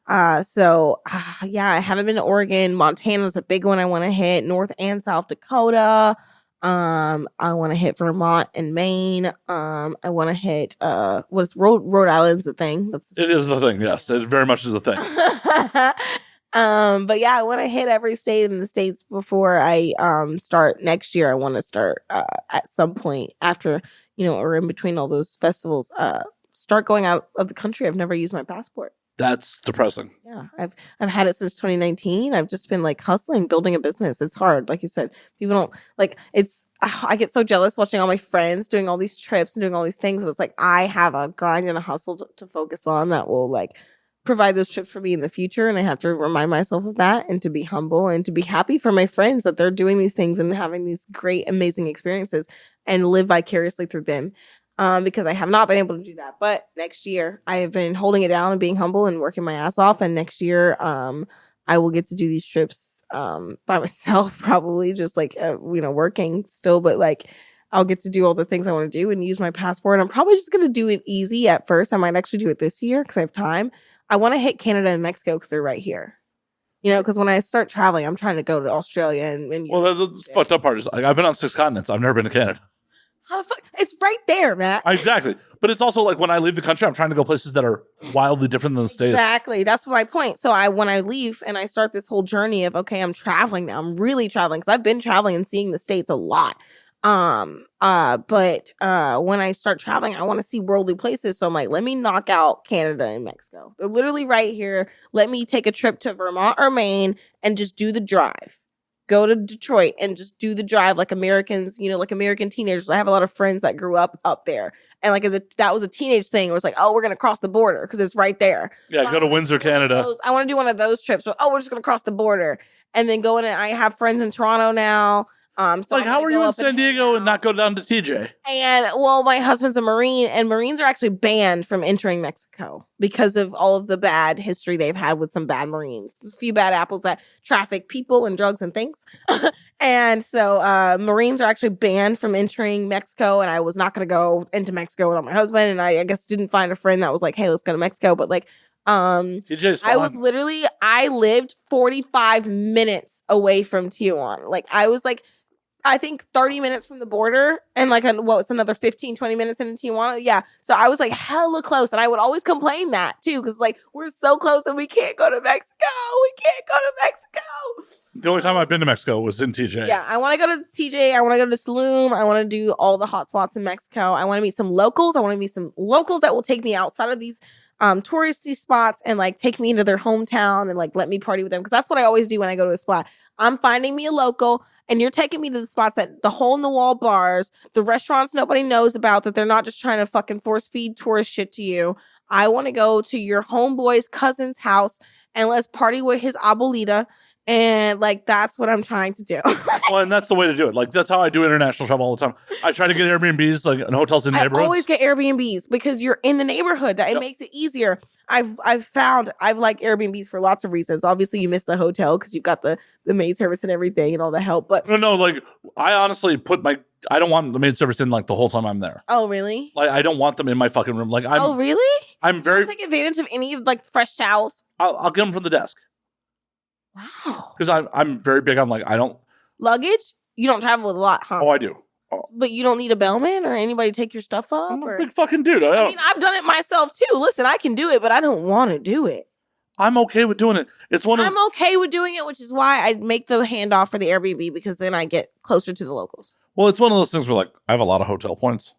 I haven't been to Oregon. Montana's a big one I want to hit. North and South Dakota. I want to hit Vermont and Maine. I want to hit Rhode Island's a thing. It is the thing. Yes, it very much is a thing. But yeah, I want to hit every state in the States before I start next year. I want to start at some point after, or in between all those festivals, start going out of the country. I've never used my passport. That's depressing. Yeah, I've had it since 2019. I've just been like hustling, building a business. It's hard. Like you said, people don't like I get so jealous watching all my friends doing all these trips and doing all these things. But it's like I have a grind and a hustle to focus on that will like provide those trips for me in the future. And I have to remind myself of that and to be humble and to be happy for my friends that they're doing these things and having these great, amazing experiences and live vicariously through them. Because I have not been able to do that. But next year, I have been holding it down and being humble and working my ass off. And next year, I will get to do these trips by myself, probably just like, working still. But like, I'll get to do all the things I want to do and use my passport. I'm probably just going to do it easy at first. I might actually do it this year because I have time. I want to hit Canada and Mexico because they're right here. Because when I start traveling, I'm trying to go to Australia and well, the fucked up part is I've been on 6 continents. I've never been to Canada. How the fuck? It's right there, Matt. Exactly. But it's also like when I leave the country, I'm trying to go places that are wildly different than the States. Exactly. That's my point. So when I leave and I start this whole journey of, okay, I'm traveling now. I'm really traveling because I've been traveling and seeing the States a lot. But when I start traveling, I want to see worldly places. So I'm like, let me knock out Canada and Mexico. They're literally right here. Let me take a trip to Vermont or Maine and just do the drive. Go to Detroit and just do the drive like Americans, like American teenagers. I have a lot of friends that grew up there. And like that was a teenage thing where it's like, oh, we're going to cross the border because it's right there. Yeah, so go to Windsor, Canada. I want to do one of those trips. Where, we're just going to cross the border. And then go in and I have friends in Toronto now. So like, how are you in San Diego and not go down to TJ? And well, my husband's a Marine, and Marines are actually banned from entering Mexico because of all of the bad history they've had with some bad Marines. A few bad apples that traffic people and drugs and things. And so Marines are actually banned from entering Mexico, and I was not going to go into Mexico without my husband, and I guess didn't find a friend that was like, hey, let's go to Mexico. But like, TJ's I was fun. literally, I lived 45 minutes away from Tijuana. Like, I was like, I think 30 minutes from the border and like, another 15, 20 minutes into Tijuana. Yeah. So I was like hella close. And I would always complain that too. Cause like, we're so close and we can't go to Mexico. We can't go to Mexico. The only time I've been to Mexico was in TJ. Yeah. I want to go to TJ. I want to go to Tulum. I want to do all the hot spots in Mexico. I want to meet some locals. I want to meet some locals that will take me outside of these touristy spots and like take me into their hometown and like let me party with them. Cause that's what I always do when I go to a spot. I'm finding me a local and you're taking me to the spots that the hole in the wall bars, the restaurants nobody knows about, that they're not just trying to fucking force feed tourist shit to you. I want to go to your homeboy's cousin's house and let's party with his abuelita. And like, that's what I'm trying to do. Well, and that's the way to do it. Like, that's how I do international travel all the time. I try to get Airbnbs, like, in hotels in neighborhoods. I always get Airbnbs because you're in the neighborhood. That it makes it easier. I've like Airbnbs for lots of reasons. Obviously, you miss the hotel because you've got the maid service and everything and all the help. But no, like, I honestly I don't want the maid service in like the whole time I'm there. Oh, really? Like, I don't want them in my fucking room. Like, oh, really? I'm very. Don't take advantage of any of like fresh towels. I'll get them from the desk. Wow. Because I'm very big on like, I don't. Luggage? You don't travel with a lot, huh? Oh, I do. Oh. But you don't need a bellman or anybody to take your stuff up? I'm a big fucking dude. I mean, I've done it myself too. Listen, I can do it, but I don't want to do it. I'm okay with doing it. I'm okay with doing it, which is why I make the handoff for the Airbnb because then I get closer to the locals. Well, it's one of those things where like, I have a lot of hotel points.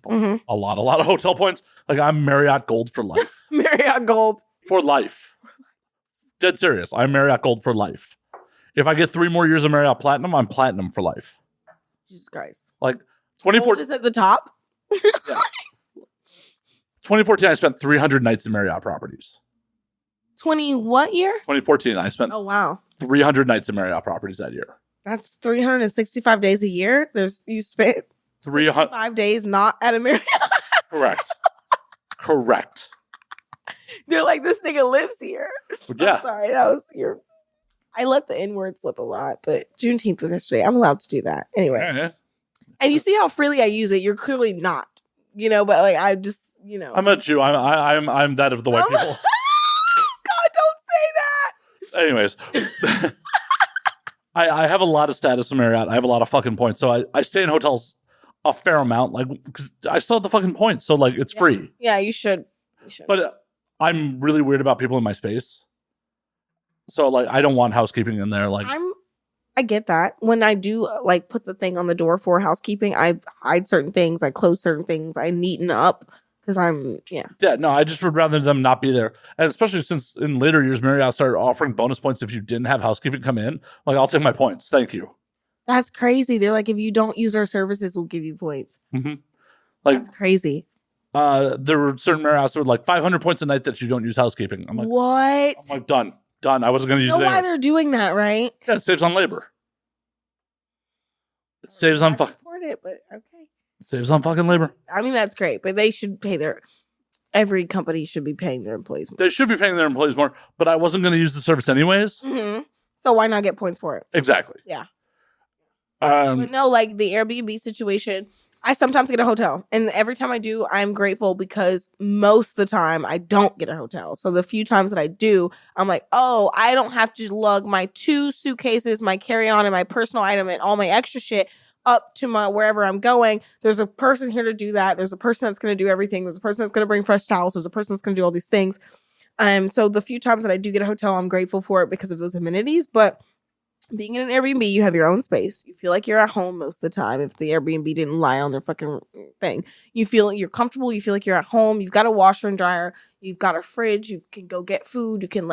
Mm-hmm. A lot of hotel points. Like, I'm Marriott Gold for life. Marriott Gold. For life. Dead serious. I'm Marriott Gold for life. If I get 3 more years of Marriott Platinum, I'm Platinum for life. Jesus Christ. Like 2014 is at the top. Yeah. 2014, I spent 300 nights in Marriott properties. 20 what year? 2014, I spent 300 nights in Marriott properties that year. That's 365 days a year. You spent 305 days not at a Marriott. Correct. They're like, this nigga lives here. Yeah. I'm sorry, that was your. I let the N word slip a lot, but Juneteenth was yesterday. I'm allowed to do that anyway. Yeah. And you see how freely I use it. You're clearly not, but like I just, I'm a Jew. I'm that of the white people. God, don't say that. Anyways, I have a lot of status in Marriott. I have a lot of fucking points, so I stay in hotels a fair amount, like because I still have the fucking points, so like it's free. Yeah, you should. But I'm really weird about people in my space. So like I don't want housekeeping in there. Like I get that. When I do like put the thing on the door for housekeeping, I hide certain things, I close certain things, I neaten up because Yeah, no, I just would rather them not be there. And especially since in later years Marriott started offering bonus points if you didn't have housekeeping come in. Like, I'll take my points. Thank you. That's crazy. They're like, if you don't use our services, we'll give you points. Mm-hmm. Like, that's crazy. There were certain Marriotts that were like 500 points a night that you don't use housekeeping. I'm like, what? I'm like, done. I wasn't going to use it. Why they're doing that, right? Yeah, it saves on labor. It saves on support it, but okay. It saves on fucking labor. I mean, that's great, but they should pay every company should be paying their employees more. They should be paying their employees more, but I wasn't going to use the service anyways. Mm-hmm. So why not get points for it? Exactly. Yeah. But no, like the Airbnb situation, I sometimes get a hotel. And every time I do, I'm grateful because most of the time I don't get a hotel. So the few times that I do, I'm like, oh, I don't have to lug my 2 suitcases, my carry-on and my personal item and all my extra shit up to my wherever I'm going. There's a person here to do that. There's a person that's going to do everything. There's a person that's going to bring fresh towels. There's a person that's going to do all these things. So the few times that I do get a hotel, I'm grateful for it because of those amenities. But being in an Airbnb, you have your own space. You feel like you're at home most of the time. If the Airbnb didn't lie on their fucking thing, you feel you're comfortable. You feel like you're at home. You've got a washer and dryer. You've got a fridge. You can go get food. You can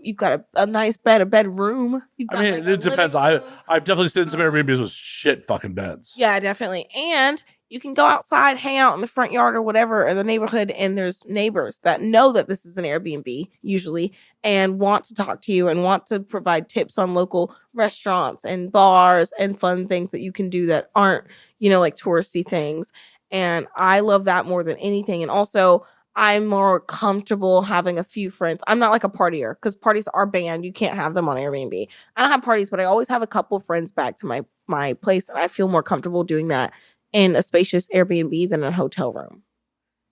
you've got a nice bed, a bedroom. I mean, it depends. I've definitely stayed in some Airbnbs with shit fucking beds. Yeah, definitely. And you can go outside, hang out in the front yard or whatever, or the neighborhood, and there's neighbors that know that this is an Airbnb, usually, and want to talk to you and want to provide tips on local restaurants and bars and fun things that you can do that aren't, like touristy things. And I love that more than anything. And also, I'm more comfortable having a few friends. I'm not like a partier because parties are banned. You can't have them on Airbnb. I don't have parties, but I always have a couple friends back to my place, and I feel more comfortable doing that in a spacious Airbnb than a hotel room.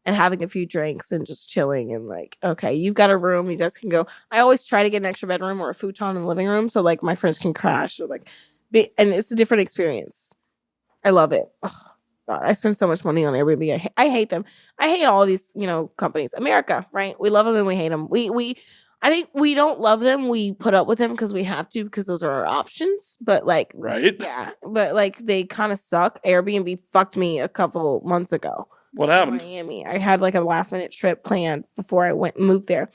and having a few drinks and just chilling and like, okay, you've got a room, you guys can go. I always try to get an extra bedroom or a futon in the living room so like my friends can crash or like and it's a different experience. I love it. Oh, God, I spend so much money on Airbnb. I hate them. I hate all these, companies. America, right? We love them and we hate them. I think we don't love them. We put up with them because we have to because those are our options. But like, right? Yeah, but like they kind of suck. Airbnb fucked me a couple months ago. What happened? Miami. I had like a last minute trip planned before I moved there.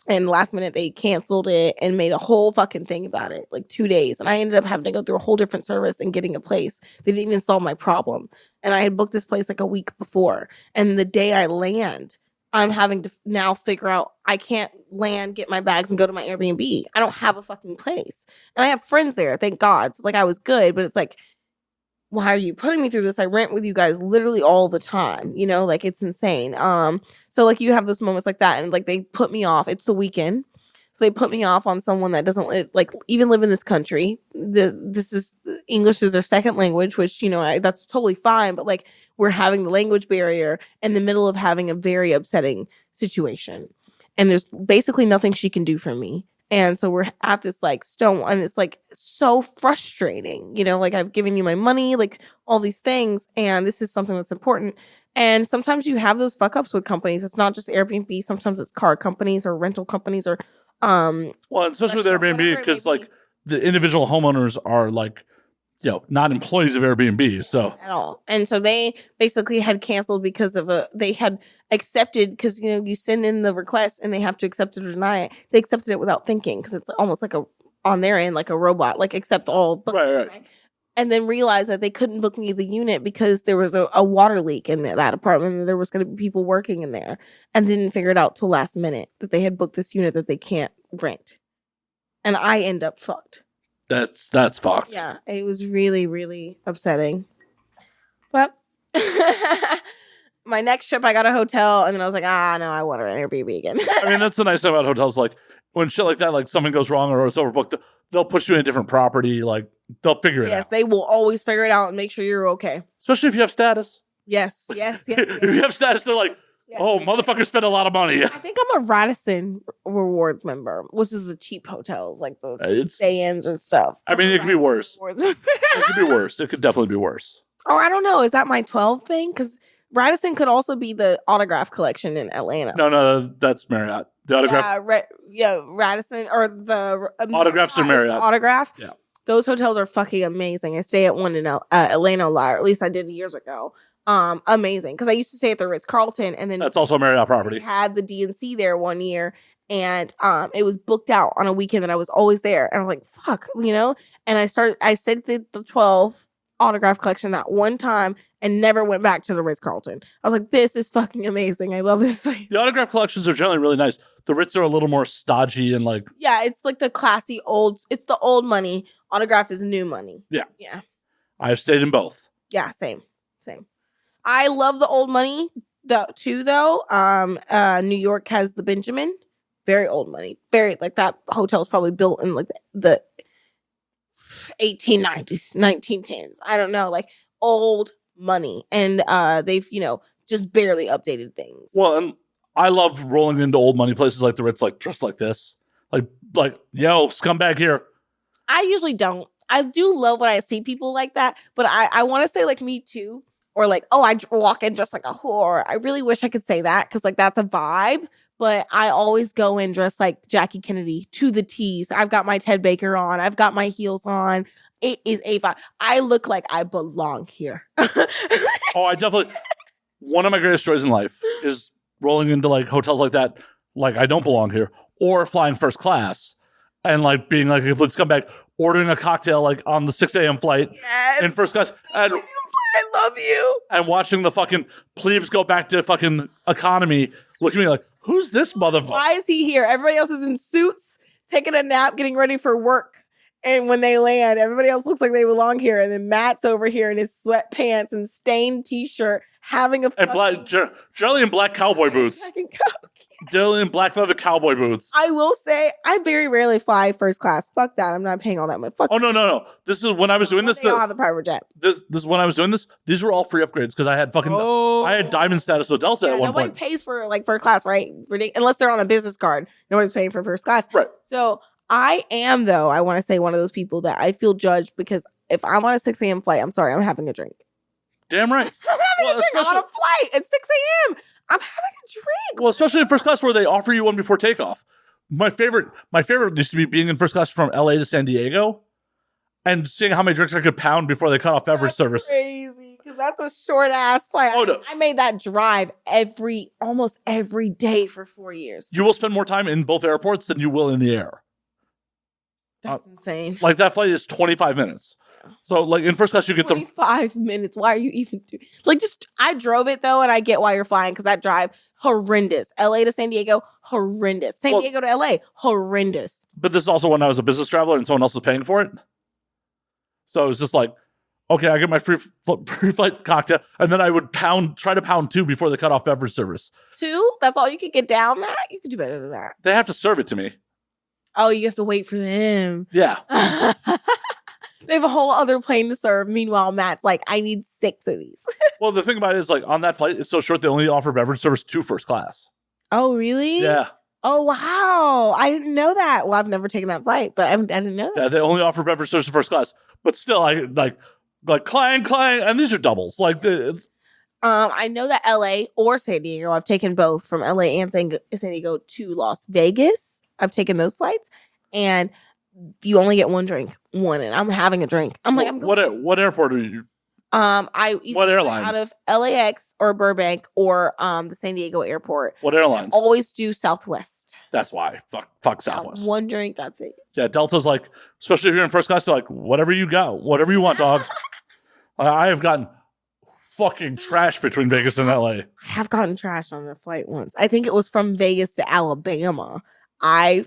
And last minute they canceled it and made a whole fucking thing about it, like 2 days. And I ended up having to go through a whole different service and getting a place. They didn't even solve my problem. And I had booked this place like a week before. And the day I land, I'm having to now figure out I can't land, get my bags, and go to my Airbnb. I don't have a fucking place. And I have friends there, thank God. So like I was good, but it's like, why are you putting me through this? I rent with you guys literally all the time, like it's insane. So like you have those moments like that, and like they put me off. It's the weekend, so they put me off on someone that doesn't even live in this country. This is English is their second language, which that's totally fine. But like we're having the language barrier in the middle of having a very upsetting situation, and there's basically nothing she can do for me. And so we're at this like stone, and it's like so frustrating, like I've given you my money, like all these things, and this is something that's important. And sometimes you have those fuck ups with companies. It's not just Airbnb. Sometimes it's car companies or rental companies or well, especially with Airbnb because like the individual homeowners are like not employees of Airbnb, so at all. And so they basically had canceled because of they had accepted because you send in the request and they have to accept it or deny it. They accepted it without thinking because it's almost like on their end like a robot, like accept all bookings, right? And then realized that they couldn't book me the unit because there was a water leak in that apartment and there was going to be people working in there, and didn't figure it out till last minute that they had booked this unit that they can't rent, and I end up fucked. That's fucked. Yeah, it was really, really upsetting. But my next trip, I got a hotel, and then I was like, no, I want an Airbnb again. I mean, that's the nice thing about hotels. Like, when shit like that, like something goes wrong or it's overbooked, they'll push you in a different property. Like, they'll figure it out. Yes, they will always figure it out and make sure you're okay. Especially if you have status. Yes. If you have status, they're like, oh, motherfucker spent a lot of money. I think I'm a Radisson Rewards member, which is the cheap hotels, like the stay-ins and stuff. I mean, it could be worse. It could be worse. It could definitely be worse. Oh, I don't know. Is that my 12 thing? Because Radisson could also be the autograph collection in Atlanta. No, that's Marriott. The autograph. Radisson or the autographs are Marriott. Autograph. Yeah. Those hotels are fucking amazing. I stay at one in Atlanta a lot, or at least I did years ago. Amazing, because I used to stay at the Ritz-Carlton, and then that's also a Marriott property. Had the DNC there one year, and it was booked out on a weekend that I was always there, and I was like, fuck, And I stayed at the 12 autograph collection that one time and never went back to the Ritz-Carlton. I was like, this is fucking amazing. I love this place. The autograph collections are generally really nice. The Ritz are a little more stodgy and like... Yeah, it's like the classy it's the old money. Autograph is new money. Yeah. Yeah. I've stayed in both. Yeah, same. I love the old money too, though. New York has the Benjamin. Very old money. Very, like, that hotel is probably built in like the 1890s, 1910s. I don't know, like old money. And they've, just barely updated things. Well, and I love rolling into old money places like the Ritz, like dressed like this. Like, yo, scumbag here. I usually don't. I do love when I see people like that, but I want to say like me too. Or like, oh, I walk in dressed like a whore. I really wish I could say that because like that's a vibe. But I always go in dressed like Jackie Kennedy to the T's. I've got my Ted Baker on. I've got my heels on. It is a vibe. I look like I belong here. Oh, I definitely. One of my greatest joys in life is rolling into like hotels like that. Like I don't belong here, or flying first class and like being like a complete scumbag, ordering a cocktail like on the 6 a.m. flight in first class. And I love you. And watching the fucking plebes go back to fucking economy, looking at me like, who's this motherfucker? Why is he here? Everybody else is in suits, taking a nap, getting ready for work. And when they land, everybody else looks like they belong here. And then Matt's over here in his sweatpants and stained t-shirt, having a And generally in black cowboy boots. Generally in black leather cowboy boots. I will say, I very rarely fly first class. Fuck that. I'm not paying all that much. Fuck. Oh, no. This is when I was doing this. I'll have a private jet. This is when I was doing this. These were all free upgrades because I had I had diamond status with Delta at one point. Nobody pays for like first class, right? Unless they're on a business card. Nobody's paying for first class. Right. So I am, though, I want to say one of those people that I feel judged because if I'm on a 6 a.m. flight, I'm sorry, I'm having a drink. Damn right. I'm having a drink. I'm on a flight at 6 a.m. I'm having a drink. Well, especially in first class where they offer you one before takeoff. My favorite used to be being in first class from LA to San Diego and seeing how many drinks I could pound before they cut off beverage service. Crazy, because that's a short ass flight. Oh, no. I made that drive almost every day for 4 years. You will spend more time in both airports than you will in the air. That's insane. Like that flight is 25 minutes. So like in first class you get 25 minutes. Why are you even doing I drove it though, and I get why you're flying because that drive horrendous. LA to San Diego, horrendous. San Diego to LA, horrendous. But this is also when I was a business traveler and someone else was paying for it. So it was just like, okay, I get my free flight cocktail, and then I would try to pound 2 before they cut off beverage service. 2? That's all you could get down, Matt? You could do better than that. They have to serve it to me. Oh, you have to wait for them. Yeah. They have a whole other plane to serve. Meanwhile, Matt's like, I need 6 of these. Well, the thing about it is, like, on that flight, it's so short, they only offer beverage service to first class. Oh, really? Yeah. Oh, wow. I didn't know that. Well, I've never taken that flight, but I didn't know that. Yeah, they only offer beverage service to first class. But still, I like clang, and these are doubles. Like, I know that LA or San Diego, I've taken both from LA and San Diego to Las Vegas. I've taken those flights, and you only get one drink, and I'm having a drink. I'm like, I'm going. What airport are you? What airlines? Out of LAX or Burbank or the San Diego airport. What airlines? I always do Southwest. That's why. Fuck Southwest. One drink, that's it. Yeah, Delta's like, especially if you're in first class, they're like, whatever you got, whatever you want, dog. I have gotten fucking trash between Vegas and LA. I have gotten trash on a flight once. I think it was from Vegas to Alabama. I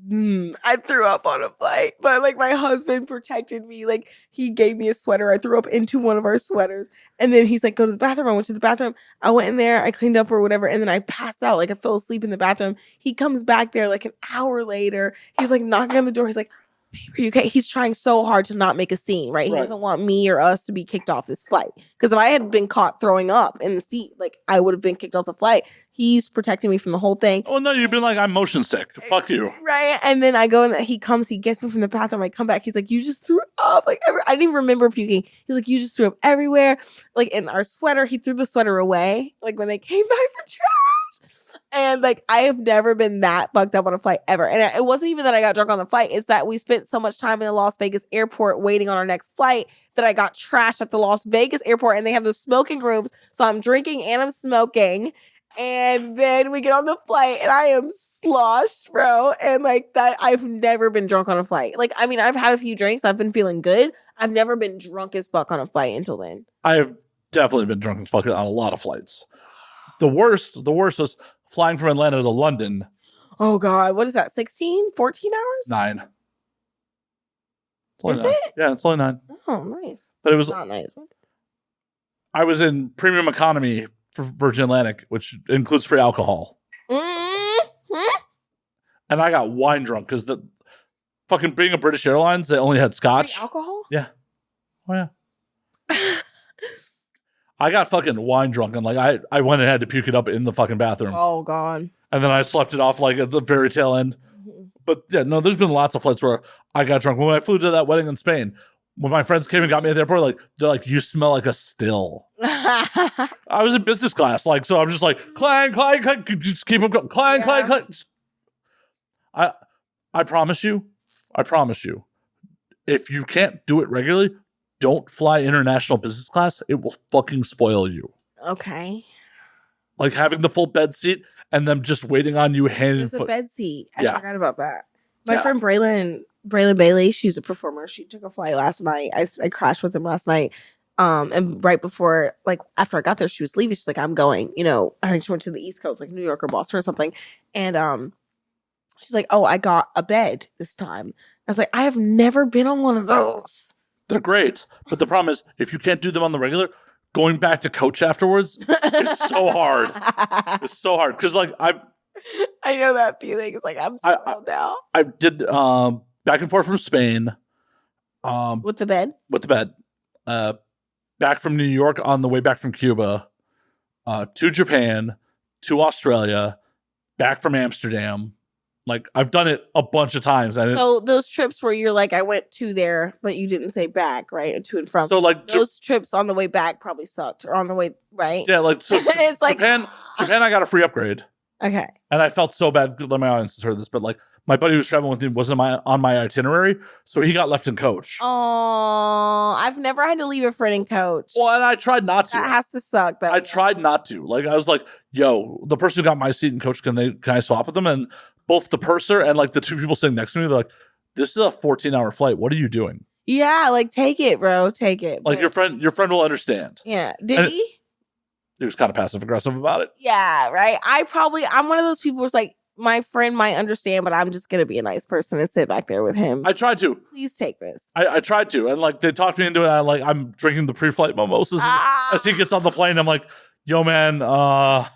threw up on a flight, but like my husband protected me. Like he gave me a sweater. I threw up into one of our sweaters, and then he's like, "Go to the bathroom." I went to the bathroom. I went in there. I cleaned up or whatever, and then I passed out. Like I fell asleep in the bathroom. He comes back there like an hour later. He's like knocking on the door. He's like, "Babe, are you okay?" He's trying so hard to not make a scene, right? He doesn't want me or us to be kicked off this flight. Because if I had been caught throwing up in the seat, like I would have been kicked off the flight. He's protecting me from the whole thing. Oh no, you've been like, I'm motion sick. Fuck you. Right. And then I go and he comes, he gets me from the bathroom. I come back. He's like, you just threw up. Like I didn't even remember puking. He's like, you just threw up everywhere. Like in our sweater, he threw the sweater away. Like when they came back for trash. And like, I have never been that fucked up on a flight ever. And it wasn't even that I got drunk on the flight. It's that we spent so much time in the Las Vegas airport waiting on our next flight that I got trashed at the Las Vegas airport. And they have those smoking rooms. So I'm drinking and I'm smoking. And then we get on the flight and I am sloshed, bro. And like that, I've never been drunk on a flight. Like, I mean, I've had a few drinks. I've been feeling good. I've never been drunk as fuck on a flight until then. I have definitely been drunk as fuck on a lot of flights. The worst was flying from Atlanta to London. Oh God. What is that? 16, 14 hours? 9. Is it? Yeah, it's only 9. Oh, nice. But it was not nice. I was in premium economy for Virgin Atlantic, which includes free alcohol. Mm-hmm. And I got wine drunk because the fucking being a British Airlines, they only had scotch. Free alcohol? Yeah. Oh yeah. I got fucking wine drunk and like I went and had to puke it up in the fucking bathroom. Oh God. And then I slept it off like at the very tail end. Mm-hmm. But yeah, no, there's been lots of flights where I got drunk. When I flew to that wedding in Spain, when my friends came and got me at the airport, like they're like, you smell like a still. I was in business class, like, so I'm just like, clang, clang, clang, just keep them going, clang, clang, clang. I promise you, if you can't do it regularly, don't fly international business class. It will fucking spoil you. Okay. Like having the full bed seat and them just waiting on you hand and foot. There's a bed seat. I forgot about that. My friend Braylon Bailey, she's a performer. She took a flight last night. I crashed with him last night. And right before, like after I got there, she was leaving. She's like, I'm going, I think she went to the East Coast, like New York or Boston or something. And she's like, oh, I got a bed this time. I was like, I have never been on one of those. They're great. But the problem is, if you can't do them on the regular, going back to coach afterwards is so hard. It's so hard because like I know that feeling. It's like I'm spoiled now. I did back and forth from Spain. With the bed. Back from New York on the way back from Cuba, to Japan, to Australia, back from Amsterdam. Like I've done it a bunch of times. So those trips where you're like, I went to there, but you didn't say back, right? To and from. So like those trips on the way back probably sucked, or on the way, right? Yeah, like so it's like Japan. I got a free upgrade. Okay. And I felt so bad. Let my audience heard this, but like my buddy who was traveling with me wasn't on my itinerary, so he got left in coach. Oh, I've never had to leave a friend in coach. Well, and I tried not to. That has to suck. I tried not to. Like I was like, "Yo, the person who got my seat in coach, can I swap with them?" And both the purser and like the two people sitting next to me, they're like, "This is a 14-hour flight. What are you doing?" Yeah, like take it, bro. Take it. Like your friend will understand. Yeah. Did he? He was kind of passive aggressive about it. Yeah, right. I'm one of those people who's like, my friend might understand, but I'm just gonna be a nice person and sit back there with him. I tried to. Please take this. I tried to, and like they talked me into it. I'm drinking the pre-flight mimosas as he gets on the plane. I'm like, "Yo, man, are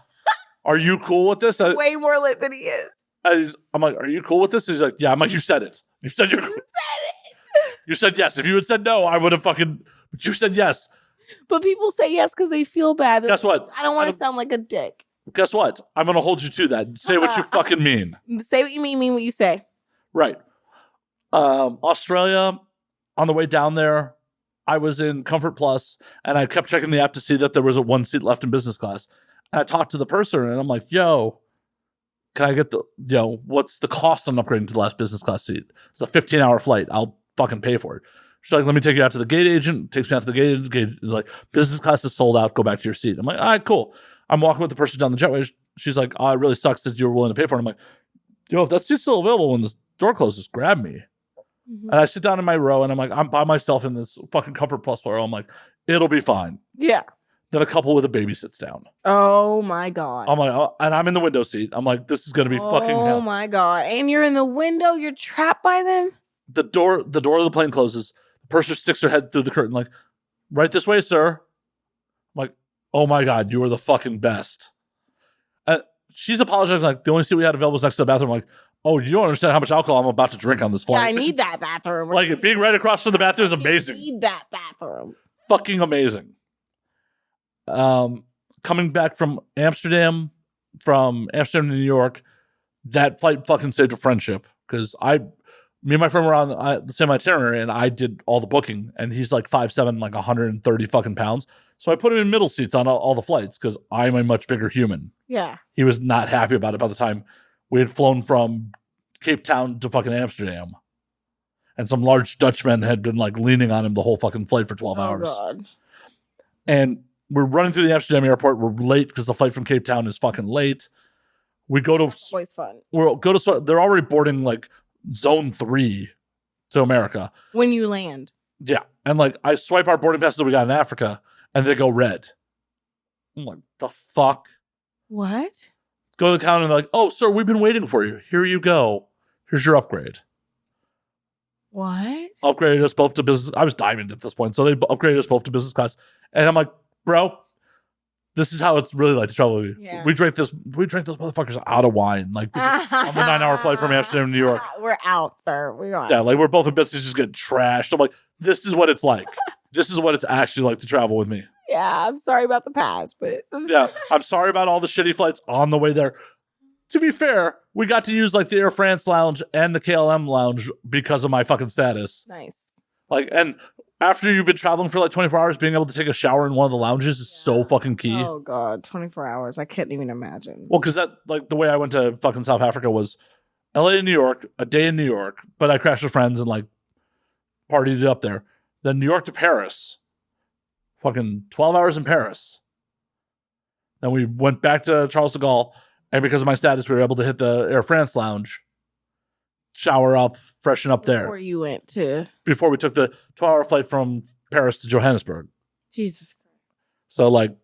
you cool with this?" Way more lit than he is. I'm like, "Are you cool with this?" He's like, "Yeah." I'm like, "You said it. You said you're cool. You said it. You said yes. If you had said no, I would have fucking. But you said yes." But people say yes because they feel bad. Guess what? I don't want to sound like a dick. Guess what? I'm going to hold you to that. Say what you fucking mean. Say what you mean what you say. Right. Australia, on the way down there, I was in Comfort Plus, and I kept checking the app to see that there was a one seat left in business class. And I talked to the purser, and I'm like, "Yo, can I get what's the cost on upgrading to the last business class seat? It's a 15-hour flight. I'll fucking pay for it." She's like, "Let me take you out to the gate agent." Takes me out to the gate agent. Gate is like, "Business class is sold out. Go back to your seat." I'm like, "All right, cool." I'm walking with the person down the jetway. She's like, "Oh, it really sucks that you were willing to pay for it." I'm like, "Yo, if that seat's still available when the door closes, grab me." Mm-hmm. And I sit down in my row, and I'm like, I'm by myself in this fucking Comfort Plus row. I'm like, it'll be fine. Yeah. Then a couple with a baby sits down. Oh my God. I'm like, and I'm in the window seat. I'm like, this is going to be fucking hell. Oh my God. And you're in the window? You're trapped by them? The door of the plane closes. The purser sticks her head through the curtain like, "Right this way, sir." I'm like, "Oh my God, you are the fucking best." She's apologizing like, "The only seat we had available was next to the bathroom." I'm like, "Oh, you don't understand how much alcohol I'm about to drink on this flight." Yeah, I need that bathroom. Like, being right across from the bathroom is amazing. I need that bathroom. Fucking amazing. Coming back from Amsterdam to New York, that flight fucking saved a friendship because me and my friend were on the same itinerary, and I did all the booking, and he's like 5'7", like 130 fucking pounds. So I put him in middle seats on all the flights because I'm a much bigger human. Yeah. He was not happy about it by the time we had flown from Cape Town to fucking Amsterdam. And some large Dutchmen had been like leaning on him the whole fucking flight for 12 hours. God. And we're running through the Amsterdam airport. We're late because the flight from Cape Town is fucking late. We go to... That's always fun. They're already boarding like Zone 3 to America. When you land. Yeah. And like I swipe our boarding passes that we got in Africa, and they go red. I'm like, the fuck? What? Go to the counter and they're like, "Oh, sir, we've been waiting for you. Here you go. Here's your upgrade." What? Upgraded us both to business. I was diamond at this point, so they upgraded us both to business class. And I'm like, "Bro, this is how it's really like to travel with you." Yeah. We drank those motherfuckers out of wine, like on the 9-hour flight from Amsterdam to New York. We're out, sir. We don't. Yeah, like we're both in business, just getting trashed. I'm like, this is what it's like. This is what it's actually like to travel with me. Yeah, I'm sorry about the past, but I'm sorry about all the shitty flights on the way there. To be fair, we got to use like the Air France lounge and the KLM lounge because of my fucking status. Nice. Like, and after you've been traveling for like 24 hours, being able to take a shower in one of the lounges is so fucking key. Oh God, 24 hours. I couldn't even imagine. Well, because that, like, the way I went to fucking South Africa was LA and New York, a day in New York, but I crashed with friends and like partied it up there. Then New York to Paris, fucking 12 hours in Paris. Then we went back to Charles de Gaulle, and because of my status, we were able to hit the Air France lounge, shower up, freshen up there. Before we took the 12-hour flight from Paris to Johannesburg. Jesus Christ. So, like,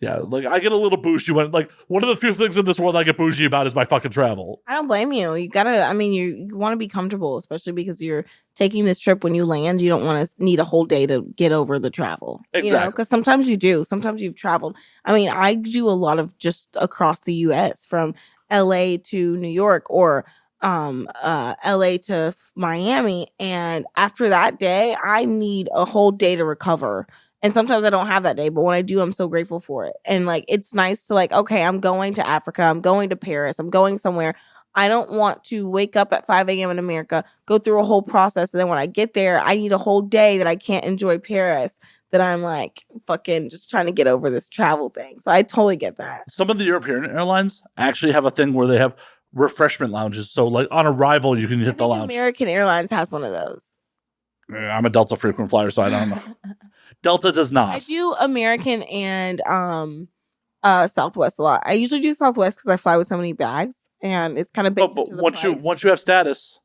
Yeah, like I get a little bougie when like one of the few things in this world I get bougie about is my fucking travel. I don't blame you. You gotta, I mean, you want to be comfortable, especially because you're taking this trip when you land. You don't want to need a whole day to get over the travel. Exactly. Because sometimes you do. Sometimes you've traveled. I mean, I do a lot of just across the US from LA to New York or LA to Miami. And after that day, I need a whole day to recover. And sometimes I don't have that day, but when I do, I'm so grateful for it. And like, it's nice to like, okay, I'm going to Africa. I'm going to Paris. I'm going somewhere. I don't want to wake up at 5 a.m. in America, go through a whole process. And then when I get there, I need a whole day that I can't enjoy Paris, that I'm like fucking just trying to get over this travel thing. So I totally get that. Some of the European airlines actually have a thing where they have refreshment lounges. So like on arrival, you can hit the lounge. American Airlines has one of those. I'm a Delta frequent flyer, so I don't know. Delta does not. I do American and Southwest a lot. I usually do Southwest because I fly with so many bags, and it's kind of big. But once you have status,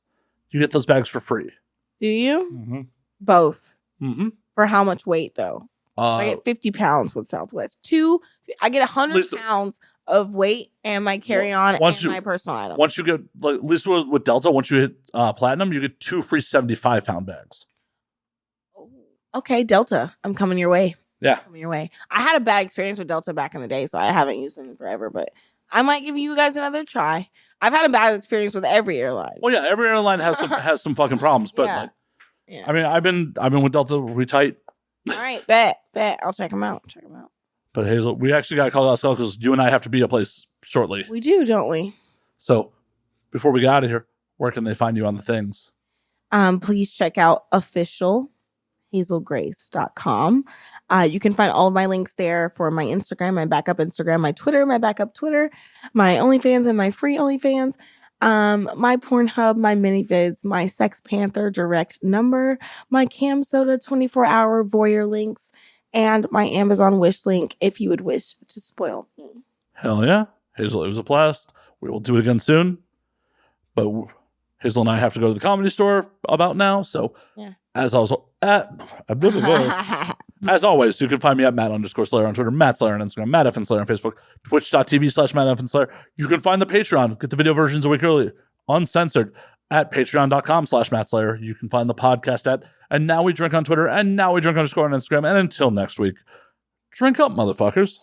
you get those bags for free. Do you? Mm-hmm. Both. Mm-hmm. For how much weight though? I get 50 pounds with Southwest. I get 100 pounds of weight and my carry-on and my personal item. Once you get, like, at least with Delta, once you hit Platinum, you get 2 free 75-pound bags. Okay, Delta, I'm coming your way. Yeah. Coming your way. I had a bad experience with Delta back in the day, so I haven't used them in forever, but I might give you guys another try. I've had a bad experience with every airline. Well, yeah, every airline has some fucking problems, but Yeah. like, Yeah. I mean, I've been with Delta. We tight. All right, bet. I'll check them out. But Hazel, we actually got to call out because you and I have to be a place shortly. We do, don't we? So before we get out of here, where can they find you on the things? Please check out officialhazelgrace.com. You can find all of my links there for my Instagram, my backup Instagram, my Twitter, my backup Twitter, my OnlyFans and my free OnlyFans, my Pornhub, my mini vids, my Sex Panther direct number, my Cam Soda 24-hour voyeur links, and my Amazon wish link if you would wish to spoil me. Hell yeah. Hazel, it was a blast. We will do it again soon. But Hazel and I have to go to the Comedy Store about now. So yeah. As always, you can find me at Matt_Slayer on Twitter, Matt Slayer on Instagram, Matt F. Slayer on Facebook, twitch.tv/Matt F. Slayer. You can find the Patreon, get the video versions a week early, uncensored, at patreon.com/Matt Slayer. You can find the podcast at And Now We Drink on Twitter, and Now We Drink _ on Instagram. And until next week, drink up, motherfuckers.